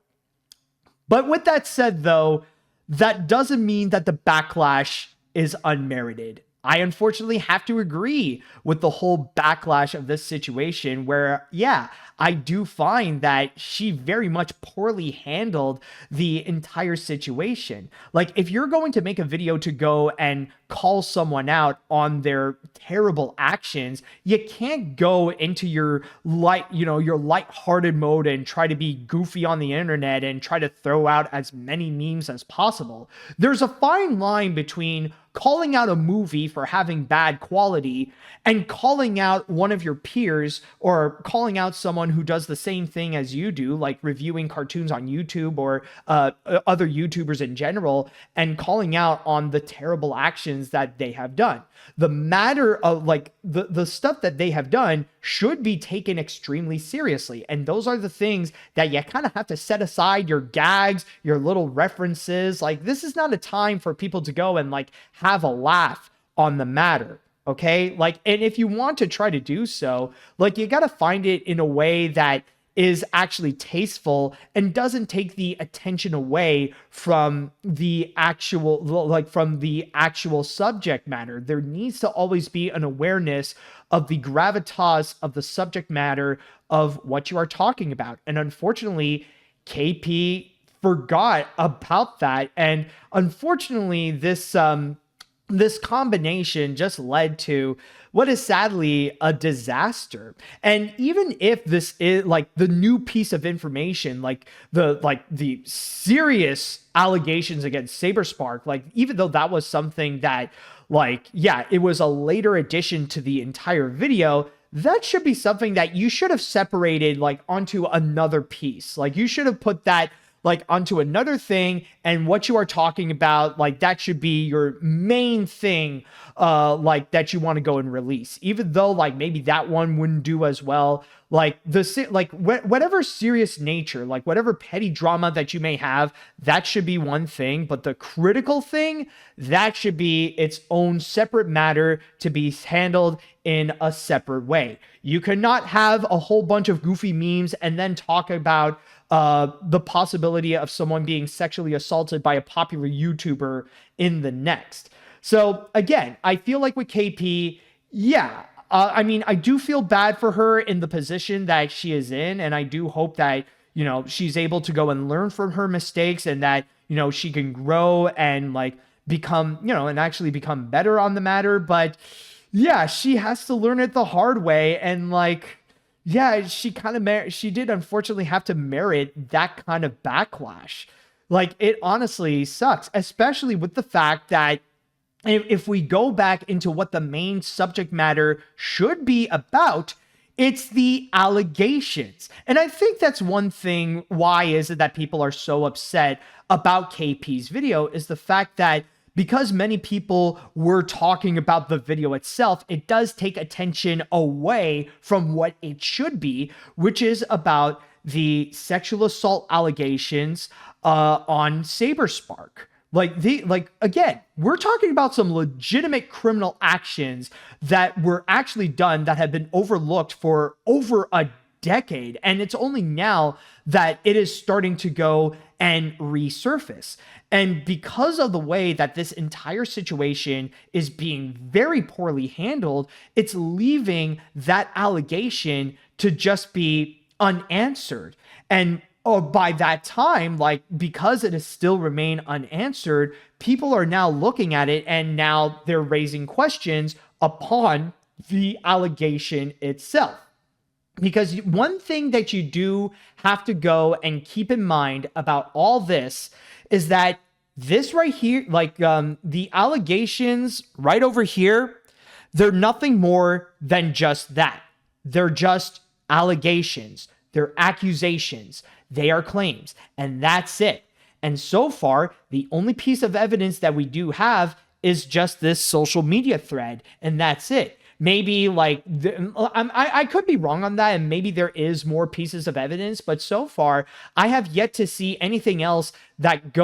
But with that said, though, that doesn't mean that the backlash is unmerited. I unfortunately have to agree with the whole backlash of this situation where, yeah, I do find that she very much poorly handled the entire situation. Like, if you're going to make a video to go and call someone out on their terrible actions, you can't go into your lighthearted mode and try to be goofy on the internet and try to throw out as many memes as possible. There's a fine line between calling out a movie for having bad quality and calling out one of your peers or calling out someone who does the same thing as you do, like reviewing cartoons on YouTube or other YouTubers in general, and calling out on the terrible actions that they have done. The matter of like the stuff that they have done should be taken extremely seriously. And those are the things that you kind of have to set aside your gags, your little references. Like, this is not a time for people to go and like have a laugh on the matter. Okay. Like, and if you want to try to do so, like, you got to find it in a way that is actually tasteful and doesn't take the attention away from the actual subject matter. There needs to always be an awareness of the gravitas of the subject matter of what you are talking about. And unfortunately, KP forgot about that. And unfortunately, this combination just led to what is sadly a disaster. And even if this is like the new piece of information, like the serious allegations against Saberspark, like, even though that was something that, like, yeah, it was a later addition to the entire video, that should be something that you should have separated like onto another piece. Like, you should have put that like onto another thing, and what you are talking about, like, that should be your main thing, like, that you want to go and release, even though like maybe that one wouldn't do as well. Like, whatever serious nature, like whatever petty drama that you may have, that should be one thing, but the critical thing, that should be its own separate matter to be handled in a separate way. You cannot have a whole bunch of goofy memes and then talk about the possibility of someone being sexually assaulted by a popular YouTuber in the next. So again, I feel like with KP, yeah, I mean, I do feel bad for her in the position that she is in, and I do hope that, you know, she's able to go and learn from her mistakes, and that, you know, she can grow and like become, you know, and actually become better on the matter. But yeah, she has to learn it the hard way, and like, yeah, she did unfortunately have to merit that kind of backlash. Like, it honestly sucks, especially with the fact that if we go back into what the main subject matter should be about, it's the allegations. And I think that's one thing why is it that people are so upset about KP's video, is the fact that because many people were talking about the video itself, it does take attention away from what it should be, which is about the sexual assault allegations on Saberspark. Again, we're talking about some legitimate criminal actions that were actually done that have been overlooked for over a decade. And it's only now that it is starting to go and resurface. And because of the way that this entire situation is being very poorly handled, it's leaving that allegation to just be unanswered. And by that time, like, because it has still remained unanswered, people are now looking at it and now they're raising questions upon the allegation itself. Because one thing that you do have to go and keep in mind about all this is that this right here, like the allegations right over here, they're nothing more than just that. They're just allegations. They're accusations. They are claims. And that's it. And so far, the only piece of evidence that we do have is just this social media thread. And that's it. maybe like I could be wrong on that, and maybe there is more pieces of evidence, but so far I have yet to see anything else that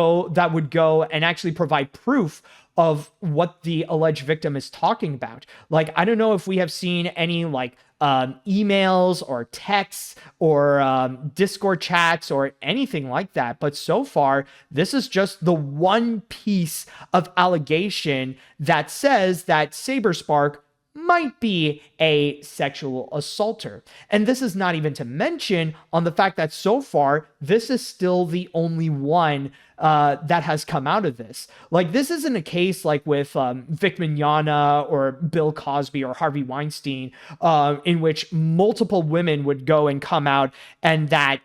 would go and actually provide proof of what the alleged victim is talking about. Like, I don't know if we have seen any like emails or texts or Discord chats or anything like that. But so far, this is just the one piece of allegation that says that Saberspark might be a sexual assaulter. And this is not even to mention on the fact that so far, this is still the only one that has come out of this. Like, this isn't a case like with Vic Mignogna or Bill Cosby or Harvey Weinstein, in which multiple women would go and come out and that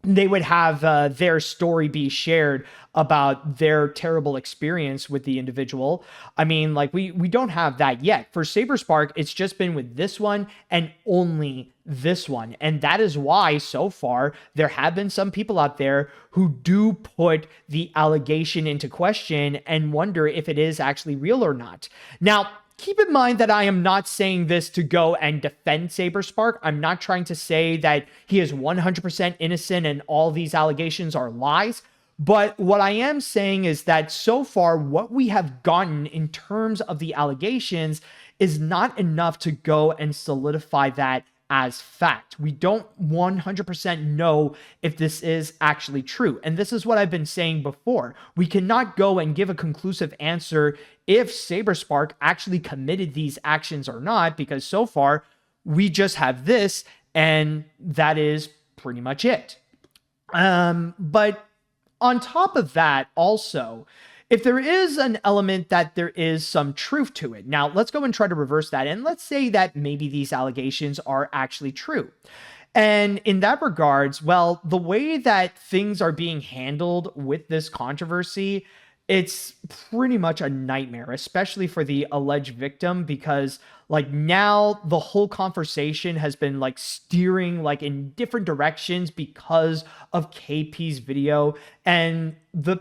they would have their story be shared about their terrible experience with the individual. I mean, like, we don't have that yet. For Saberspark, it's just been with this one and only this one. And that is why so far there have been some people out there who do put the allegation into question and wonder if it is actually real or not. Now, keep in mind that I am not saying this to go and defend Saberspark. I'm not trying to say that he is 100% innocent and all these allegations are lies. But what I am saying is that so far, what we have gotten in terms of the allegations is not enough to go and solidify that as fact. We don't 100% know if this is actually true. And this is what I've been saying before. We cannot go and give a conclusive answer if Saberspark actually committed these actions or not, because so far we just have this, and that is pretty much it. But on top of that, also, if there is an element that there is some truth to it. Now, let's go and try to reverse that. And let's say that maybe these allegations are actually true. And in that regards, well, the way that things are being handled with this controversy, it's pretty much a nightmare, especially for the alleged victim, because like now the whole conversation has been like steering like in different directions because of KP's video. And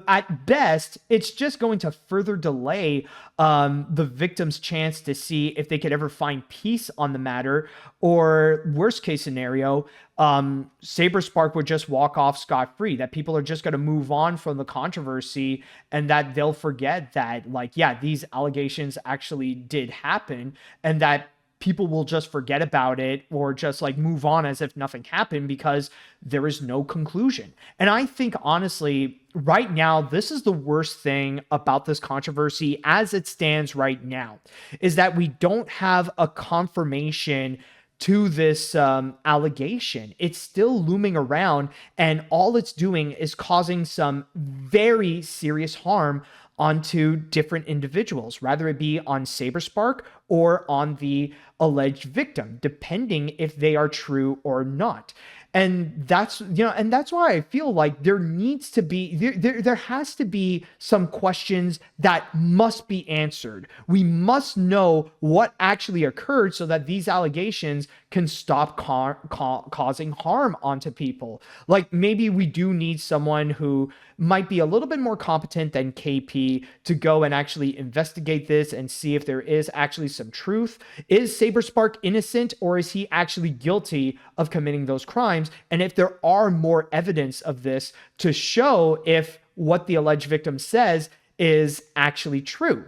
at best, it's just going to further delay the victim's chance to see if they could ever find peace on the matter, or worst case scenario, Saberspark would just walk off scot-free, that people are just going to move on from the controversy and that they'll forget that, like, yeah, these allegations actually did happen, and that people will just forget about it or just like move on as if nothing happened because there is no conclusion. And I think honestly, right now, this is the worst thing about this controversy as it stands right now, is that we don't have a confirmation to this allegation. It's still looming around, and all it's doing is causing some very serious harm onto different individuals, rather it be on Saberspark or on the alleged victim, depending if they are true or not. And that's, and that's why I feel like there needs to be, there has to be some questions that must be answered. We must know what actually occurred so that these allegations can stop causing harm onto people. Like, maybe we do need someone who might be a little bit more competent than KP to go and actually investigate this and see if there is actually some truth. Is Saberspark innocent, or is he actually guilty of committing those crimes? And if there are more evidence of this to show if what the alleged victim says is actually true.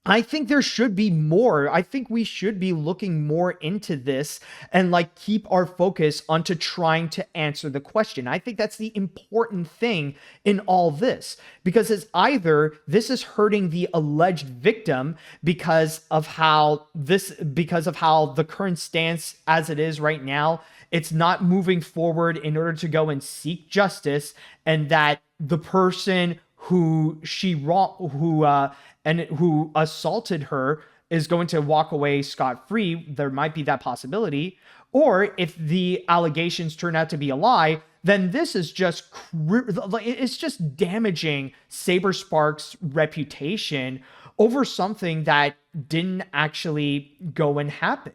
I think there should be more. I think we should be looking more into this and like keep our focus onto trying to answer the question. I think that's the important thing in all this, because it's either this is hurting the alleged victim because of how the current stance as it is right now, it's not moving forward in order to go and seek justice, and that the person who assaulted her is going to walk away scot-free. There might be that possibility. Or if the allegations turn out to be a lie, then this is just, it's just damaging Saberspark's reputation over something that didn't actually go and happen.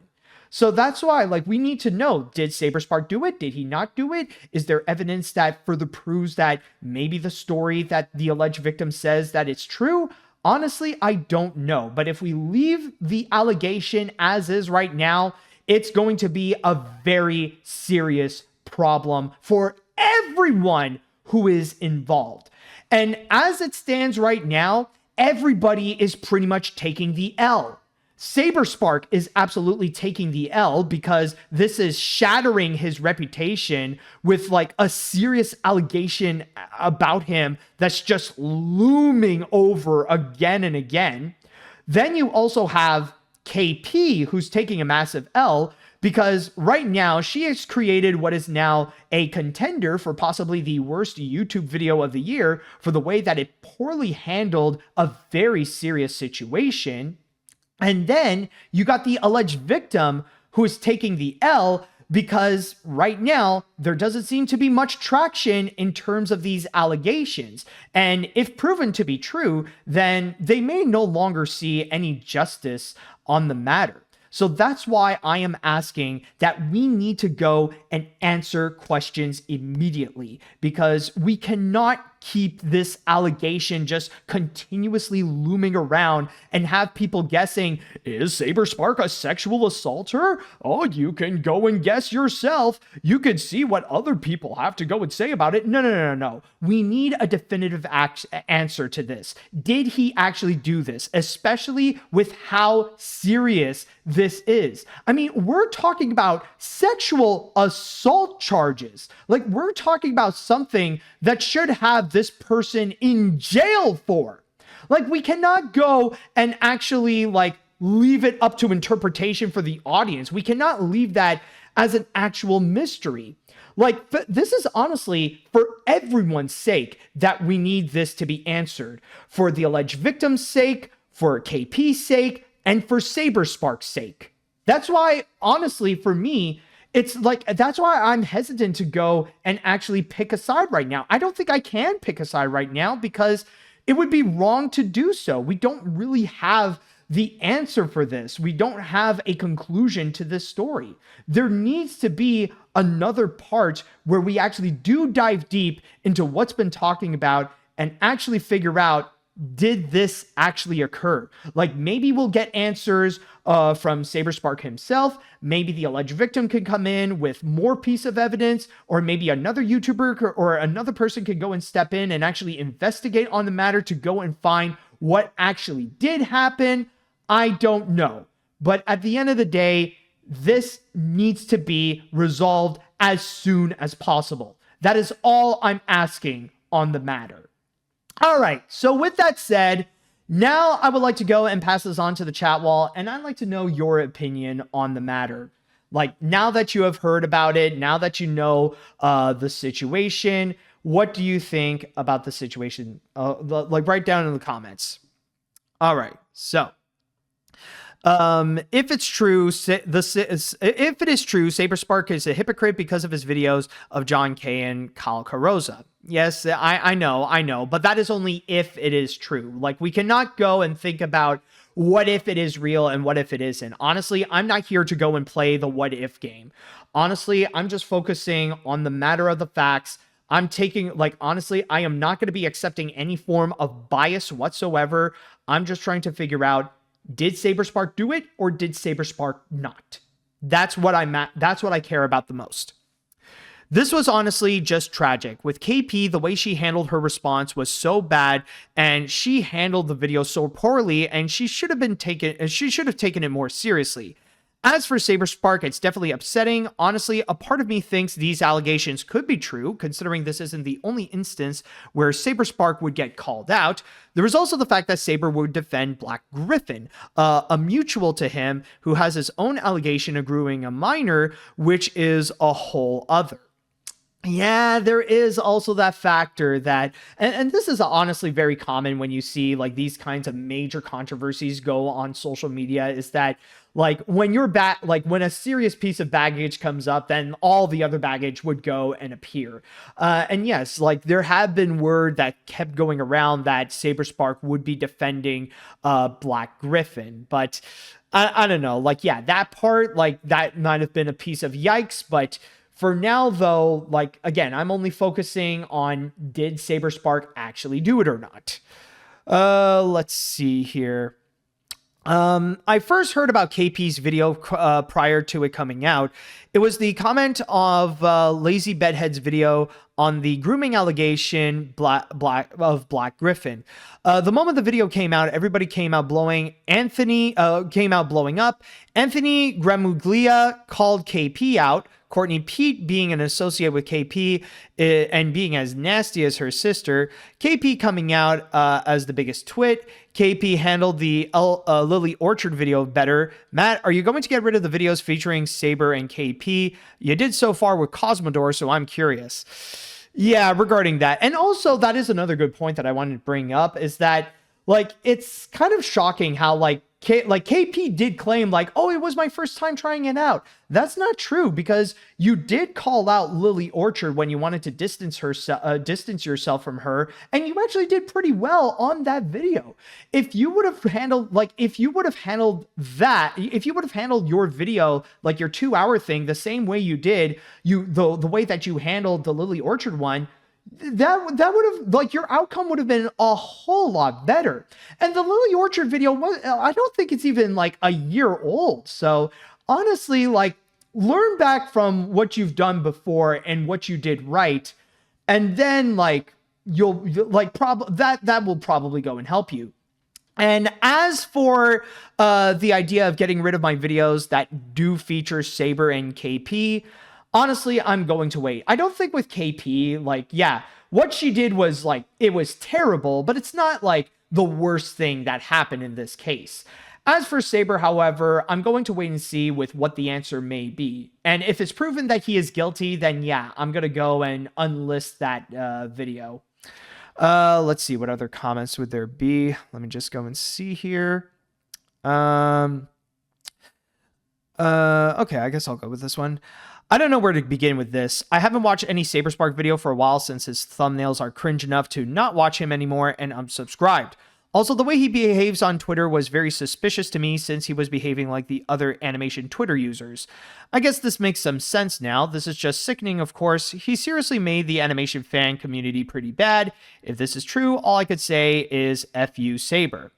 So that's why, like, we need to know, did Saberspark do it? Did he not do it? Is there evidence that further proves that maybe the story that the alleged victim says that it's true? Honestly, I don't know. But if we leave the allegation as is right now, it's going to be a very serious problem for everyone who is involved. And as it stands right now, everybody is pretty much taking the L. Saberspark is absolutely taking the L because this is shattering his reputation with like a serious allegation about him that's just looming over again and again. Then you also have KP, who's taking a massive L because right now she has created what is now a contender for possibly the worst YouTube video of the year for the way that it poorly handled a very serious situation. And then you got the alleged victim who is taking the L because right now there doesn't seem to be much traction in terms of these allegations. And if proven to be true, then they may no longer see any justice on the matter. So that's why I am asking that we need to go and answer questions immediately, because we cannot keep this allegation just continuously looming around and have people guessing, is Saberspark a sexual assaulter? Oh, you can go and guess yourself. You could see what other people have to go and say about it. No. We need a definitive answer to this. Did he actually do this? Especially with how serious this is. I mean, we're talking about sexual assault charges. Like, we're talking about something that should have this person in jail for. Like, we cannot go and actually like leave it up to interpretation for the audience. We cannot leave that as an actual mystery. Like, this is honestly for everyone's sake that we need this to be answered. For the alleged victim's sake, for KP's sake, and for Saberspark's sake. That's why, honestly, for me, it's like, that's why I'm hesitant to go and actually pick a side right now. I don't think I can pick a side right now because it would be wrong to do so. We don't really have the answer for this. We don't have a conclusion to this story. There needs to be another part where we actually do dive deep into what's been talking about and actually figure out, did this actually occur? Like, maybe we'll get answers from Saberspark himself. Maybe the alleged victim can come in with more piece of evidence, or maybe another YouTuber or another person can go and step in and actually investigate on the matter to go and find what actually did happen. I don't know. But at the end of the day, this needs to be resolved as soon as possible. That is all I'm asking on the matter. All right, so with that said, now I would like to go and pass this on to the chat wall, and I'd like to know your opinion on the matter. Like, now that you have heard about it, now that you know the situation, what do you think about the situation? Like, write down in the comments. All right, so if it's true, if it is true, Saberspark is a hypocrite because of his videos of John K and Kyle Carosa. Yes, I know, but that is only if it is true. Like, we cannot go and think about what if it is real and what if it isn't. Honestly, I'm not here to go and play the what if game. Honestly, I'm just focusing on the matter of the facts. I'm taking, like, honestly, I am not going to be accepting any form of bias whatsoever. I'm just trying to figure out, did Saberspark do it or did Saberspark not? That's what that's what I care about the most. This was honestly just tragic. With KP, the way she handled her response was so bad, and she handled the video so poorly, and she should have taken it more seriously. As for Saberspark, it's definitely upsetting. Honestly, a part of me thinks these allegations could be true, considering this isn't the only instance where Saberspark would get called out. There is also the fact that Saber would defend Black Griffin, a mutual to him who has his own allegation of grooming a minor, which is a whole other. Yeah, there is also that factor that, and this is honestly very common when you see like these kinds of major controversies go on social media, is that like when you're when a serious piece of baggage comes up, then all the other baggage would go and appear. And yes, like there have been word that kept going around that Saberspark would be defending Black Griffin, but I don't know. Like, yeah, that part, like that might have been a piece of yikes, but for now, though, like, again, I'm only focusing on, did Saberspark actually do it or not? Let's see here. I first heard about KP's video prior to it coming out. It was the comment of Lazy Bedhead's video on the grooming allegation of Black Griffin. The moment the video came out, everybody came out blowing. Anthony came out blowing up. Anthony Gramuglia called KP out. Courtney Pete being an associate with KP and being as nasty as her sister. KP coming out as the biggest twit. KP handled the Lily Orchard video better. Matt, are you going to get rid of the videos featuring Saber and KP? You did so far with Cosmodor, so I'm curious. Yeah, regarding that. And also, that is another good point that I wanted to bring up, is that, like, it's kind of shocking how, KP did claim, oh, it was my first time trying it out. That's not true, because you did call out Lily Orchard when you wanted to distance yourself from her, and you actually did pretty well on that video. If you would have handled your video, like your 2-hour thing, the same way you did, the way that you handled the Lily Orchard one, that would have, your outcome would have been a whole lot better. And the Lily Orchard video I don't think it's even a year old. So honestly, learn back from what you've done before and what you did right, and then that will probably go and help you. And as for the idea of getting rid of my videos that do feature Saber and KP, honestly, I'm going to wait. I don't think with KP, what she did was, it was terrible, but it's not, the worst thing that happened in this case. As for Saber, however, I'm going to wait and see with what the answer may be. And if it's proven that he is guilty, then yeah, I'm going to go and unlist that video. Let's see, what other comments would there be? Let me just go and see here. Okay, I guess I'll go with this one. I don't know where to begin with this. I haven't watched any Saberspark video for a while since his thumbnails are cringe enough to not watch him anymore, and I'm subscribed. Also, the way he behaves on Twitter was very suspicious to me since he was behaving like the other animation Twitter users. I guess this makes some sense now. This is just sickening, of course. He seriously made the animation fan community pretty bad. If this is true, all I could say is F you, Saber.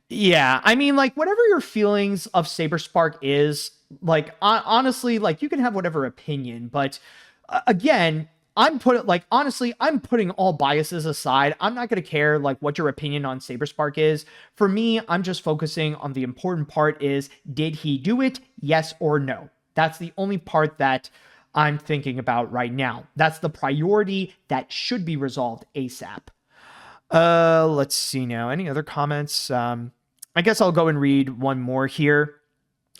Yeah, I mean, whatever your feelings of Saberspark is, honestly, you can have whatever opinion, but again, I'm putting all biases aside. I'm not going to care, what your opinion on Saberspark is. For me, I'm just focusing on the important part is, did he do it? Yes or no? That's the only part that I'm thinking about right now. That's the priority that should be resolved ASAP. Let's see now. Any other comments? I guess I'll go and read one more here.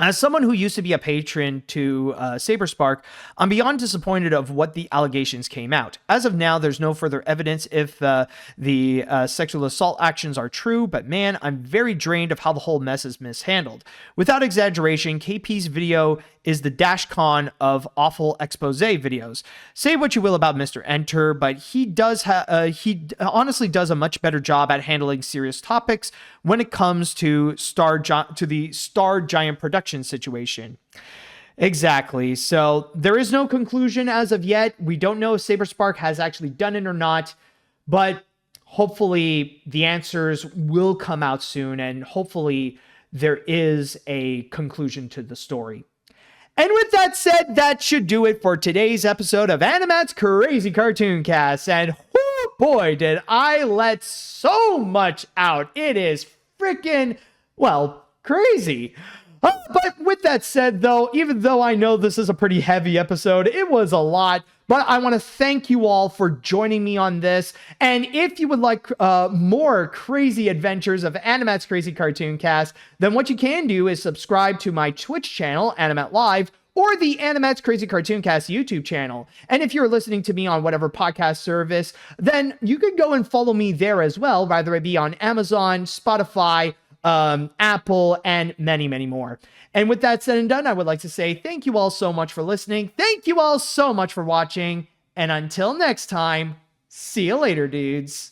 As someone who used to be a patron to Saberspark, I'm beyond disappointed of what the allegations came out. As of now, there's no further evidence if the sexual assault actions are true, but man, I'm very drained of how the whole mess is mishandled. Without exaggeration, KP's video is the dashcon of awful expose videos. Say what you will about Mr. Enter, but he honestly does a much better job at handling serious topics when it comes to the Star Giant production situation. Exactly. So there is no conclusion as of yet. We don't know if Saberspark has actually done it or not, but hopefully the answers will come out soon, and hopefully there is a conclusion to the story. And with that said, that should do it for today's episode of AniMat's Crazy Cartoon Cast. And whoo, boy, did I let so much out. It is freaking, crazy. But with that said, though, even though I know this is a pretty heavy episode, it was a lot. But I want to thank you all for joining me on this. And if you would like more crazy adventures of AniMat's Crazy Cartoon Cast, then what you can do is subscribe to my Twitch channel, AniMat Live, or the AniMat's Crazy Cartoon Cast YouTube channel. And if you're listening to me on whatever podcast service, then you could go and follow me there as well, whether it be on Amazon, Spotify, Apple, and many, many more. And with that said and done, I would like to say thank you all so much for listening. Thank you all so much for watching. And until next time, see you later, dudes.